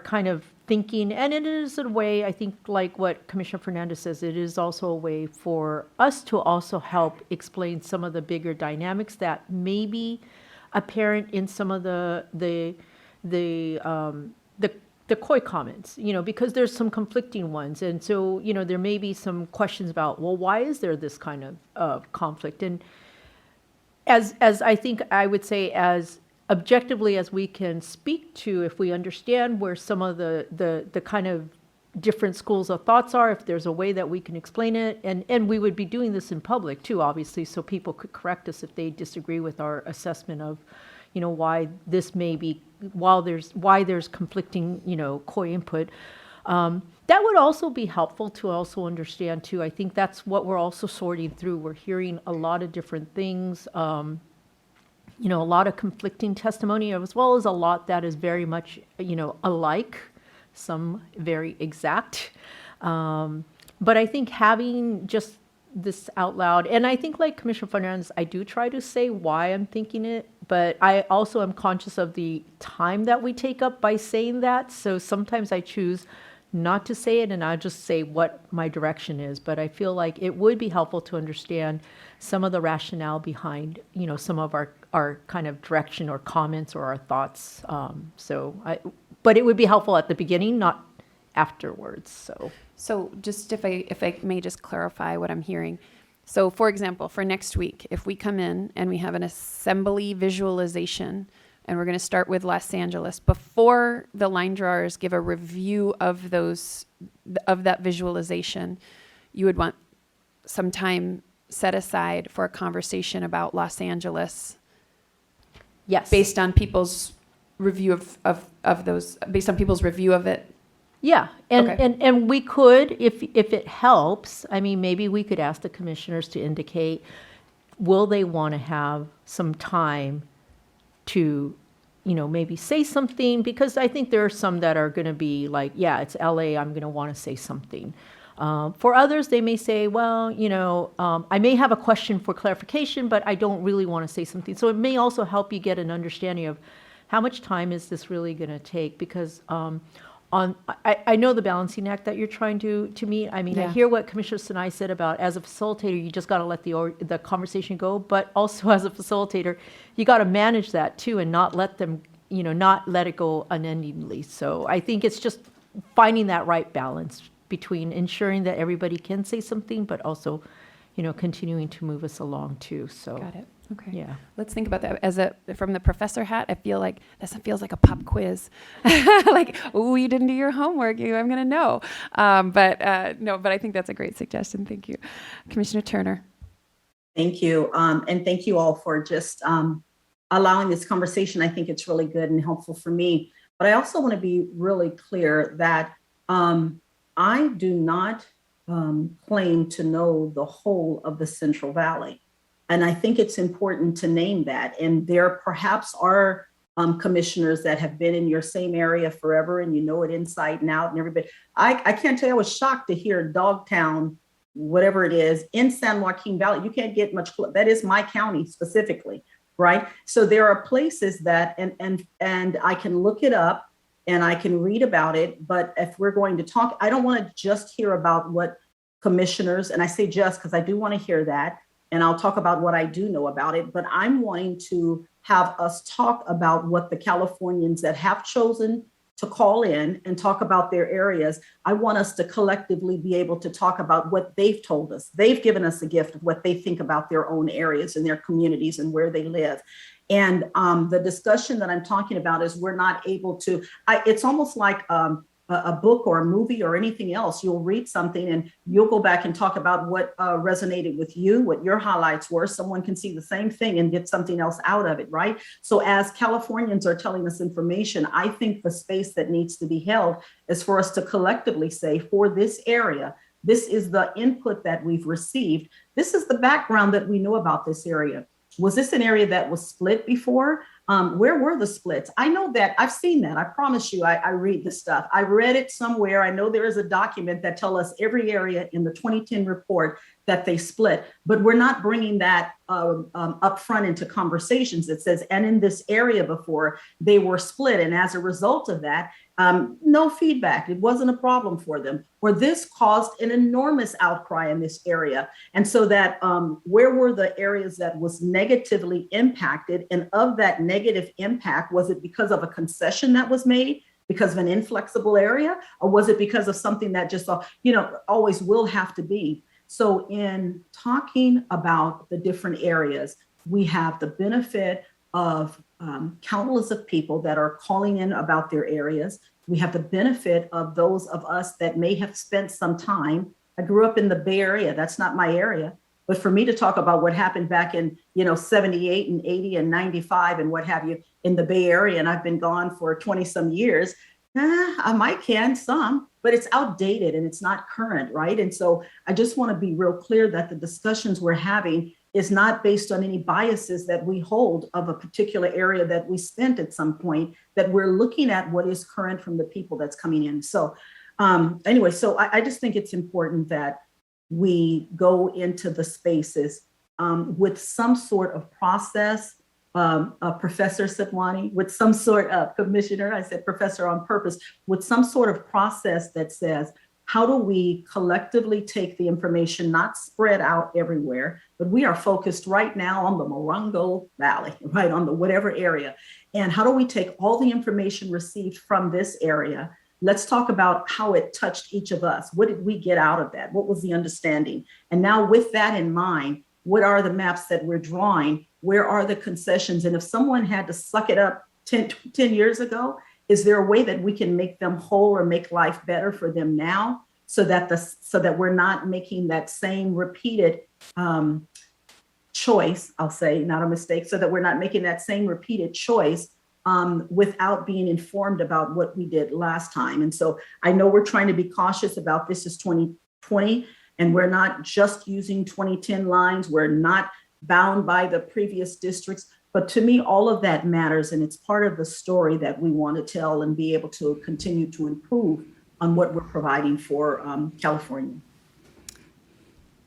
kind of thinking, and it is a way, I think, like what Commissioner Fernandez says, it is also a way for us to also help explain some of the bigger dynamics that may be apparent in some of the COI comments, because there's some conflicting ones. And so, there may be some questions about, well, why is there this kind of conflict? And as I think I would say, as objectively as we can speak to, if we understand where some of the kind of different schools of thoughts are, if there's a way that we can explain it, and we would be doing this in public too, obviously, so people could correct us if they disagree with our assessment of, why this may be, why there's conflicting, COI input. That would also be helpful to also understand too. I think that's what we're also sorting through. We're hearing a lot of different things, a lot of conflicting testimony, as well as a lot that is very much, alike, some very exact. But I think having just this out loud, and I think like Commissioner Fernandez, I do try to say why I'm thinking it, but I also am conscious of the time that we take up by saying that. So sometimes I choose not to say it, and I just say what my direction is. But I feel like it would be helpful to understand some of the rationale behind, some of our kind of direction or comments or our thoughts. But it would be helpful at the beginning, not afterwards. So just if I may just clarify what I'm hearing. So for example, for next week, if we come in and we have an assembly visualization, and we're going to start with Los Angeles, before the line drawers give a review of that visualization, you would want some time set aside for a conversation about Los Angeles. Yes. Based on people's review of those, based on people's review of it. Yeah, and, Okay. and we could, if it helps, I mean, maybe we could ask the commissioners to indicate, will they want to have some time to, maybe say something? Because I think there are some that are going to be like, yeah, it's LA, I'm going to want to say something. For others, they may say, well, I may have a question for clarification, but I don't really want to say something. So it may also help you get an understanding of how much time is this really going to take? Because I know the balancing act that you're trying to meet. I mean, I Yeah. hear what Commissioner Sinai said about as a facilitator, you just got to let the conversation go, but also as a facilitator, you got to manage that too and not let them, not let it go unendingly. So I think it's just finding that right balance between ensuring that everybody can say something, but also, continuing to move us along too. So. Got it. Okay. Yeah. Let's think about that from the professor hat. I feel like this feels like a pop quiz. Like, oh, you didn't do your homework. I'm going to know. But I think that's a great suggestion. Thank you. Commissioner Turner. Thank you. And thank you all for just allowing this conversation. I think it's really good and helpful for me. But I also want to be really clear that I do not claim to know the whole of the Central Valley. And I think it's important to name that. And there perhaps are commissioners that have been in your same area forever and you know it inside and out and everybody. I can't tell you, I was shocked to hear Dogtown, whatever it is, in San Joaquin Valley. You can't get much, that is my county specifically, right? So there are places that, and I can look it up and I can read about it, but if we're going to talk, I don't want to just hear about what commissioners, and I say just because I do want to hear that, and I'll talk about what I do know about it, but I'm wanting to have us talk about what the Californians that have chosen to call in and talk about their areas. I want us to collectively be able to talk about what they've told us. They've given us a gift of what they think about their own areas and their communities and where they live. And the discussion that I'm talking about is we're not able to, it's almost like a book or a movie or anything else. You'll read something and you'll go back and talk about what resonated with you, what your highlights were. Someone can see the same thing and get something else out of it, right? So as Californians are telling us information, I think the space that needs to be held is for us to collectively say, for this area, this is the input that we've received. This is the background that we know about this area. Was this an area that was split before? Where were the splits? I know that I've seen that. I promise you, I read this stuff. I read it somewhere. I know there is a document that tells us every area in the 2010 report that they split, but we're not bringing that up front into conversations that says, and in this area before they were split. And as a result of that, no feedback. It wasn't a problem for them. Or this caused an enormous outcry in this area. And so that where were the areas that was negatively impacted? And of that negative impact, was it because of a concession that was made? Because of an inflexible area? Or was it because of something that just, always will have to be? So in talking about the different areas, we have the benefit of countless of people that are calling in about their areas. We have the benefit of those of us that may have spent some time. I grew up in the Bay Area. That's not my area. But for me to talk about what happened back in, 78 and 80 and 95 and what have you in the Bay Area, and I've been gone for 20 some years, I might can some, but it's outdated and it's not current, right? And so I just want to be real clear that the discussions we're having is not based on any biases that we hold of a particular area that we spent at some point, that we're looking at what is current from the people that's coming in. So anyway, so I just think it's important that we go into the spaces with some sort of process. Professor Sitwani, with some sort of commissioner, I said professor on purpose, with some sort of process that says, how do we collectively take the information, not spread out everywhere, but we are focused right now on the Morongo Valley, right, on the whatever area. And how do we take all the information received from this area? Let's talk about how it touched each of us. What did we get out of that? What was the understanding? And now with that in mind, what are the maps that we're drawing? Where are the concessions? And if someone had to suck it up 10 years ago, is there a way that we can make them whole or make life better for them now so that we're not making that same repeated choice, I'll say, not a mistake, so that we're not making that same repeated choice without being informed about what we did last time. And so I know we're trying to be cautious about this is 2020, and we're not just using 2010 lines. We're not bound by the previous districts. But to me, all of that matters, and it's part of the story that we want to tell and be able to continue to improve on what we're providing for California.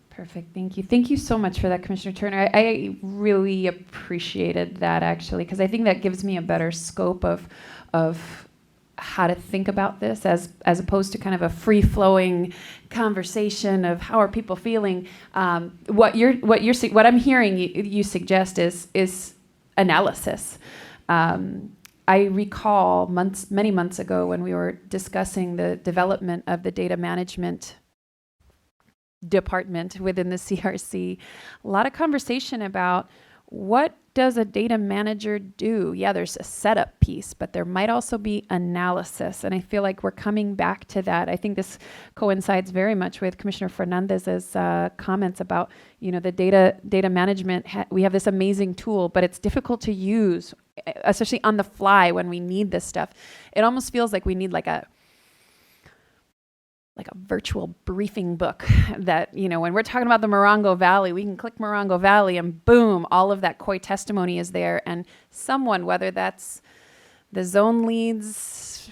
Perfect. Thank you. Thank you so much for that, Commissioner Turner. I really appreciated that, actually, because I think that gives me a better scope of how to think about this as opposed to kind of a free-flowing conversation of how are people feeling. What I'm hearing you suggest is analysis. I recall many months ago when we were discussing the development of the data management department within the CRC, a lot of conversation about what does a data manager do? Yeah, there's a setup piece, but there might also be analysis. And I feel like we're coming back to that. I think this coincides very much with Commissioner Fernandez's comments about, the data management. We have this amazing tool, but it's difficult to use, especially on the fly when we need this stuff. It almost feels like we need like a virtual briefing book that, when we're talking about the Morongo Valley, we can click Morongo Valley and boom, all of that COI testimony is there. And someone, whether that's the zone leads,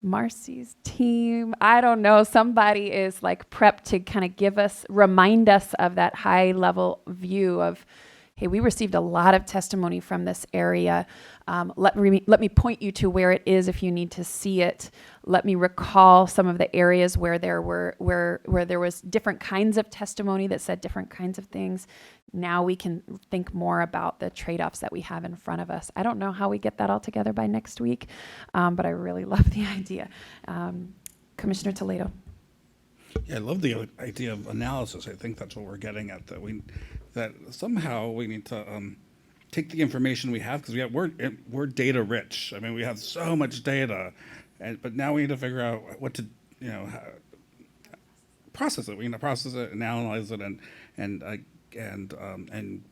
Marcy's team, I don't know, somebody is like prepped to kind of remind us of that high level view of, hey, we received a lot of testimony from this area. Let me point you to where it is if you need to see it. Let me recall some of the areas where there was different kinds of testimony that said different kinds of things. Now we can think more about the trade-offs that we have in front of us. I don't know how we get that all together by next week, but I really love the idea. Commissioner Toledo. Yeah, I love the idea of analysis. I think that's what we're getting at, that somehow we need to take the information we have, because we're data rich. I mean, we have so much data, but now we need to figure out what to process it. We need to process it and analyze it, and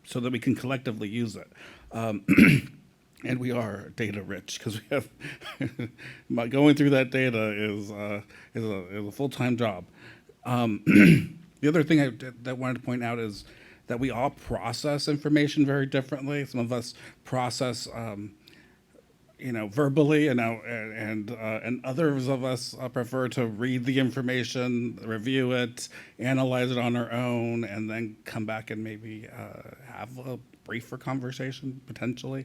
so that we can collectively use it. And we are data rich because we have going through that data is a full-time job. The other thing I wanted to point out is that we all process information very differently. Some of us process, verbally, and others of us prefer to read the information, review it, analyze it on our own, and then come back and maybe have a briefer conversation potentially.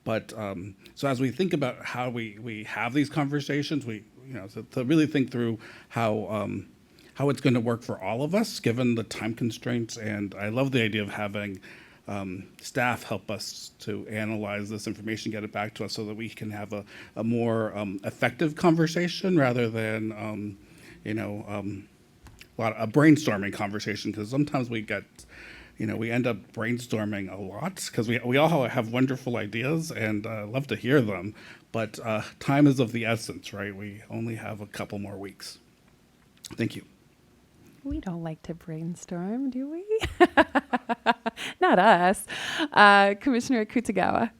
But so as we think about how we have these conversations, to really think through how it's going to work for all of us, given the time constraints. And I love the idea of having staff help us to analyze this information, get it back to us so that we can have a more effective conversation rather than, a brainstorming conversation. Because sometimes we end up brainstorming a lot because we all have wonderful ideas and love to hear them. But time is of the essence, right? We only have a couple more weeks. Thank you. We don't like to brainstorm, do we? Not us. Commissioner Kutagawa.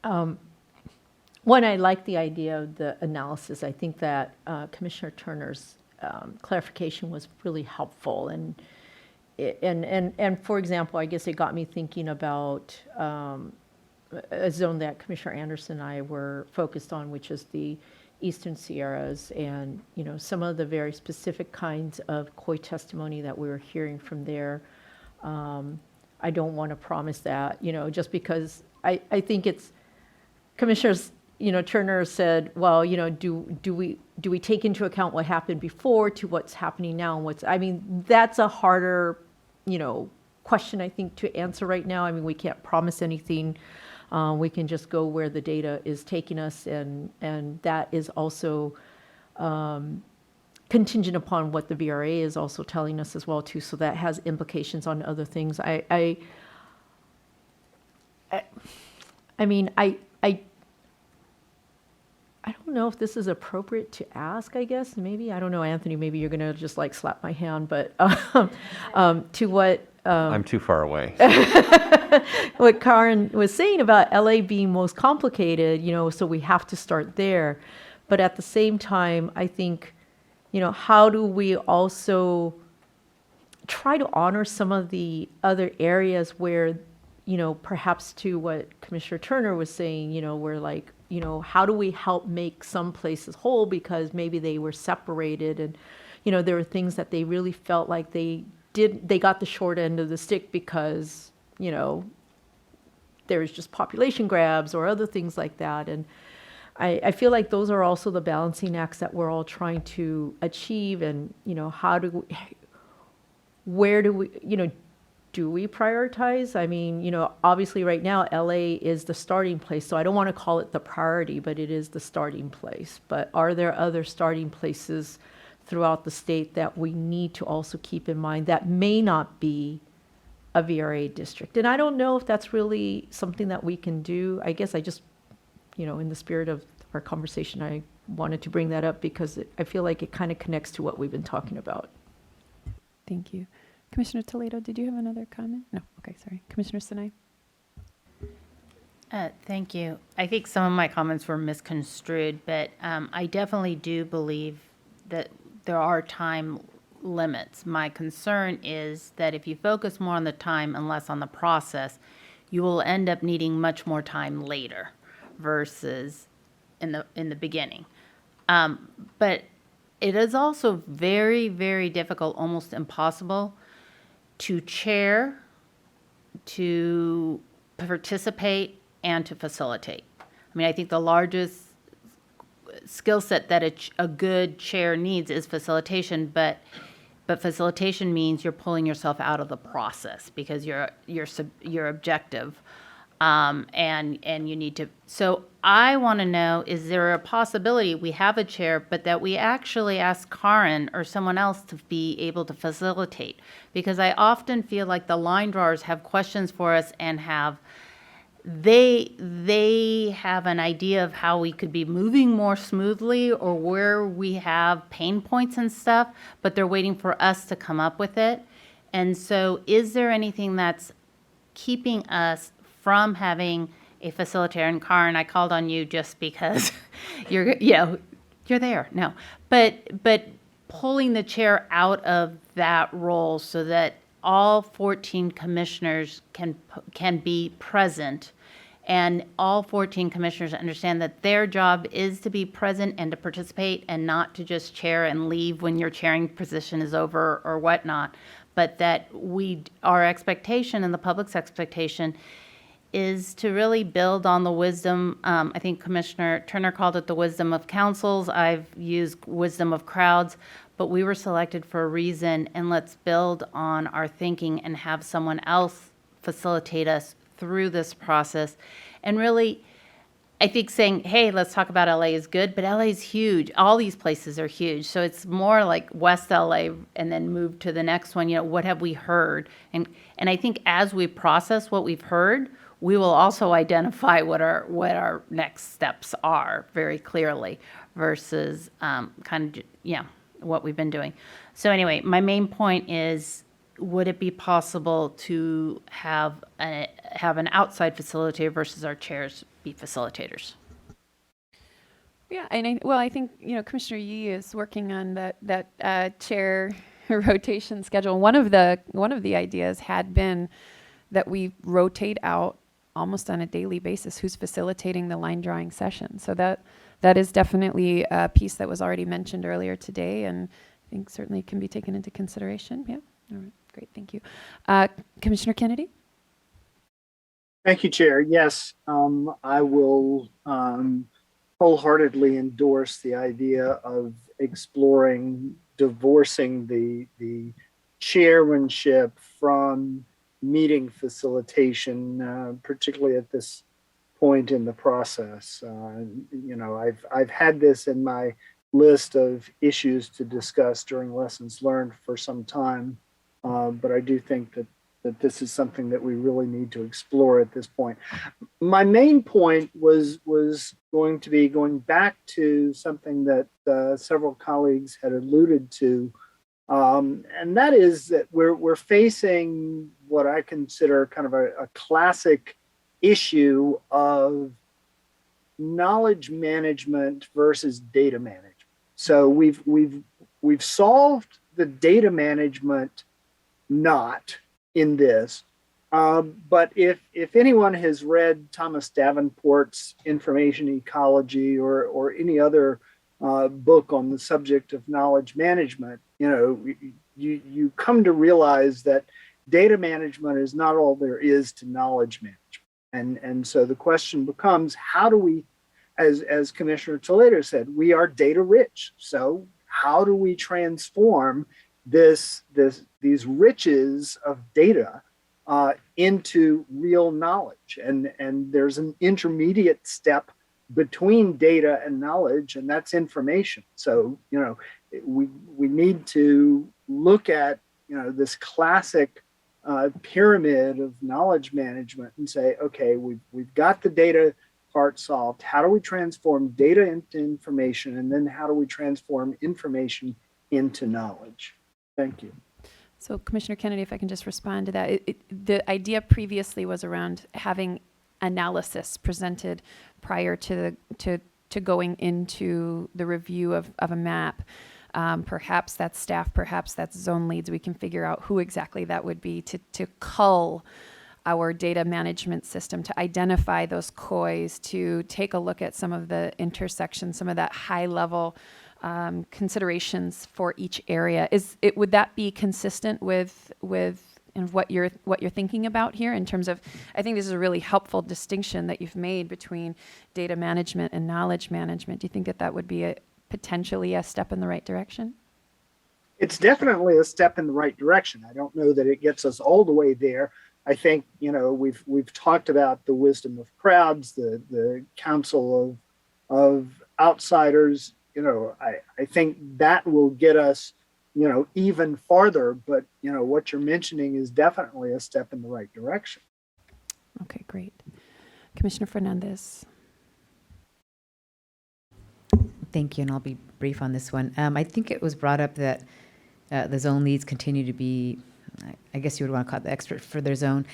One, I like the idea of the analysis. I think that Commissioner Turner's clarification was really helpful. And for example, I guess it got me thinking about a zone that Commissioner Anderson and I were focused on, which is the Eastern Sierras, and some of the very specific kinds of COI testimony that we were hearing from there. I don't want to promise that, just because I think it's Commissioners, Turner said, well, do we take into account what happened before to what's happening now and that's a harder, question I think to answer right now. I mean, we can't promise anything. We can just go where the data is taking us, and that is also contingent upon what the VRA is also telling us as well too. So that has implications on other things. I don't know if this is appropriate to ask. I guess maybe I don't know, Anthony. Maybe you're gonna just like slap my hand, but to what. I'm too far away. What Karen was saying about LA being most complicated, so we have to start there. But at the same time, I think, how do we also try to honor some of the other areas where, perhaps to what Commissioner Turner was saying, we're like, how do we help make some places whole because maybe they were separated and, there were things that they really felt like they got the short end of the stick because, there was just population grabs or other things like that. And I feel like those are also the balancing acts that we're all trying to achieve. And, where do we, do we prioritize? I mean, obviously right now, LA is the starting place. So I don't want to call it the priority, but it is the starting place. But are there other starting places throughout the state that we need to also keep in mind that may not be a VRA district? And I don't know if that's really something that we can do. I guess I just, in the spirit of our conversation, I wanted to bring that up because I feel like it kind of connects to what we've been talking about. Thank you. Commissioner Toledo, did you have another comment? No. Okay, sorry. Commissioner Sinai? Thank you. I think some of my comments were misconstrued, but I definitely do believe that there are time limits. My concern is that if you focus more on the time and less on the process, you will end up needing much more time later versus in the beginning. But it is also very, very difficult, almost impossible, to chair, to participate, and to facilitate. I mean, I think the largest skill set that a good chair needs is facilitation, but facilitation means you're pulling yourself out of the process because you're objective, and you need to. So I want to know: is there a possibility we have a chair, but that we actually ask Karin or someone else to be able to facilitate? Because I often feel like the line drawers have questions for us and they have an idea of how we could be moving more smoothly or where we have pain points and stuff, but they're waiting for us to come up with it. And so is there anything that's keeping us from having a facilitator? And Karin, I called on you just because you're there. No, but pulling the chair out of that role so that all 14 commissioners can be present, and all 14 commissioners understand that their job is to be present and to participate and not to just chair and leave when your chairing position is over or whatnot, but that our expectation and the public's expectation is to really build on the wisdom. I think Commissioner Turner called it the wisdom of councils. I've used wisdom of crowds, but we were selected for a reason, and let's build on our thinking and have someone else facilitate us through this process. And really, I think saying, hey, let's talk about LA is good, but LA is huge. All these places are huge. So it's more like West LA and then move to the next one. What have we heard? And I think as we process what we've heard, we will also identify what our next steps are very clearly versus what we've been doing. So anyway, my main point is, would it be possible to have an outside facilitator versus our chairs be facilitators? Yeah, and I think Commissioner Yee is working on that chair rotation schedule. One of the ideas had been that we rotate out almost on a daily basis who's facilitating the line drawing session. So that is definitely a piece that was already mentioned earlier today, and I think certainly can be taken into consideration. Yeah. All right. Great. Thank you. Commissioner Kennedy? Thank you, Chair. Yes, I will wholeheartedly endorse the idea of exploring divorcing the chairmanship from meeting facilitation, particularly at this point in the process. I've had this in my list of issues to discuss during lessons learned for some time, but I do think that this is something that we really need to explore at this point. My main point was going to be going back to something that several colleagues had alluded to, and that is that we're facing what I consider kind of a classic issue of knowledge management versus data management. So we've solved the data management knot in this, but if anyone has read Thomas Davenport's Information Ecology or any other book on the subject of knowledge management, you come to realize that data management is not all there is to knowledge management. And so the question becomes, how do we, as Commissioner Toledo said, we are data rich. So how do we transform these riches of data into real knowledge? And there's an intermediate step between data and knowledge, and that's information. So, we need to look at, this classic pyramid of knowledge management and say, okay, we've got the data part solved. How do we transform data into information? And then how do we transform information into knowledge? Thank you. So Commissioner Kennedy, if I can just respond to that. The idea previously was around having analysis presented prior to going into the review of a map. Perhaps that's staff, perhaps that's zone leads. We can figure out who exactly that would be to cull our data management system, to identify those COIs, to take a look at some of the intersections, some of that high level considerations for each area. Would that be consistent with what you're thinking about here in terms of, I think this is a really helpful distinction that you've made between data management and knowledge management. Do you think that would be potentially a step in the right direction? It's definitely a step in the right direction. I don't know that it gets us all the way there. I think, we've talked about the wisdom of crowds, the council of outsiders. I think that will get us, even farther. But, what you're mentioning is definitely a step in the right direction. Okay, great. Commissioner Fernandez. Thank you, and I'll be brief on this one. I think it was brought up that the zone leads continue to be, I guess you would want to call it the expert for their zone.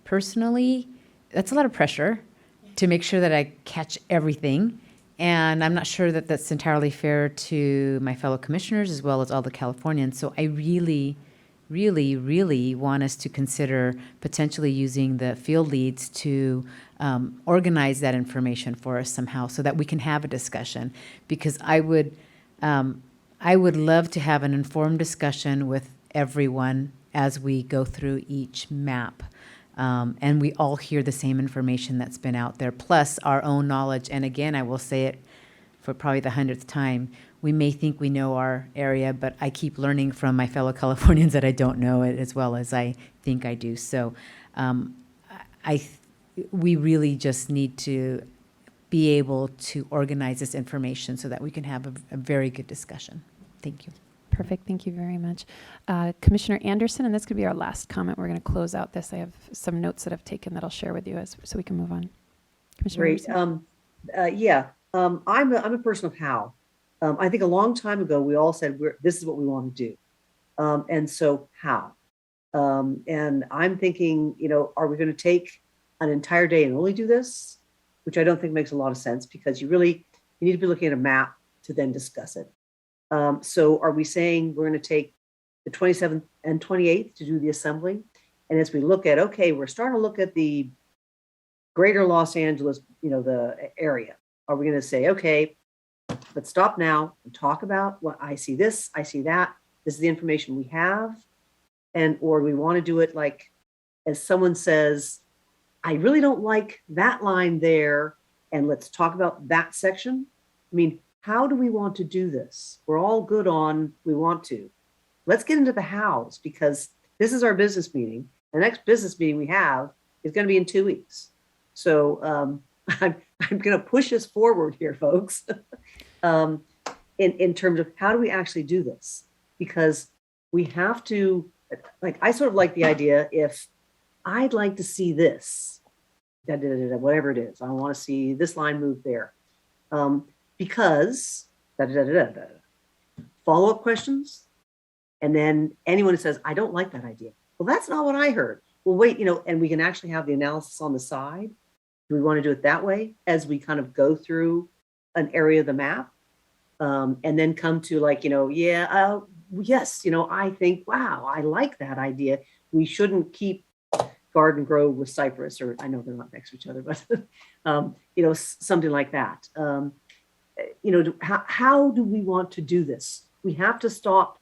Personally, that's a lot of pressure to make sure that I catch everything. And I'm not sure that that's entirely fair to my fellow commissioners as well as all the Californians. So I really, really, really want us to consider potentially using the field leads to organize that information for us somehow so that we can have a discussion. Because I would love to have an informed discussion with everyone as we go through each map. And we all hear the same information that's been out there, plus our own knowledge. And again, I will say it for probably the 100th time. We may think we know our area, but I keep learning from my fellow Californians that I don't know it as well as I think I do. So we really just need to be able to organize this information so that we can have a very good discussion. Thank you. Perfect. Thank you very much. Commissioner Anderson, and this could be our last comment. We're going to close out this. I have some notes that I've taken that I'll share with you so we can move on. Commissioner Great. Anderson? I'm a person of how. I think a long time ago, we all said, this is what we want to do. And so how? And I'm thinking, are we going to take an entire day and only do this? Which I don't think makes a lot of sense because you need to be looking at a map to then discuss it. So are we saying we're going to take the 27th and 28th to do the assembly? And as we look at, okay, we're starting to look at the greater Los Angeles, the area. Are we going to say, okay, let's stop now and talk about what I see this, I see that. This is the information we have. Or we want to do it like, as someone says, I really don't like that line there. And let's talk about that section. I mean, how do we want to do this? We're all good on, we want to. Let's get into the hows because this is our business meeting. The next business meeting we have is going to be in 2 weeks. So I'm going to push us forward here, folks, in terms of how do we actually do this? Because we have to, I sort of like the idea if I'd like to see this, whatever it is, I want to see this line move there. Because follow-up questions, and then anyone who says, I don't like that idea. Well, that's not what I heard. Well, wait, and we can actually have the analysis on the side. Do we want to do it that way as we kind of go through an area of the map? And then come to yes, I think, wow, I like that idea. We shouldn't keep Garden Grove with Cypress, or I know they're not next to each other, but, something like that. How do we want to do this? We have to stop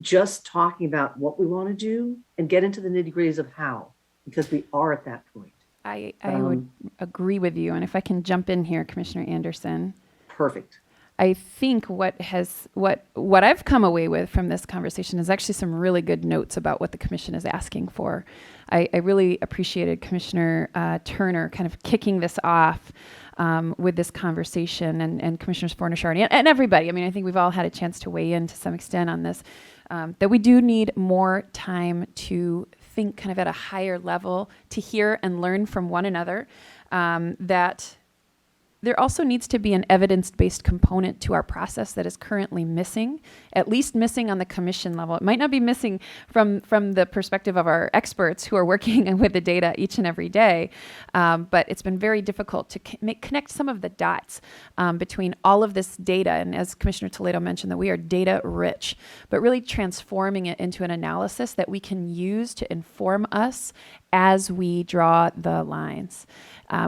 just talking about what we want to do and get into the nitty-gritties of how, because we are at that point. I would agree with you. And if I can jump in here, Commissioner Anderson. Perfect. I think what I've come away with from this conversation is actually some really good notes about what the commission is asking for. I really appreciated Commissioner Turner kind of kicking this off with this conversation, and Commissioners Fornashar and everybody. I mean, I think we've all had a chance to weigh in to some extent on this, that we do need more time to think kind of at a higher level, to hear and learn from one another, that there also needs to be an evidence-based component to our process that is currently missing, at least missing on the commission level. It might not be missing from the perspective of our experts who are working with the data each and every day, but it's been very difficult to connect some of the dots between all of this data. And as Commissioner Toledo mentioned, that we are data rich, but really transforming it into an analysis that we can use to inform us as we draw the lines.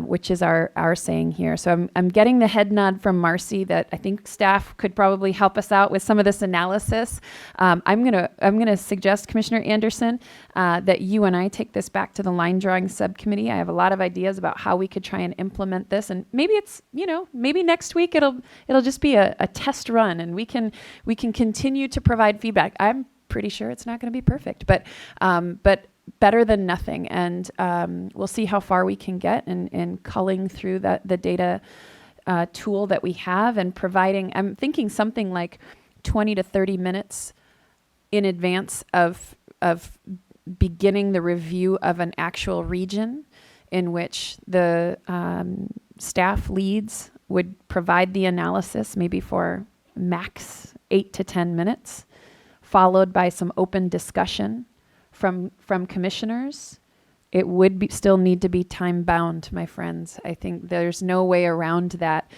Which is our saying here. So I'm getting the head nod from Marcy that I think staff could probably help us out with some of this analysis. I'm gonna suggest, Commissioner Anderson, that you and I take this back to the line drawing subcommittee. I have a lot of ideas about how we could try and implement this, and maybe it's, maybe next week it'll just be a test run, and we can continue to provide feedback. I'm pretty sure it's not going to be perfect, but better than nothing. And we'll see how far we can get in culling through the data tool that we have and providing, I'm thinking something like 20 to 30 minutes in advance of beginning the review of an actual region, in which the staff leads would provide the analysis, maybe for max 8 to 10 minutes, followed by some open discussion from commissioners. It would still need to be time bound, my friends. I think there's no way around that.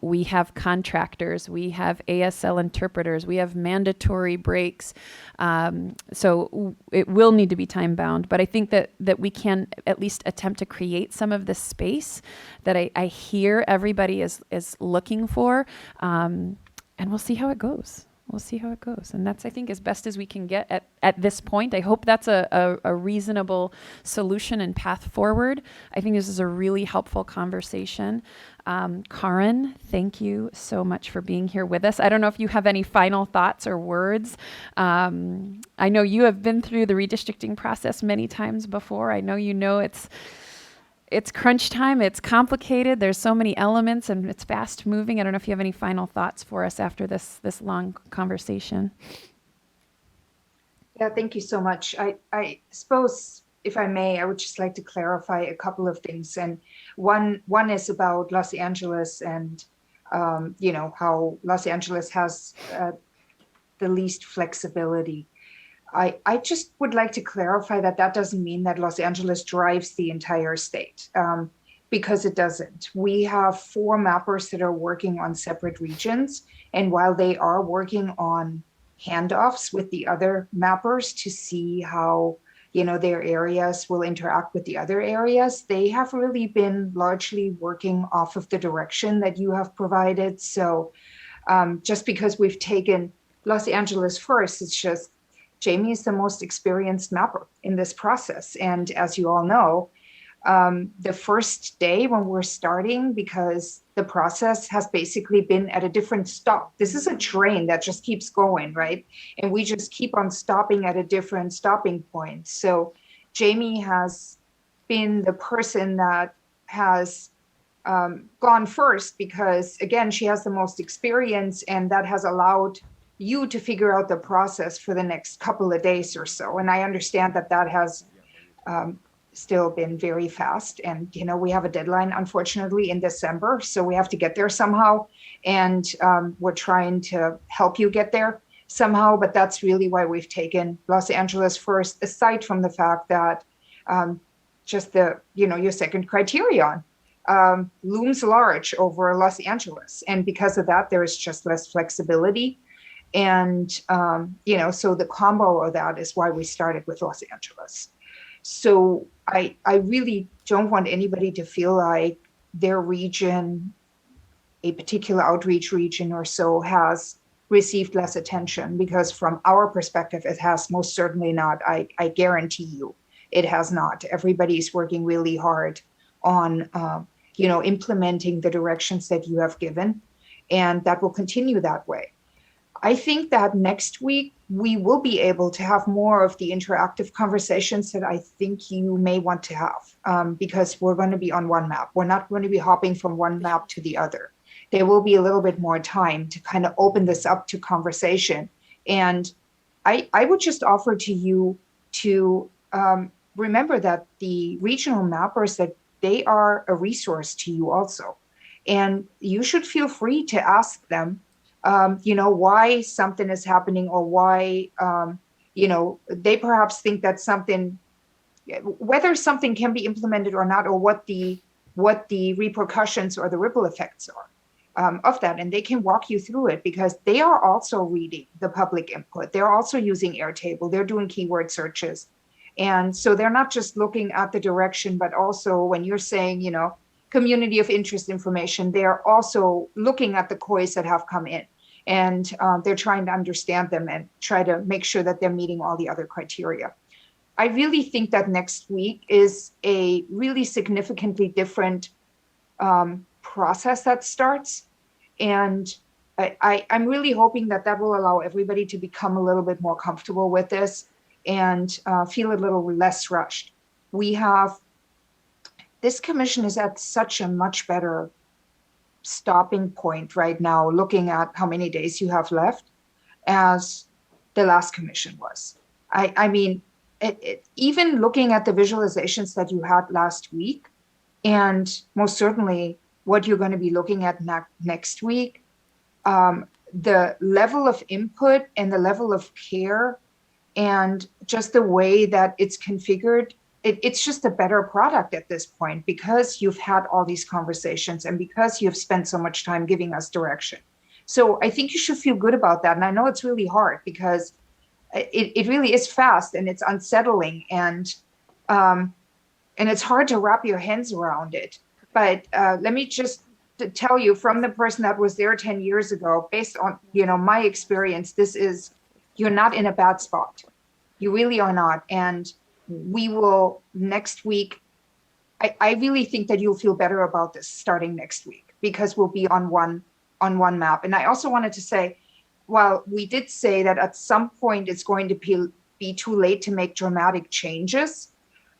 We have contractors, we have ASL interpreters, we have mandatory breaks. So it will need to be time bound, but I think that we can at least attempt to create some of the space that I hear everybody is looking for. And we'll see how it goes. We'll see how it goes. And that's, I think, as best as we can get at this point. I hope that's a reasonable solution and path forward. I think this is a really helpful conversation. Karin, thank you so much for being here with us. I don't know if you have any final thoughts or words. I know you have been through the redistricting process many times before. I know it's crunch time. It's complicated. There's so many elements, and it's fast moving. I don't know if you have any final thoughts for us after this long conversation. Yeah, thank you so much. I suppose, if I may, I would just like to clarify a couple of things. And one is about Los Angeles and, how Los Angeles has the least flexibility. I just would like to clarify that doesn't mean that Los Angeles drives the entire state, because it doesn't. We have 4 mappers that are working on separate regions. And while they are working on handoffs with the other mappers to see how, their areas will interact with the other areas, they have really been largely working off of the direction that you have provided. So just because we've taken Los Angeles first, it's just, Jamie is the most experienced mapper in this process. And as you all know, the first day when we're starting, because the process has basically been at a different stop. This is a train that just keeps going, right? And we just keep on stopping at a different stopping point. So Jamie has been the person that has gone first because, again, she has the most experience, and that has allowed you to figure out the process for the next couple of days or so. And I understand that has still been very fast. And, we have a deadline, unfortunately, in December. So we have to get there somehow. And we're trying to help you get there somehow. But that's really why we've taken Los Angeles first, aside from the fact that just your second criterion looms large over Los Angeles. And because of that, there is just less flexibility. And, so the combo of that is why we started with Los Angeles. So I really don't want anybody to feel like their region, a particular outreach region or so, has received less attention, because from our perspective, it has most certainly not. I guarantee you it has not. Everybody's working really hard on, implementing the directions that you have given, and that will continue that way. I think that next week we will be able to have more of the interactive conversations that I think you may want to have, because we're going to be on one map. We're not going to be hopping from one map to the other. There will be a little bit more time to kind of open this up to conversation. And I would just offer to you to remember that the regional mappers, that they are a resource to you also. And you should feel free to ask them, why something is happening, or why, they perhaps think that something, whether something can be implemented or not, or what the repercussions or the ripple effects are of that. And they can walk you through it, because they are also reading the public input. They're also using Airtable. They're doing keyword searches. And so they're not just looking at the direction, but also when you're saying, community of interest information, they're also looking at the COIs that have come in, and they're trying to understand them and try to make sure that they're meeting all the other criteria. I really think that next week is a really significantly different process that starts. And I'm really hoping that that will allow everybody to become a little bit more comfortable with this and feel a little less rushed. This commission is at such a much better stopping point right now, looking at how many days you have left, as the last commission was. I mean, even looking at the visualizations that you had last week, and most certainly what you're going to be looking at next week, the level of input and the level of care and just the way that it's configured, it's just a better product at this point, because you've had all these conversations and because you've spent so much time giving us direction. So I think you should feel good about that. And I know it's really hard, because it really is fast and it's unsettling, and it's hard to wrap your hands around it. But let me just tell you, from the person that was there 10 years ago, based on my experience, you're not in a bad spot. You really are not. And we will next week, I really think that you'll feel better about this starting next week, because we'll be on one map. And I also wanted to say, while we did say that at some point it's going to be too late to make dramatic changes,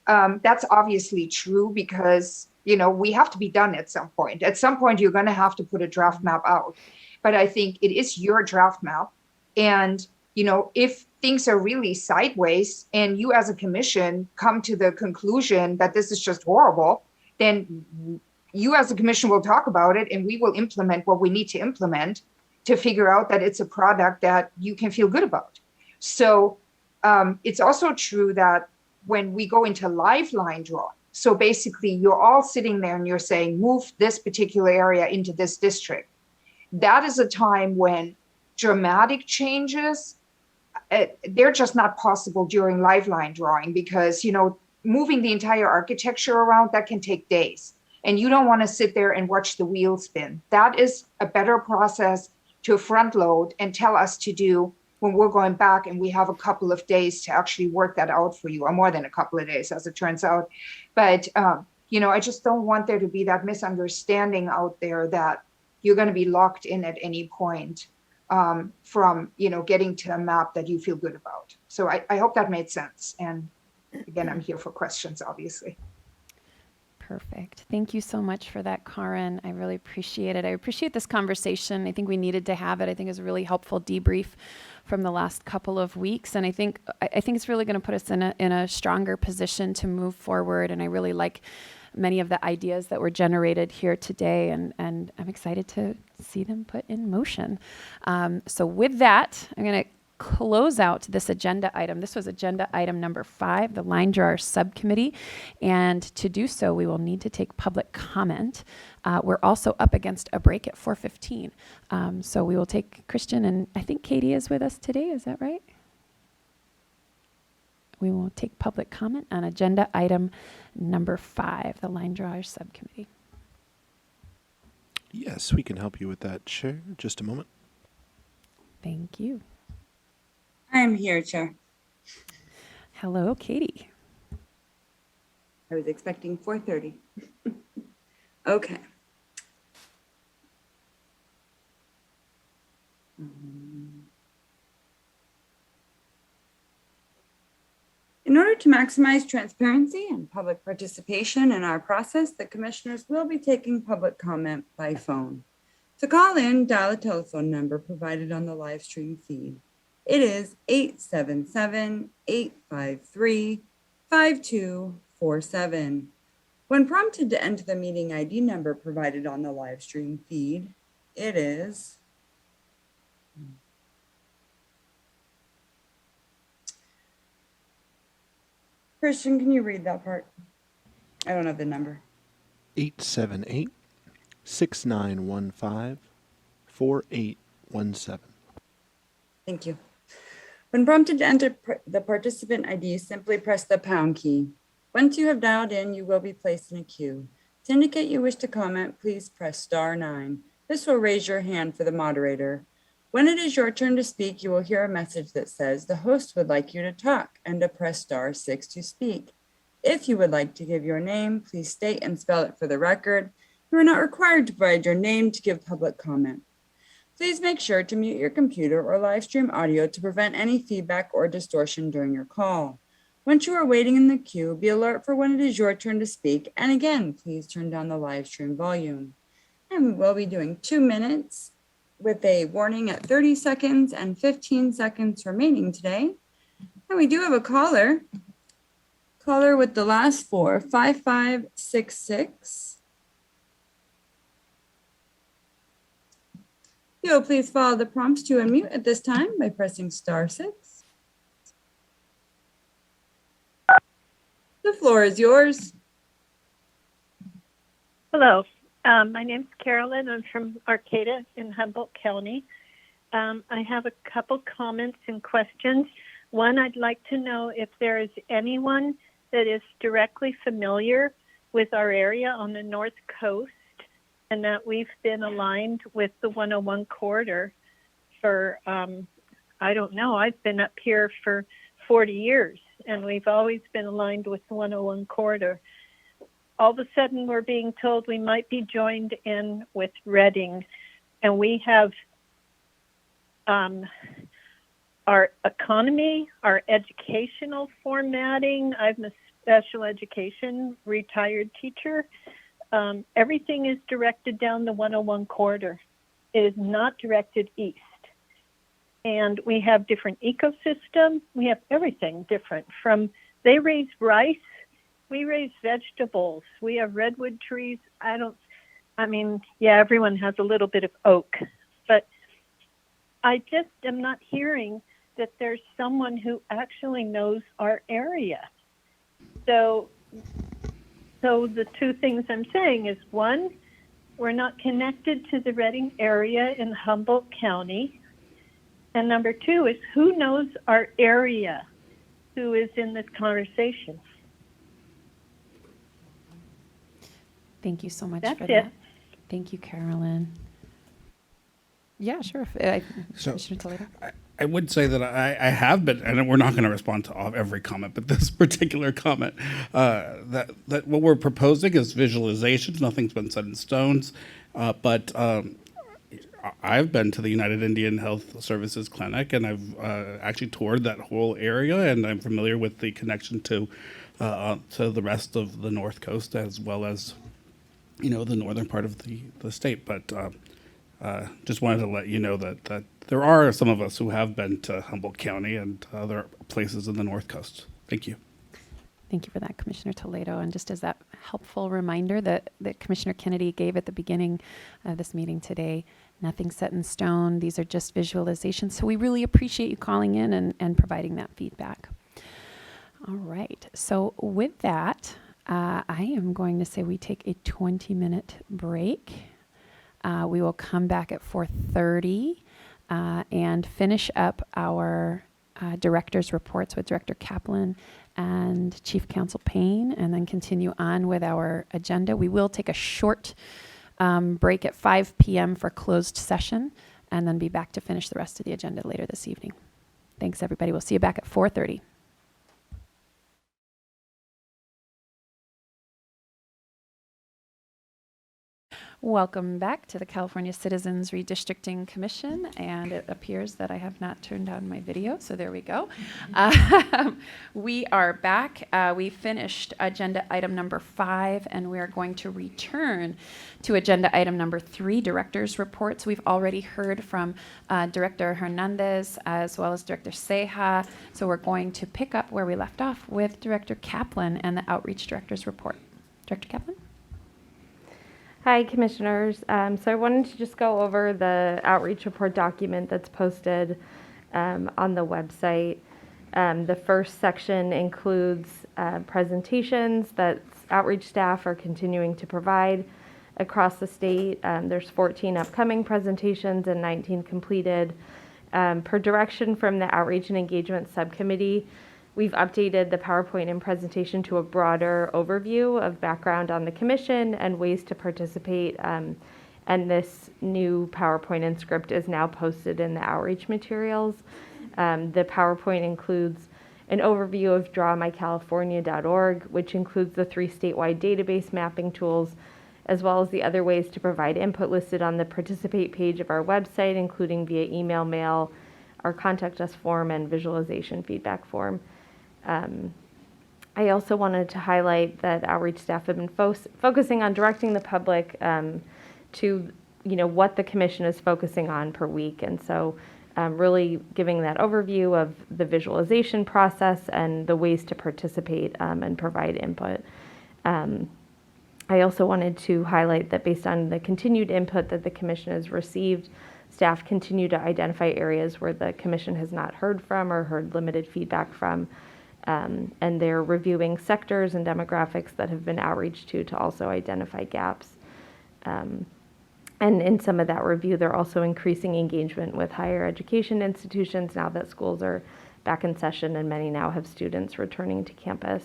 that's obviously true, because we have to be done at some point. At some point, you're going to have to put a draft map out. But I think it is your draft map. And, if things are really sideways and you as a commission come to the conclusion that this is just horrible, then you as a commission will talk about it, and we will implement what we need to implement to figure out that it's a product that you can feel good about. So it's also true that when we go into live line drawing, so basically you're all sitting there and you're saying, move this particular area into this district. That is a time when dramatic changes, they're just not possible during live line drawing, because, moving the entire architecture around, that can take days. And you don't want to sit there and watch the wheel spin. That is a better process to front load and tell us to do when we're going back and we have a couple of days to actually work that out for you, or more than a couple of days, as it turns out. But, I just don't want there to be that misunderstanding out there that you're going to be locked in at any point from, getting to a map that you feel good about. So I hope that made sense. And again, I'm here for questions, obviously. Perfect. Thank you so much for that, Karin. I really appreciate it. I appreciate this conversation. I think we needed to have it. I think it was a really helpful debrief from the last couple of weeks. And I think it's really going to put us in a stronger position to move forward. And I really like many of the ideas that were generated here today, and I'm excited to see them put in motion. So with that, I'm going to close out this agenda item. This was agenda item number 5, the line drawer subcommittee. And to do so, we will need to take public comment. We're also up against a break at 4:15. So we will take Christian, and I think Katie is with us today. Is that right? We will take public comment on agenda item number 5, the line drawer subcommittee. Yes, we can help you with that, Chair. Just a moment. Thank you. I'm here, Chair. Hello, Katie. I was expecting 4:30. Okay. In order to maximize transparency and public participation in our process, the commissioners will be taking public comment by phone. To call in, dial a telephone number provided on the live stream feed. It is 877-853-5247. When prompted to enter the meeting ID number provided on the live stream feed, it is Christian, can you read that part? I don't have the number. 878-6915-4817. Thank you. When prompted to enter the participant ID, simply press the pound key. Once you have dialed in, you will be placed in a queue. To indicate you wish to comment, please press *9. This will raise your hand for the moderator. When it is your turn to speak, you will hear a message that says the host would like you to talk and to press *6 to speak. If you would like to give your name, please state and spell it for the record. You are not required to provide your name to give public comment. Please make sure to mute your computer or live stream audio to prevent any feedback or distortion during your call. Once you are waiting in the queue, be alert for when it is your turn to speak. And again, please turn down the live stream volume. And we will be doing 2 minutes with a warning at 30 seconds and 15 seconds remaining today. And we do have a caller. Caller with the last four, 5566. You'll please follow the prompts to unmute at this time by pressing *6. The floor is yours. Hello, my name's Carolyn. I'm from Aceta in Humboldt County. I have a couple comments and questions. One, I'd like to know if there is anyone that is directly familiar with our area on the North Coast and that we've been aligned with the 101 corridor for, I don't know, I've been up here for 40 years and we've always been aligned with the 101 corridor. All of a sudden we're being told we might be joined in with Reading, and we have our economy, our educational formatting. I'm a special education retired teacher. Everything is directed down the 101 corridor. It is not directed east. And we have different ecosystems. We have everything different. From they raise rice, we raise vegetables. We have redwood trees. Everyone has a little bit of oak, but I just am not hearing that there's someone who actually knows our area. So the two things I'm saying is, one, we're not connected to the Reading area in Humboldt County. And number two is, who knows our area who is in this conversation? Thank you so much That's for it. that. Thank you, Carolyn. Yeah, sure. Commissioner Toledo. I would say that I have been, and we're not going to respond to every comment, but this particular comment, that what we're proposing is visualizations. Nothing's been set in stones, but I've been to the United Indian Health Services Clinic, and I've actually toured that whole area, and I'm familiar with the connection to the rest of the North Coast, as well as, the northern part of the state. But just wanted to let you know that there are some of us who have been to Humboldt County and other places in the North Coast. Thank you. Thank you for that, Commissioner Toledo. And just as that helpful reminder that Commissioner Kennedy gave at the beginning of this meeting today, nothing set in stone. These are just visualizations. So we really appreciate you calling in and providing that feedback. All right. So with that, I am going to say we take a 20-minute break. We will come back at 4:30 and finish up our director's reports with Director Kaplan and Chief Counsel Payne, and then continue on with our agenda. We will take a short break at 5 p.m. for closed session, and then be back to finish the rest of the agenda later this evening. Thanks, everybody. We'll see you back at 4:30. Welcome back to the California Citizens Redistricting Commission, and it appears that I have not turned on my video, so there we go. We are back. We finished agenda item number 5, and we are going to return to agenda item number 3, Director's Reports. We've already heard from Director Hernandez as well as Director Ceja, so we're going to pick up where we left off with Director Kaplan and the Outreach Director's Report. Director Kaplan? Hi, Commissioners. So I wanted to just go over the outreach report document that's posted on the website. The first section includes presentations that outreach staff are continuing to provide across the state. There's 14 upcoming presentations and 19 completed. Per direction from the Outreach and Engagement Subcommittee, we've updated the PowerPoint and presentation to a broader overview of background on the Commission and ways to participate. And this new PowerPoint and script is now posted in the outreach materials. The PowerPoint includes an overview of drawmycalifornia.org, which includes the 3 statewide database mapping tools, as well as the other ways to provide input listed on the participate page of our website, including via email, mail, our contact us form, and visualization feedback form. I also wanted to highlight that outreach staff have been focusing on directing the public to, what the Commission is focusing on per week. And so really giving that overview of the visualization process and the ways to participate and provide input. I also wanted to highlight that based on the continued input that the Commission has received, staff continue to identify areas where the Commission has not heard from or heard limited feedback from. And they're reviewing sectors and demographics that have been outreached to also identify gaps. And in some of that review, they're also increasing engagement with higher education institutions now that schools are back in session and many now have students returning to campus.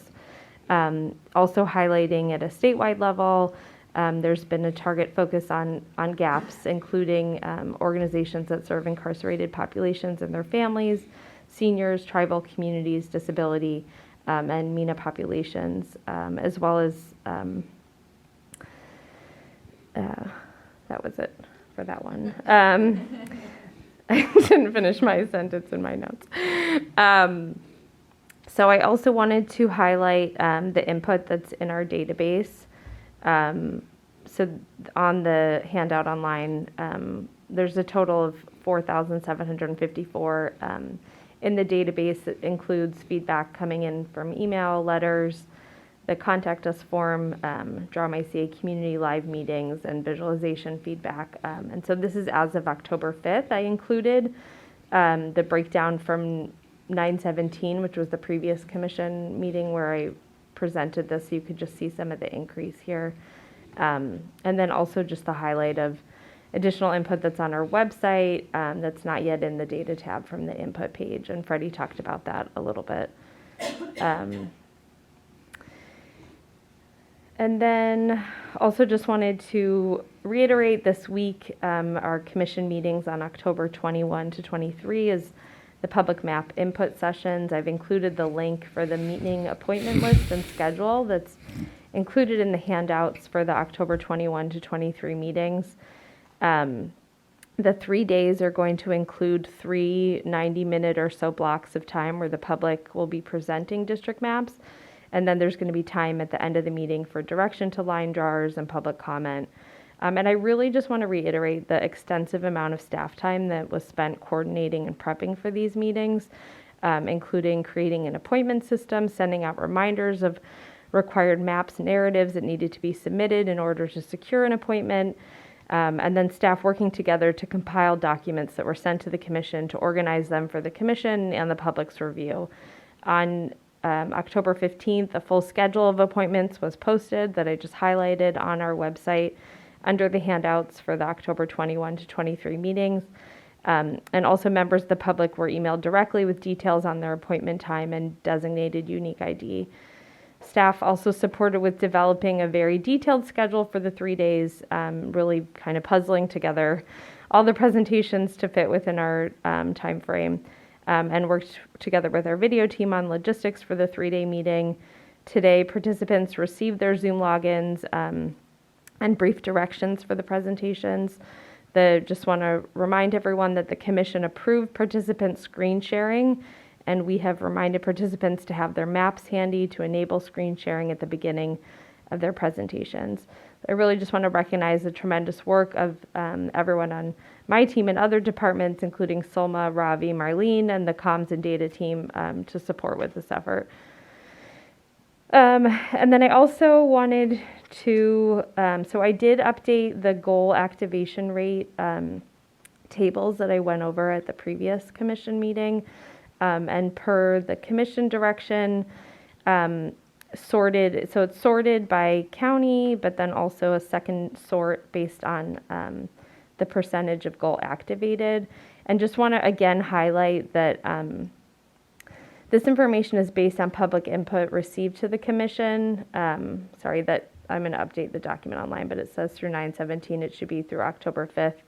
Also highlighting at a statewide level, there's been a target focus on gaps, including organizations that serve incarcerated populations and their families, seniors, tribal communities, disability, and MENA populations, as well as, that was it for that one. I didn't finish my sentence in my notes. So I also wanted to highlight the input that's in our database. So on the handout online, there's a total of 4,754 in the database. It includes feedback coming in from email, letters, the contact us form, Draw My CA community live meetings, and visualization feedback. And so this is as of October 5th. I included the breakdown from 9/17, which was the previous Commission meeting where I presented this, so you could just see some of the increase here. And then also just the highlight of additional input that's on our website that's not yet in the data tab from the input page, and Freddie talked about that a little bit. And then also just wanted to reiterate this week, our Commission meetings on October 21 to 23 is the public map input sessions. I've included the link for the meeting appointment list and schedule that's included in the handouts for the October 21 to 23 meetings. The 3 days are going to include 3 90-minute or so blocks of time where the public will be presenting district maps. And then there's going to be time at the end of the meeting for direction to line drawers and public comment. And I really just want to reiterate the extensive amount of staff time that was spent coordinating and prepping for these meetings, including creating an appointment system, sending out reminders of required maps and narratives that needed to be submitted in order to secure an appointment, and then staff working together to compile documents that were sent to the Commission to organize them for the Commission and the public's review. On October 15th, a full schedule of appointments was posted that I just highlighted on our website under the handouts for the October 21 to 23 meetings. And also members of the public were emailed directly with details on their appointment time and designated unique ID. Staff also supported with developing a very detailed schedule for the 3 days, really kind of puzzling together all the presentations to fit within our time frame, and worked together with our video team on logistics for the 3-day meeting. Today, participants received their Zoom logins, and brief directions for the presentations. Just want to remind everyone that the commission approved participant screen sharing, and we have reminded participants to have their maps handy to enable screen sharing at the beginning of their presentations. I really just want to recognize the tremendous work of everyone on my team and other departments, including Solma, Ravi, Marlene, and the comms and data team to support with this effort. And then I also wanted to, so I did update the goal activation rate tables that I went over at the previous commission meeting. And per the commission direction, sorted, so it's sorted by county, but then also a second sort based on the percentage of goal activated. And just want to again highlight that this information is based on public input received to the commission. Sorry that I'm going to update the document online, but it says through 9/17, it should be through October 5th,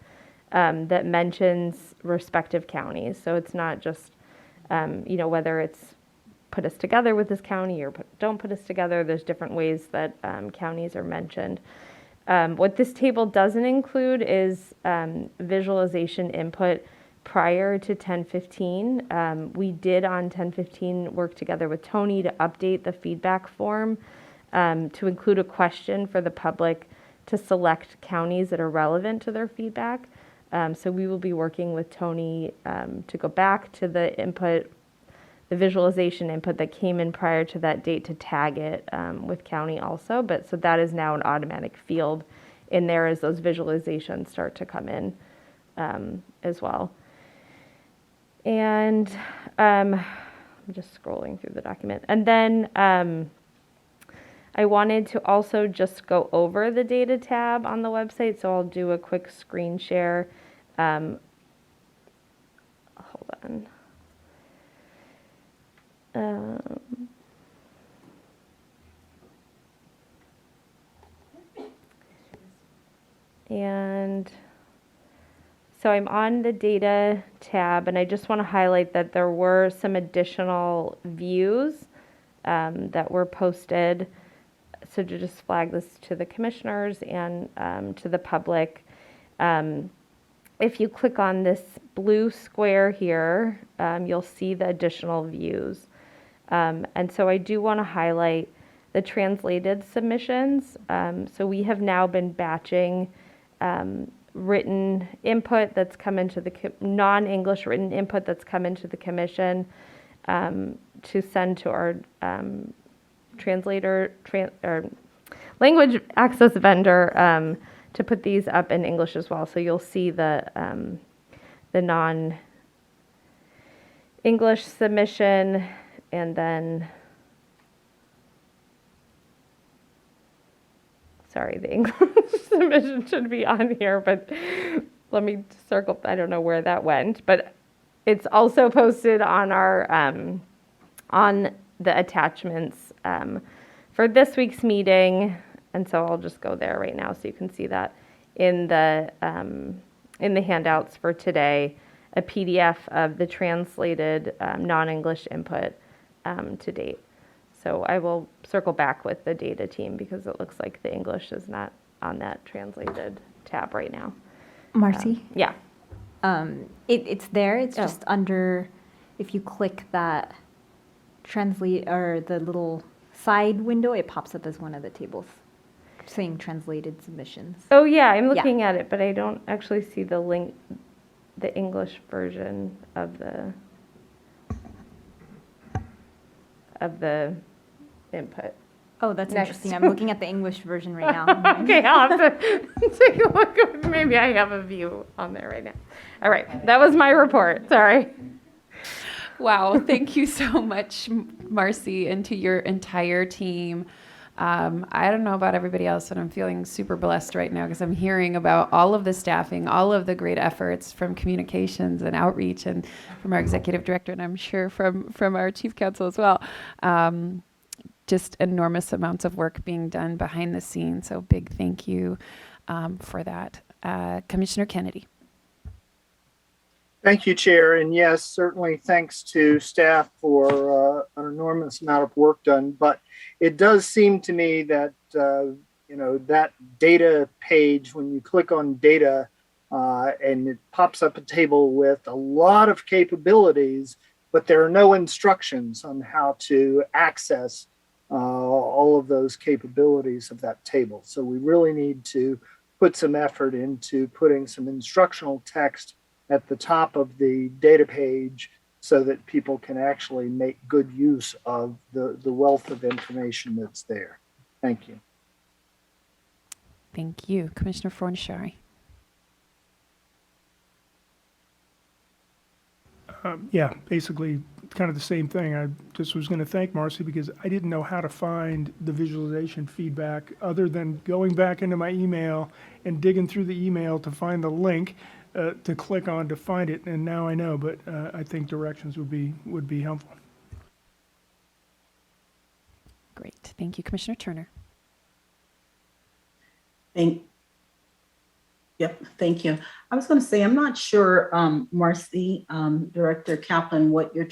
that mentions respective counties. So it's not just, whether it's put us together with this county or don't put us together. There's different ways that counties are mentioned. What this table doesn't include is visualization input prior to 10/15. We did on 10/15 work together with Tony to update the feedback form to include a question for the public to select counties that are relevant to their feedback. So we will be working with Tony to go back to the input, the visualization input that came in prior to that date to tag it with county also. But so that is now an automatic field in there as those visualizations start to come in as well. And I'm just scrolling through the document. And then I wanted to also just go over the data tab on the website. So I'll do a quick screen share. Hold on. And so I'm on the data tab, and I just want to highlight that there were some additional views that were posted. So to just flag this to the commissioners and to the public. If you click on this blue square here, you'll see the additional views. And so I do want to highlight the translated submissions. So we have now been batching written input that's come into the non-English written input that's come into the commission to send to our translator or language access vendor to put these up in English as well. So you'll see the non-English submission, and then sorry, the English submission should be on here, but let me circle. I don't know where that went, but it's also posted on our on the attachments for this week's meeting. And so I'll just go there right now so you can see that in the handouts for today, a PDF of the translated non-English input to date. So I will circle back with the data team because it looks like the English is not on that translated tab right now. Marcy? Yeah. It's there. It's just under, if you click that translate or the little side window, it pops up as one of the tables saying translated submissions. Oh yeah, I'm looking at it, but I don't actually see the link, the English version of the input. Oh, that's interesting. I'm looking at the English version right now. Okay, I'll have to take a look. Maybe I have a view on there right now. All right, that was my report. Sorry. Wow, thank you so much, Marcy, and to your entire team. I don't know about everybody else, but I'm feeling super blessed right now because I'm hearing about all of the staffing, all of the great efforts from communications and outreach and from our executive director, and I'm sure from our chief counsel as well. Just enormous amounts of work being done behind the scenes. So big thank you for that. Commissioner Kennedy. Thank you, Chair. And yes, certainly thanks to staff for an enormous amount of work done. But it does seem to me that that data page, when you click on data, and it pops up a table with a lot of capabilities, but there are no instructions on how to access all of those capabilities of that table. So we really need to put some effort into putting some instructional text at the top of the data page so that people can actually make good use of the wealth of information that's there. Thank you. Thank you. Commissioner Fornashari. Yeah, basically kind of the same thing. I just was going to thank Marcy because I didn't know how to find the visualization feedback other than going back into my email and digging through the email to find the link to click on to find it. And now I know, but I think directions would be helpful. Great. Thank you, Commissioner Turner. Thank you. I was going to say, I'm not sure, Marcy, Director Kaplan, what you're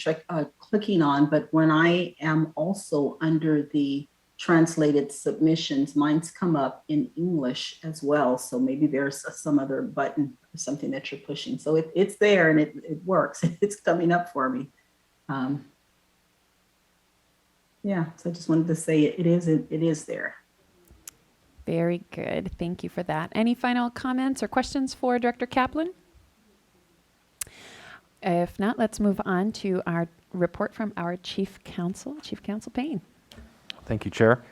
clicking on, but when I am also under the translated submissions, mine's come up in English as well. So maybe there's some other button or something that you're pushing. So it's there and it works. It's coming up for me. Yeah, so I just wanted to say it is there. Very good. Thank you for that. Any final comments or questions for Director Kaplan? If not, let's move on to our report from our Chief Counsel, Chief Counsel Payne. Thank you, Chair.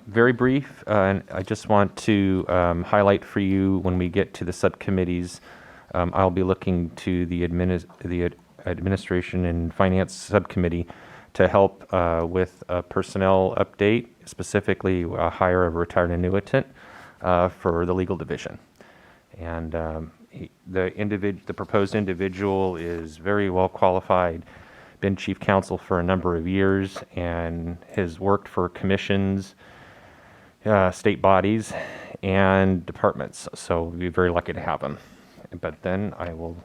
Very brief, and I just want to highlight for you when we get to the subcommittees, I'll be looking to the Administration and Finance Subcommittee to help with a personnel update, specifically a hire of a retired annuitant for the legal division. And the proposed individual is very well qualified, been chief counsel for a number of years, and has worked for commissions, state bodies, and departments. So we'd be very lucky to have him. But then I will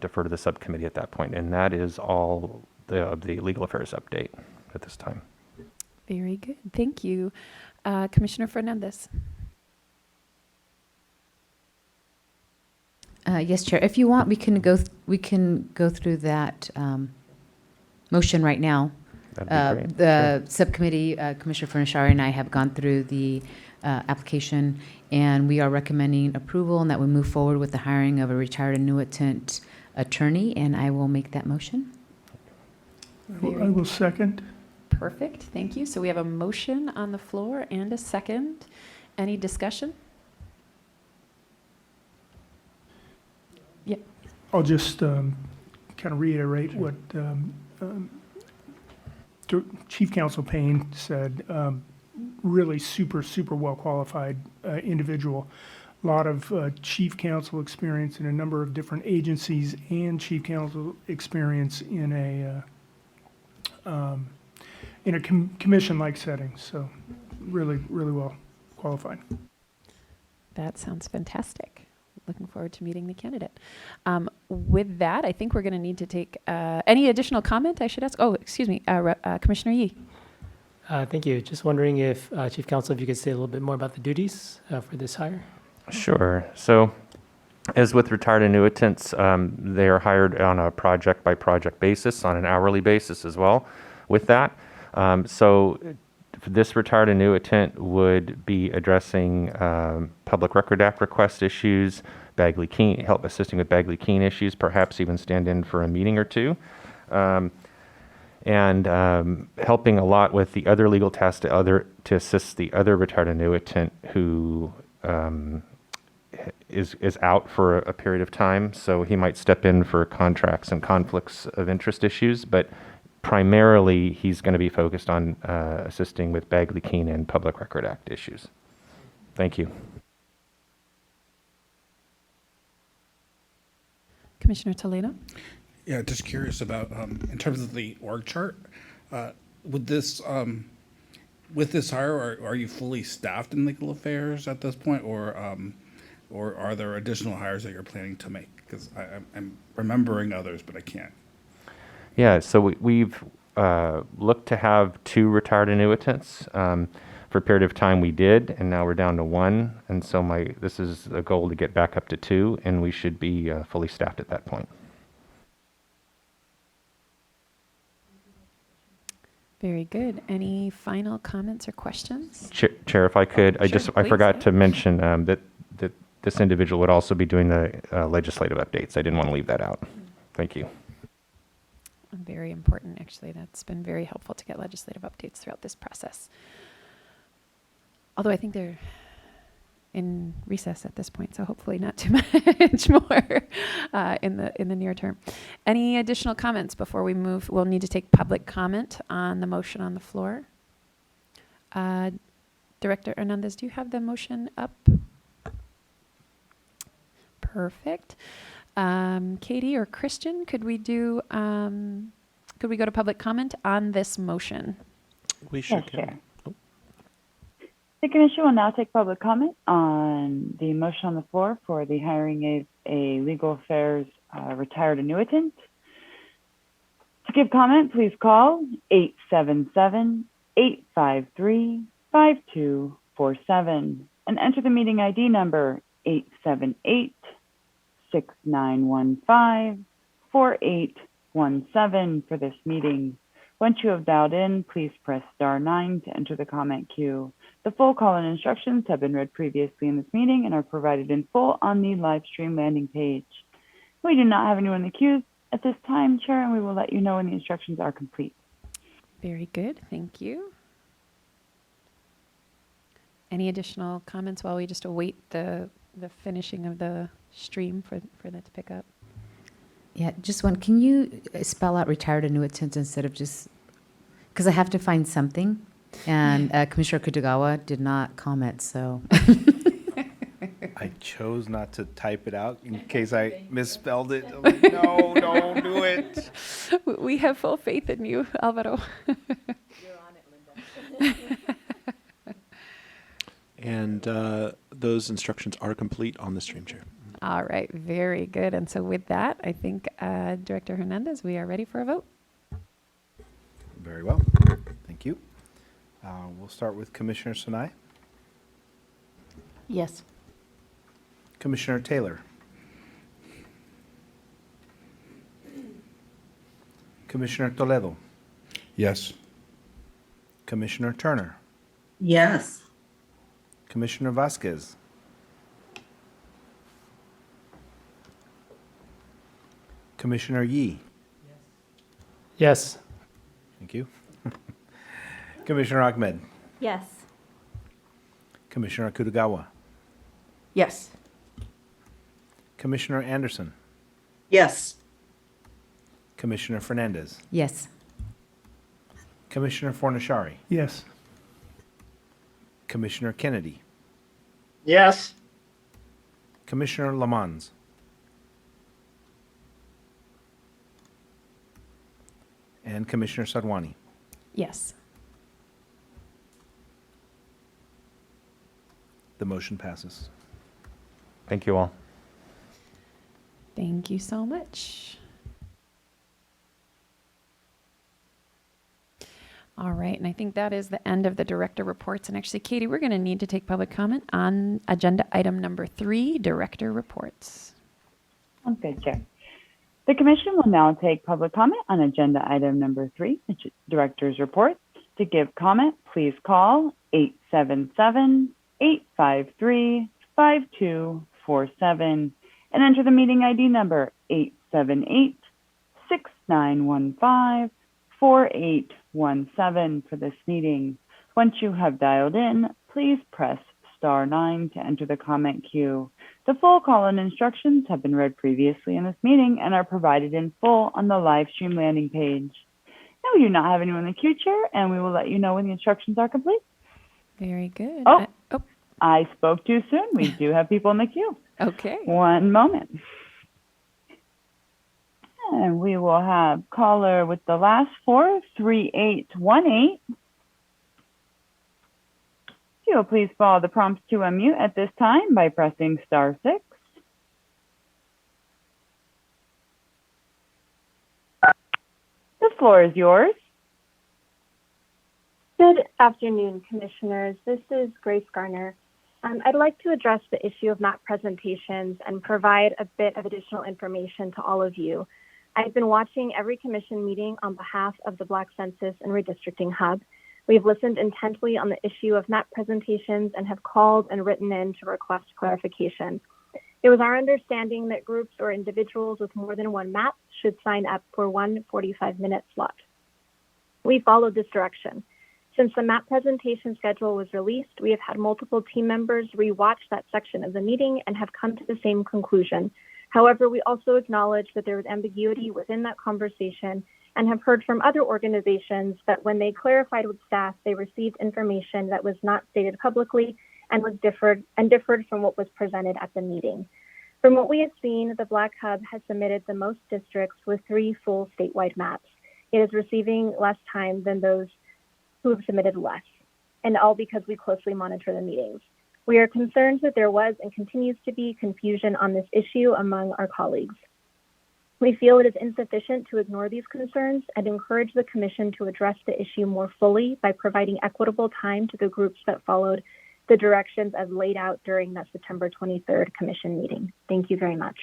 defer to the subcommittee at that point, and that is all the legal affairs update at this time. Very good. Thank you. Commissioner Fernandez. Yes, Chair. If you want, we can go through that motion right now. That'd be great. The subcommittee, Commissioner Fernashari and I have gone through the application, and we are recommending approval and that we move forward with the hiring of a retired annuitant attorney, and I will make that motion. I will second. Perfect. Thank you. So we have a motion on the floor and a second. Any discussion? Yep. I'll just kind of reiterate what Chief Counsel Payne said. Really super well qualified individual. A lot of chief counsel experience in a number of different agencies and chief counsel experience in a commission-like setting. So really well qualified. That sounds fantastic. Looking forward to meeting the candidate. With that, I think we're going to need to take any additional comment I should ask. Oh, excuse me, Commissioner Yee. Thank you. Just wondering if, Chief Counsel, if you could say a little bit more about the duties for this hire? Sure. So as with retired annuitants, they are hired on a project-by-project basis, on an hourly basis as well with that. So this retired annuitant would be addressing Public Record Act request issues, Bagley-Keene, help assisting with Bagley-Keene issues, perhaps even stand in for a meeting or two, and helping a lot with the other legal tasks to assist the other retired annuitant who is out for a period of time. So he might step in for contracts and conflicts of interest issues, but primarily he's going to be focused on assisting with Bagley-Keene and Public Record Act issues. Thank you. Commissioner Toledo? Yeah, just curious about, in terms of the org chart, with this hire, are you fully staffed in legal affairs at this point, or are there additional hires that you're planning to make? Because I'm remembering others, but I can't. Yeah, so we've looked to have 2 retired annuitants. For a period of time, we did, and now we're down to 1. And so this is a goal to get back up to 2, and we should be fully staffed at that point. Very good. Any final comments or questions? Chair, if I could, I please, forgot yeah. to mention that this individual would also be doing the legislative updates. I didn't want to leave that out. Thank you. Very important, actually. That's been very helpful to get legislative updates throughout this process. Although I think they're in recess at this point, so hopefully not too much more in the near term. Any additional comments before we move? We'll need to take public comment on the motion on the floor. Director Hernandez, do you have the motion up? Perfect. Katie or Christian, could we go to public comment on this motion? We sure Yes, can. Chair. The commission will now take public comment on the motion on the floor for the hiring of a legal affairs retired annuitant. To give comment, please call 877-853-5247 and enter the meeting ID number 878-6915-4817 for this meeting. Once you have dialed in, please press *9 to enter the comment queue. The full call-in instructions have been read previously in this meeting and are provided in full on the live stream landing page. We do not have anyone in the queue at this time, Chair, and we will let you know when the instructions are complete. Very good. Thank you. Any additional comments while we just await the finishing of the stream for that to pick up? Yeah, just one. Can you spell out retired annuitants instead of just, because I have to find something, and Commissioner Kitagawa did not comment, so. I chose not to type it out in case I misspelled it. I'm like, no, don't do it. We have full faith in you, Alvaro. And those instructions are complete on the stream, Chair. All right, very good. And so with that, I think, Director Hernandez, we are ready for a vote. Very well. Thank you. We'll start with Commissioner Sinai. Yes. Commissioner Taylor. Commissioner Toledo. Yes. Commissioner Turner. Yes. Commissioner Vasquez. Commissioner Yee. Yes. Thank you. Commissioner Ahmed. Yes. Commissioner Kitagawa. Yes. Commissioner Anderson. Yes. Commissioner Fernandez. Yes. Commissioner Fornashari. Yes. Commissioner Kennedy. Yes. Commissioner Lamons. And Commissioner Sadwani. Yes. The motion passes. Thank you all. Thank you so much. All right, and I think that is the end of the director reports. And actually, Katie, we're going to need to take public comment on agenda item number 3, director reports. Okay, Chair. The commission will now take public comment on agenda item number 3, director's report. To give comment, please call 877-853-5247 and enter the meeting ID number 878-6915-4817 for this meeting. Once you have dialed in, please press *9 to enter the comment queue. The full call-in instructions have been read previously in this meeting and are provided in full on the live stream landing page. Now we do not have anyone in the queue, Chair, and we will let you know when the instructions are complete. Very good. I spoke too soon. We do have people in the queue. Okay. One moment. And we will have caller with the last 4, 3818. You will please follow the prompts to unmute at this time by pressing *6. The floor is yours. Good afternoon, Commissioners. This is Grace Garner. I'd like to address the issue of map presentations and provide a bit of additional information to all of you. I've been watching every Commission meeting on behalf of the Black Census and Redistricting Hub. We've listened intently on the issue of map presentations and have called and written in to request clarification. It was our understanding that groups or individuals with more than one map should sign up for one 45-minute slot. We followed this direction. Since the map presentation schedule was released, we have had multiple team members rewatch that section of the meeting and have come to the same conclusion. However, we also acknowledge that there was ambiguity within that conversation and have heard from other organizations that when they clarified with staff, they received information that was not stated publicly and was differed from what was presented at the meeting. From what we have seen, the Black Hub has submitted the most districts with 3 full statewide maps. It is receiving less time than those who have submitted less, and all because we closely monitor the meetings. We are concerned that there was and continues to be confusion on this issue among our colleagues. We feel it is insufficient to ignore these concerns and encourage the Commission to address the issue more fully by providing equitable time to the groups that followed the directions as laid out during that September 23rd Commission meeting. Thank you very much.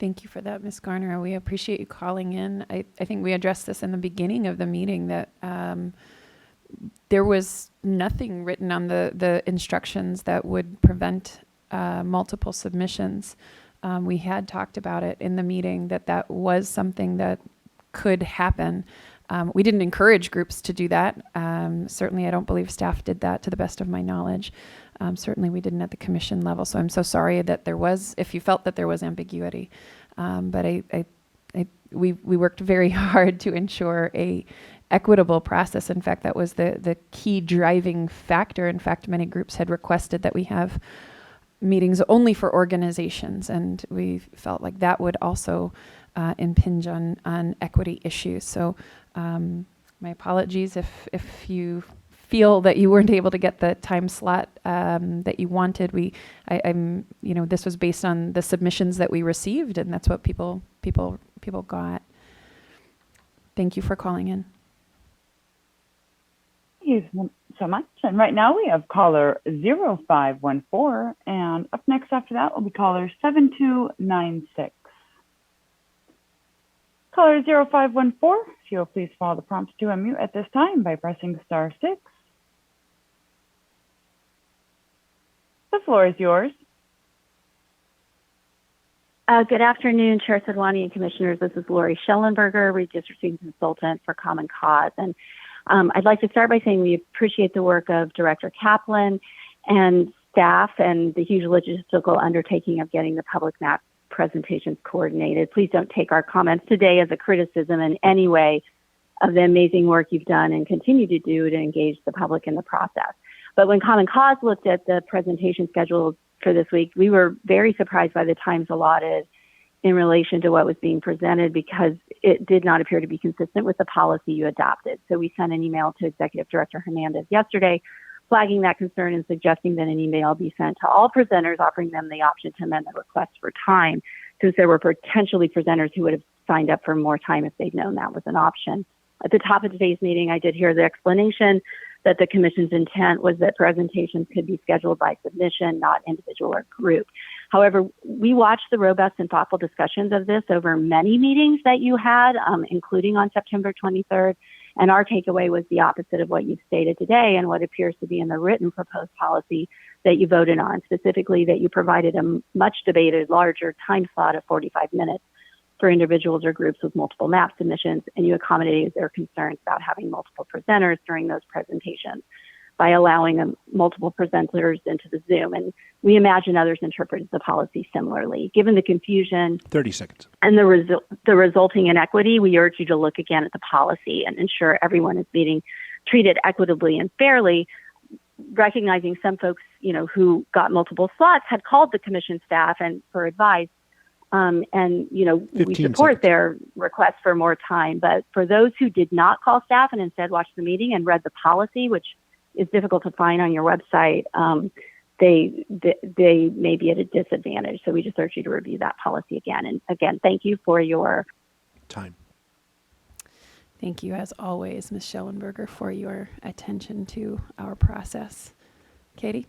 Thank you for that, Ms. Garner. We appreciate you calling in. I think we addressed this in the beginning of the meeting that there was nothing written on the instructions that would prevent multiple submissions. We had talked about it in the meeting that was something that could happen. We didn't encourage groups to do that. Certainly, I don't believe staff did that to the best of my knowledge. Certainly, we didn't at the Commission level. So I'm so sorry that there was, if you felt that there was ambiguity. But we worked very hard to ensure a equitable process. In fact, that was the key driving factor. In fact, many groups had requested that we have meetings only for organizations, and we felt like that would also impinge on equity issues. So my apologies if you feel that you weren't able to get the time slot that you wanted. This was based on the submissions that we received, and that's what people got. Thank you for calling in. Thank you so much. And right now we have caller 0514, and up next after that will be caller 7296. Caller 0514, if you'll please follow the prompts to unmute at this time by pressing *6. The floor is yours. Good afternoon, Chair Sadwani and Commissioners. This is Lori Schellenberger, Redistricting Consultant for Common Cause. And I'd like to start by saying we appreciate the work of Director Kaplan and staff and the huge logistical undertaking of getting the public map presentations coordinated. Please don't take our comments today as a criticism in any way of the amazing work you've done and continue to do to engage the public in the process. But when Common Cause looked at the presentation schedule for this week, we were very surprised by the times allotted in relation to what was being presented because it did not appear to be consistent with the policy you adopted. So we sent an email to Executive Director Hernandez yesterday flagging that concern and suggesting that an email be sent to all presenters offering them the option to amend the request for time, since there were potentially presenters who would have signed up for more time if they'd known that was an option. At the top of today's meeting, I did hear the explanation that the Commission's intent was that presentations could be scheduled by submission, not individual or group. However, we watched the robust and thoughtful discussions of this over many meetings that you had, including on September 23rd, and our takeaway was the opposite of what you've stated today and what appears to be in the written proposed policy that you voted on, specifically that you provided a much debated larger time slot of 45 minutes for individuals or groups with multiple map submissions, and you accommodated their concerns about having multiple presenters during those presentations by allowing multiple presenters into the Zoom. And we imagine others interpreted the policy similarly. Given the confusion 30 seconds. and the resulting inequity, we urge you to look again at the policy and ensure everyone is being treated equitably and fairly, recognizing some folks, who got multiple slots had called the Commission staff and for advice. We support their request for more time. But for those who did not call staff and instead watched the meeting and read the policy, which is difficult to find on your website, they may be at a disadvantage. So we just urge you to review that policy again. And again, thank you for your time. Thank you, as always, Ms. Schellenberger, for your attention to our process. Katie?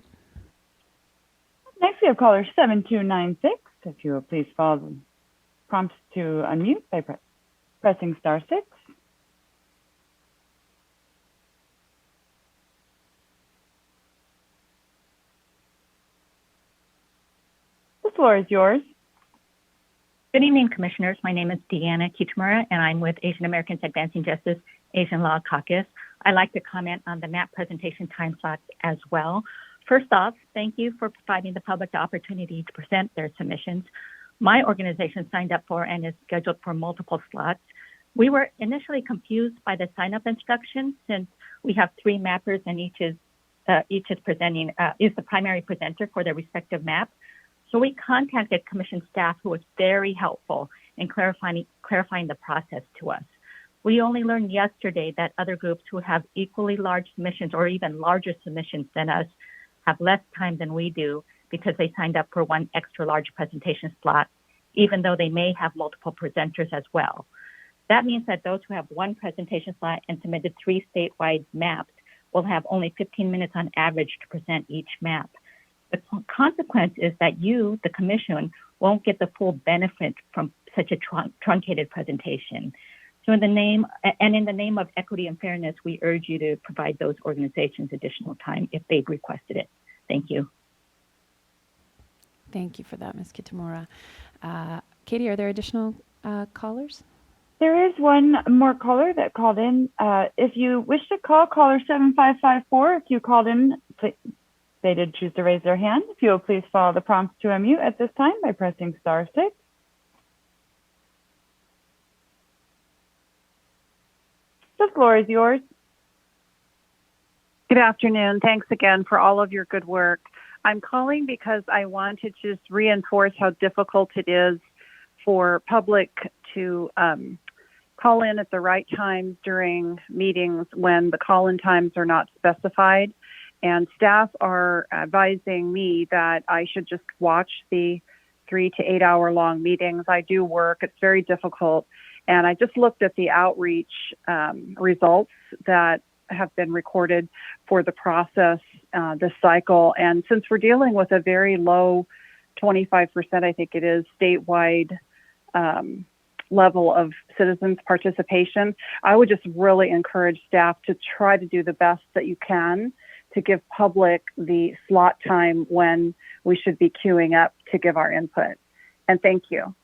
Next, we have caller 7296. If you will please follow the prompts to unmute by pressing star 6. The floor is yours. Good evening, Commissioners. My name is Deanna Kitamura, and I'm with Asian Americans Advancing Justice Asian Law Caucus. I'd like to comment on the map presentation time slots as well. First off, thank you for providing the public the opportunity to present their submissions. My organization signed up for and is scheduled for multiple slots. We were initially confused by the sign-up instructions since we have 3 mappers and each is the primary presenter for their respective map. So we contacted Commission staff, who was very helpful in clarifying the process to us. We only learned yesterday that other groups who have equally large submissions or even larger submissions than us have less time than we do because they signed up for 1 extra large presentation slot, even though they may have multiple presenters as well. That means that those who have 1 presentation slot and submitted 3 statewide maps will have only 15 minutes on average to present each map. The consequence is that you, the Commission, won't get the full benefit from such a truncated presentation. So in the name of equity and fairness, we urge you to provide those organizations additional time if they've requested it. Thank you. Thank you for that, Ms. Kitamura. Katie, are there additional callers? There is one more caller that called in. If you wish to call, caller 7554, if you called in, they did choose to raise their hand. If you will please follow the prompts to unmute at this time by pressing star 6. The floor is yours. Good afternoon. Thanks again for all of your good work. I'm calling because I want to just reinforce how difficult it is for public to call in at the right times during meetings when the call-in times are not specified. And staff are advising me that I should just watch the 3 to 8 hour long meetings. I do work. It's very difficult. And I just looked at the outreach results that have been recorded for the process this cycle. And since we're dealing with a very low 25%, I think it is, statewide level of citizens participation, I would just really encourage staff to try to do the best that you can to give public the slot time when we should be queuing up to give our input. And thank you.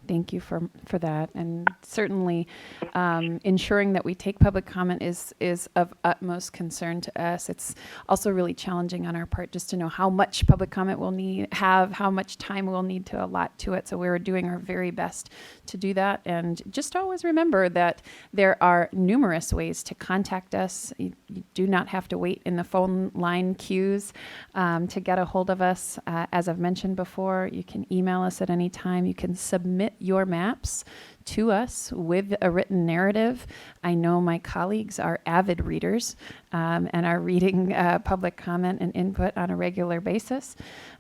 Thank you for that. And certainly ensuring that we take public comment is of utmost concern to us. It's also really challenging on our part just to know how much public comment we'll how much time we'll need to allot to it. So we're doing our very best to do that. And just always remember that there are numerous ways to contact us. You do not have to wait in the phone line queues to get a hold of us. As I've mentioned before, you can email us at any time. You can submit your maps to us with a written narrative. I know my colleagues are avid readers and are reading public comment and input on a regular basis.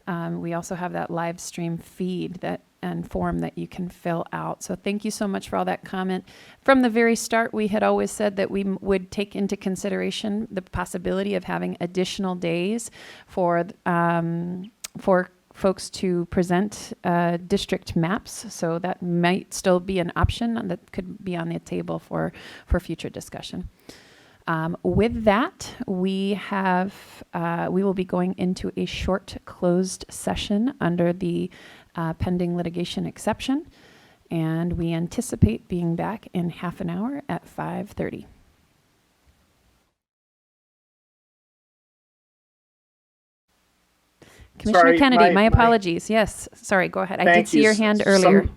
We also have that live stream feed and form that you can fill out. So thank you so much for all that comment. From the very start, we had always said that we would take into consideration the possibility of having additional days for folks to present district maps. So that might still be an option that could be on the table for future discussion. With that, we will be going into a short closed session under the pending litigation exception, and we anticipate being back in half an hour at 5:30. Commissioner Kennedy, my apologies. Yes, sorry, go ahead. I did see your hand earlier.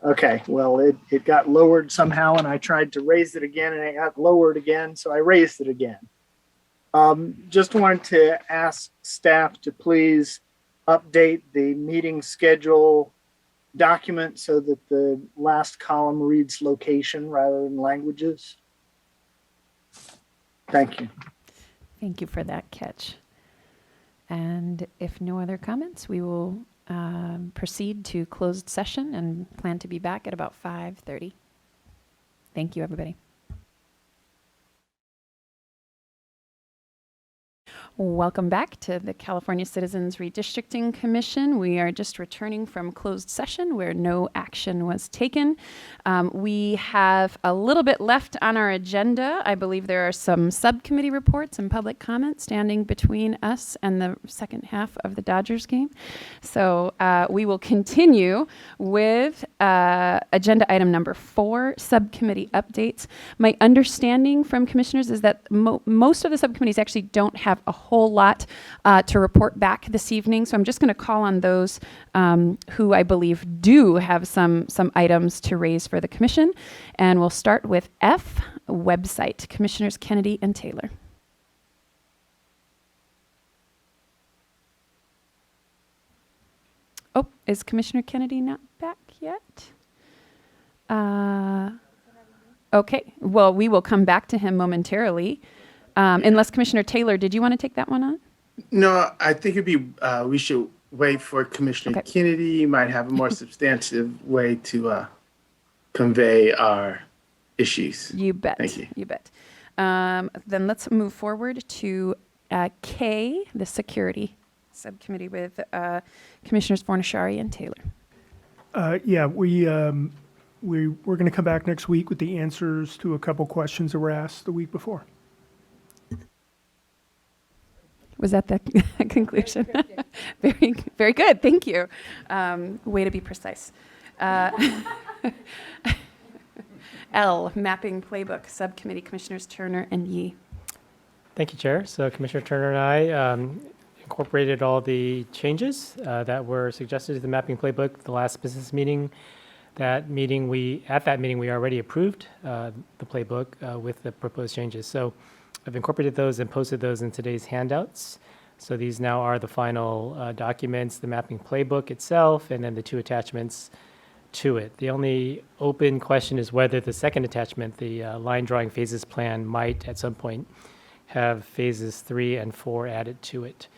Okay, well, it got lowered somehow, and I tried to raise it again, and it got lowered again, so I raised it again. Just wanted to ask staff to please update the meeting schedule document so that the last column reads location rather than languages. Thank you. Thank you for that catch. And if no other comments, we will proceed to closed session and plan to be back at about 5:30. Thank you, everybody. Welcome back to the California Citizens Redistricting Commission. We are just returning from closed session where no action was taken. We have a little bit left on our agenda. I believe there are some subcommittee reports and public comments standing between us and the second half of the Dodgers game. So we will continue with agenda item number 4, subcommittee updates. My understanding from commissioners is that most of the subcommittees actually don't have a whole lot to report back this evening. So I'm just going to call on those who I believe do have some items to raise for the commission. And we'll start with F, website. Commissioners Kennedy and Taylor. Oh, is Commissioner Kennedy not back yet? Okay, well, we will come back to him momentarily. Unless Commissioner Taylor, did you want to take that one on? No, I think it'd be, we should wait for Commissioner Kennedy. You might have a more substantive way to convey our issues. You bet. Thank you. You bet. Then let's move forward to K, the security subcommittee with Commissioners Fornashari and Taylor. Yeah, we're going to come back next week with the answers to a couple questions that were asked the week before. Was that the conclusion? Very, very good. Thank you. Way to be precise. L, mapping playbook, subcommittee, Commissioners Turner and Yee. Thank you, Chair. So Commissioner Turner and I incorporated all the changes that were suggested to the mapping playbook the last business meeting. At that meeting, we already approved the playbook with the proposed changes. So I've incorporated those and posted those in today's handouts. So these now are the final documents, the mapping playbook itself, and then the 2 attachments to it. The only open question is whether the second attachment, the line drawing phases plan, might at some point have phases 3 and 4 added to it.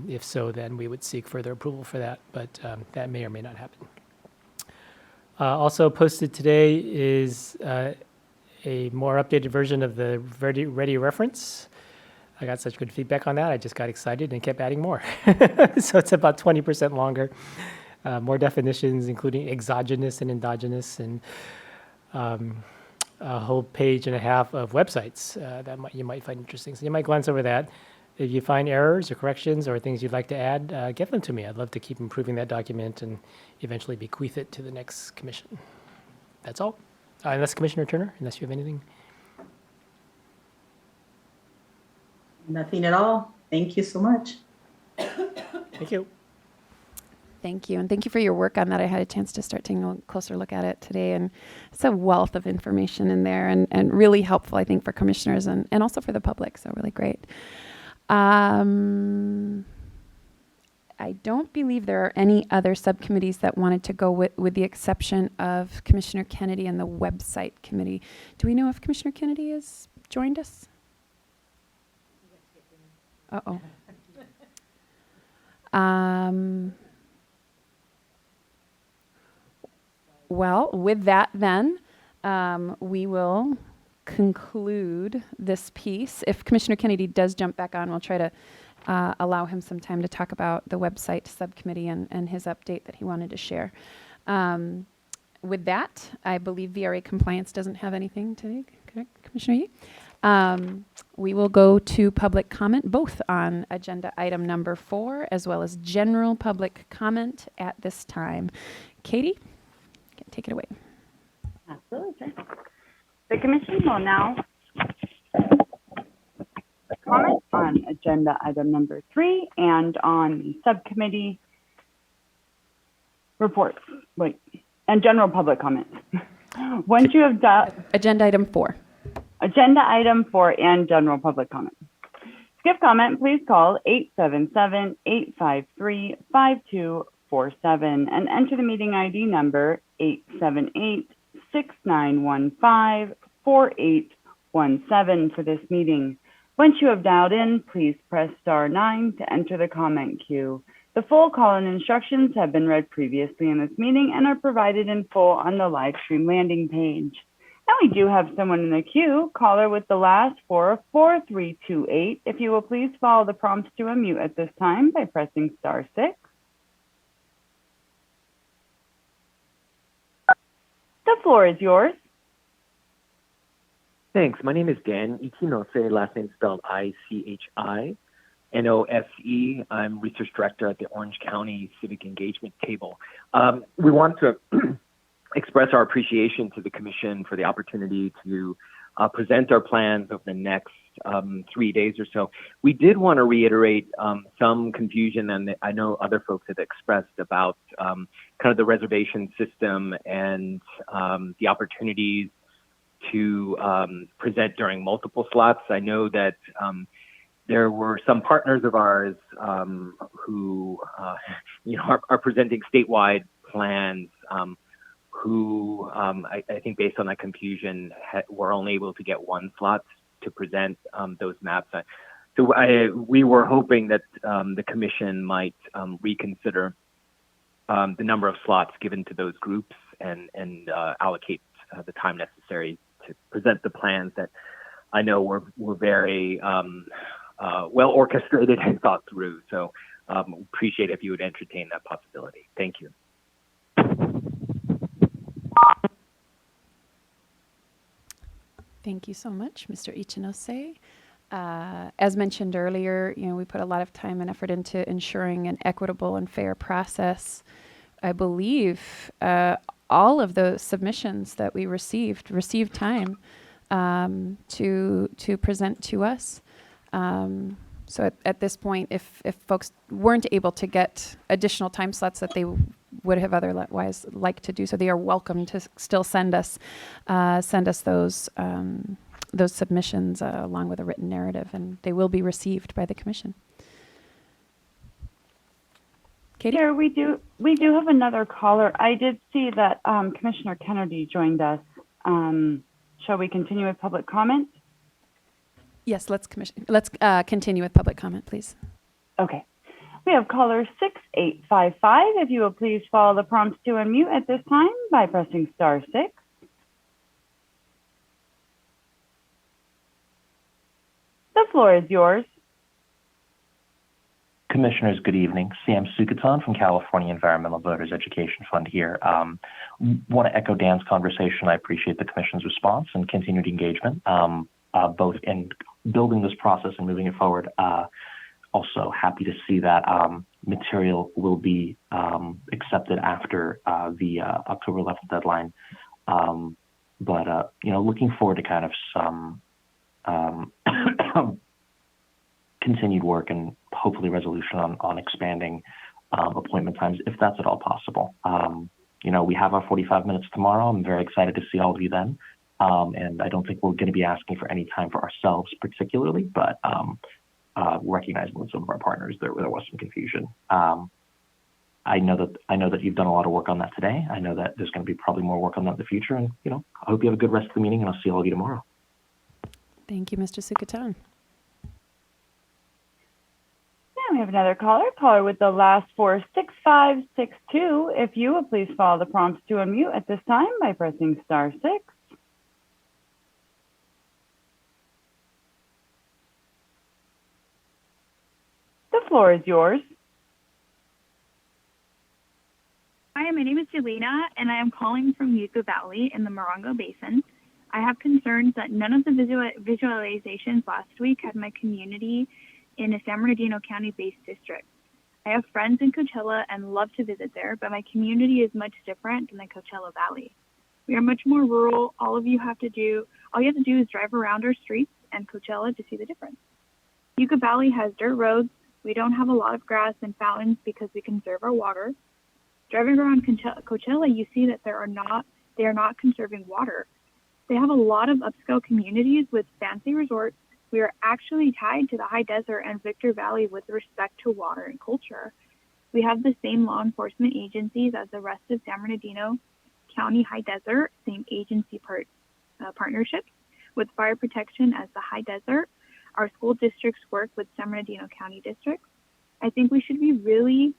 If so, then we would seek further approval for that, but that may or may not happen. Also posted today is a more updated version of the Ready reference. I got such good feedback on that. I just got excited and kept adding more. So it's about 20% longer. More definitions, including exogenous and endogenous, and a whole page and a half of websites that you might find interesting. So you might glance over that. If you find errors or corrections or things you'd like to add, get them to me. I'd love to keep improving that document and eventually bequeath it to the next commission. That's all. Unless Commissioner Turner, unless you have anything. Nothing at all. Thank you so much. Thank you. Thank you. And thank you for your work on that. I had a chance to start taking a closer look at it today. And it's a wealth of information in there and really helpful, I think, for commissioners and also for the public. So really great. I don't believe there are any other subcommittees that wanted to go with the exception of Commissioner Kennedy and the website committee. Do we know if Commissioner Kennedy has joined us? Uh-oh. Well, with that then, we will conclude this piece. If Commissioner Kennedy does jump back on, we'll try to allow him some time to talk about the website subcommittee and his update that he wanted to share. With that, I believe VRA compliance doesn't have anything today, correct, Commissioner Yee? We will go to public comment, both on agenda item number 4, as well as general public comment at this time. Katie, take it away. Absolutely. The commission will now comment on agenda item number 3 and on the subcommittee reports. And general public comment. Once you have done agenda item 4. Agenda item 4 and general public comment. Skip comment, please call 877-853-5247 and enter the meeting ID number 878-6915-4817 for this meeting. Once you have dialed in, please press *9 to enter the comment queue. The full call-in instructions have been read previously in this meeting and are provided in full on the live stream landing page. And we do have someone in the queue, caller with the last 44328. If you will please follow the prompts to unmute at this time by pressing *6. The floor is yours. Thanks. My name is Dan Ichinose, last name spelled Ichinose. I'm research director at the Orange County Civic Engagement Table. We want to express our appreciation to the Commission for the opportunity to present our plans over the next 3 days or so. We did want to reiterate some confusion, and I know other folks have expressed about kind of the reservation system and the opportunities to present during multiple slots. I know that there were some partners of ours who are presenting statewide plans who I think based on that confusion were only able to get one slot to present those maps. So we were hoping that the Commission might reconsider the number of slots given to those groups and allocate the time necessary to present the plans that I know were very well orchestrated and thought through. So appreciate if you would entertain that possibility. Thank you. Thank you so much, Mr. Ichinose. As mentioned earlier, we put a lot of time and effort into ensuring an equitable and fair process. I believe all of the submissions that we received time to present to us. So at this point, if folks weren't able to get additional time slots that they would have otherwise liked to do so, they are welcome to still send us those submissions along with a written narrative, and they will be received by the Commission. Katie? Chair, we do have another caller. I did see that Commissioner Kennedy joined us. Shall we continue with public comment? Yes, let's continue with public comment, please. Okay. We have caller 6855. If you will please follow the prompts to unmute at this time by pressing *6. The floor is yours. Commissioners, good evening. Sam Sukatan from California Environmental Voters Education Fund here. Want to echo Dan's conversation. I appreciate the Commission's response and continued engagement, both in building this process and moving it forward. Also happy to see that material will be accepted after the October 11th deadline. But looking forward to kind of some continued work and hopefully resolution on expanding appointment times, if that's at all possible. We have our 45 minutes tomorrow. I'm very excited to see all of you then. And I don't think we're going to be asking for any time for ourselves particularly, but recognizing with some of our partners there was some confusion. I know that you've done a lot of work on that today. I know that there's going to be probably more work on that in the future. And I hope you have a good rest of the meeting, and I'll see all of you tomorrow. Thank you, Mr. Sukatan. And we have another caller with the last 46562. If you will please follow the prompts to unmute at this time by pressing *6. The floor is yours. Hi, my name is Jelena, and I am calling from Yucca Valley in the Morongo Basin. I have concerns that none of the visualizations last week had my community in a San Bernardino County-based district. I have friends in Coachella and love to visit there, but my community is much different than the Coachella Valley. We are much more rural. All you have to do is drive around our streets and Coachella to see the difference. Yucca Valley has dirt roads. We don't have a lot of grass and fountains because we conserve our water. Driving around Coachella, you see that they are not conserving water. They have a lot of upscale communities with fancy resorts. We are actually tied to the high desert and Victor Valley with respect to water and culture. We have the same law enforcement agencies as the rest of San Bernardino County High Desert, same agency partnerships with fire protection as the High Desert. Our school districts work with San Bernardino County districts. I think we should really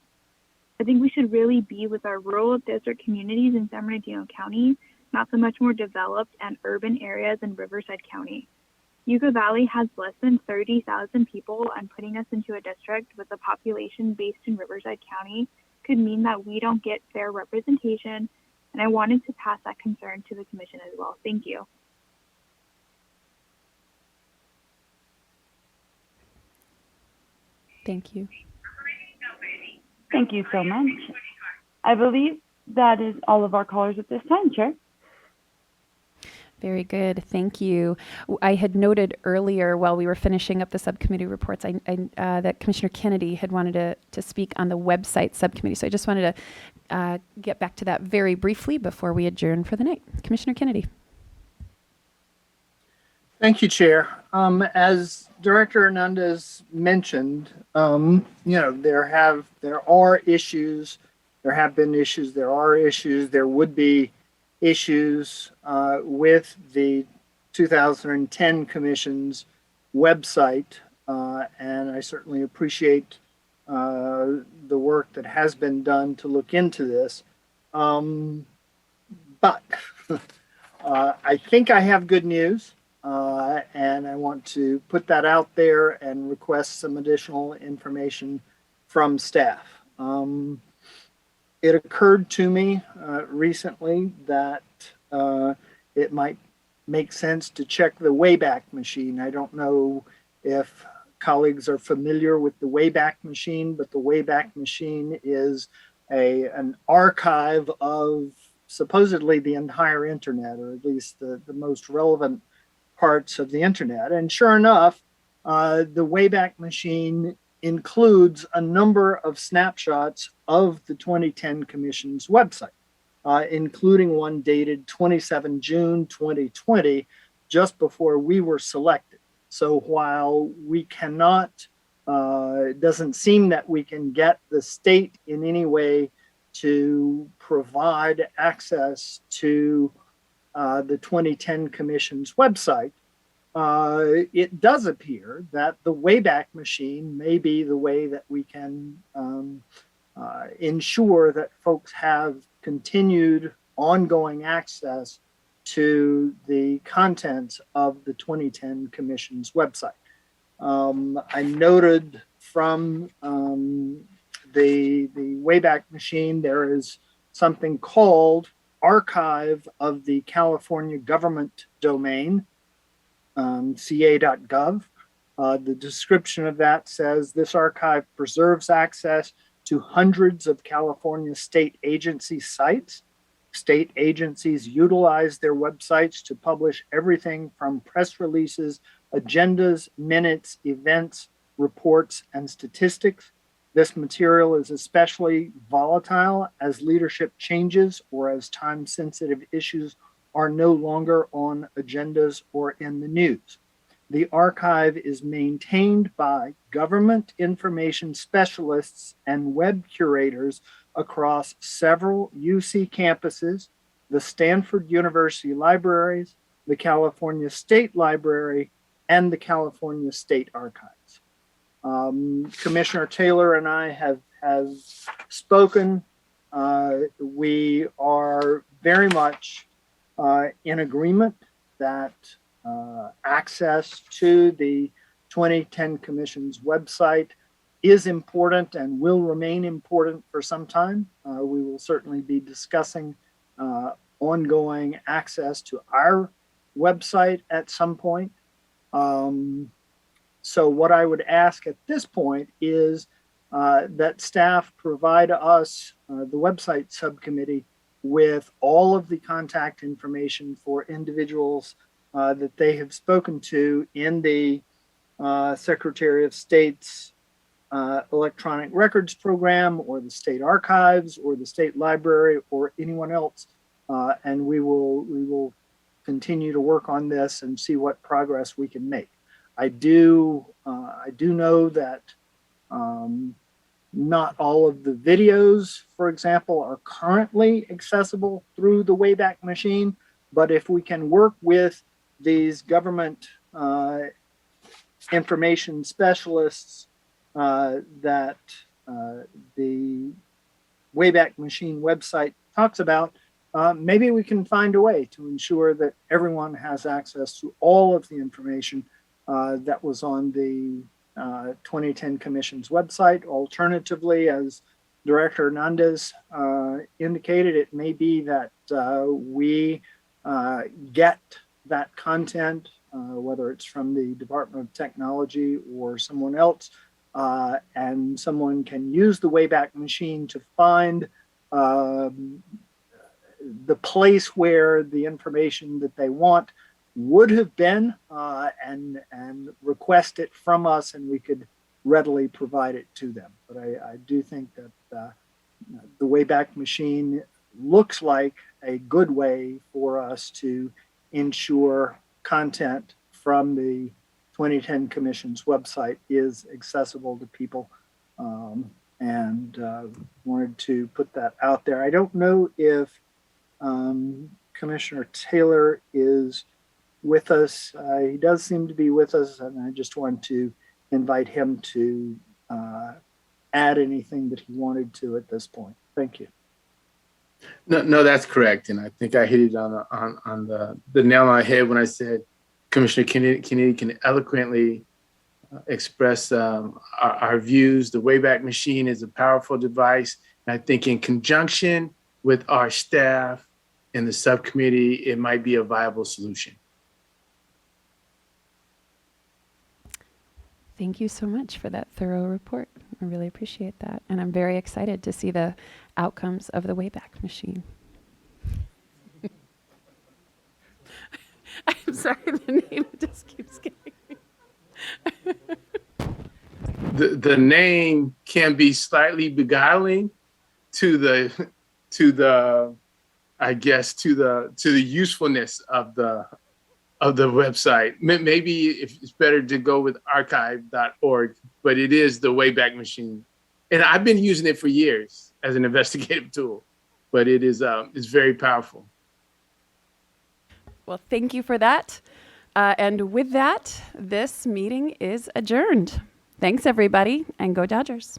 be with our rural desert communities in San Bernardino County not so much more developed and urban areas in Riverside County. Yucca Valley has less than 30,000 people, and putting us into a district with a population based in Riverside County could mean that we don't get fair representation, and I wanted to pass that concern to the commission as well. Thank you. Thank you. Thank you so much. I believe that is all of our callers at this time, Chair. Very good. Thank you. I had noted earlier while we were finishing up the subcommittee reports that Commissioner Kennedy had wanted to speak on the website subcommittee. So I just wanted to get back to that very briefly before we adjourn for the night. Commissioner Kennedy. Thank you, Chair. As Director Hernandez mentioned, there are issues, there have been issues, there are issues, there would be issues with the 2010 Commission's website, and I certainly appreciate the work that has been done to look into this. But I think I have good news. And I want to put that out there and request some additional information from staff. It occurred to me recently that it might make sense to check the Wayback Machine. I don't know if colleagues are familiar with the Wayback Machine, but the Wayback Machine is an archive of supposedly the entire internet, or at least the most relevant parts of the internet. And sure enough, the Wayback Machine includes a number of snapshots of the 2010 Commission's website, including one dated 27 June 2020, just before we were selected. So while we cannot, it doesn't seem that we can get the state in any way to provide access to the 2010 Commission's website, it does appear that the Wayback Machine may be the way that we can ensure that folks have continued ongoing access to the contents of the 2010 Commission's website. I noted from the Wayback Machine, there is something called Archive of the California Government Domain, ca.gov. The description of that says this archive preserves access to hundreds of California state agency sites. State agencies utilize their websites to publish everything from press releases, agendas, minutes, events, reports, and statistics. This material is especially volatile as leadership changes or as time-sensitive issues are no longer on agendas or in the news. The archive is maintained by government information specialists and web curators across several UC campuses, the Stanford University Libraries, the California State Library, and the California State Archives. Commissioner Taylor and I have spoken. We are very much in agreement that access to the 2010 Commission's website is important and will remain important for some time. We will certainly be discussing ongoing access to our website at some point. So what I would ask at this point is that staff provide us, the website subcommittee, with all of the contact information for individuals that they have spoken to in the Secretary of State's electronic records program, or the state archives, or the state library, or anyone else. And we will continue to work on this and see what progress we can make. I do know that not all of the videos, for example, are currently accessible through the Wayback Machine, but if we can work with these government information specialists that the Wayback Machine website talks about, maybe we can find a way to ensure that everyone has access to all of the information that was on the 2010 Commission's website. Alternatively, as Director Hernandez indicated, it may be that we get that content, whether it's from the Department of Technology or someone else, and someone can use the Wayback Machine to find the place where the information that they want would have been, and request it from us, and we could readily provide it to them. But I do think that the Wayback Machine looks like a good way for us to ensure content from the 2010 Commission's website is accessible to people, and wanted to put that out there. I don't know if Commissioner Taylor is with us. He does seem to be with us, and I just want to invite him to add anything that he wanted to at this point. Thank you. No, that's correct, and I think I hit it on the nail on the head when I said Commissioner Kennedy can eloquently express our views. The Wayback Machine is a powerful device, and I think in conjunction with our staff and the subcommittee, it might be a viable solution. Thank you so much for that thorough report. I really appreciate that. And I'm very excited to see the outcomes of the Wayback Machine. I'm sorry, the name just keeps getting me. The name can be slightly beguiling to the usefulness of the website. Maybe it's better to go with archive.org, but it is the Wayback Machine. And I've been using it for years as an investigative tool, but it is it's very powerful. Well, thank you for that. And with that, this meeting is adjourned. Thanks, everybody, and go Dodgers.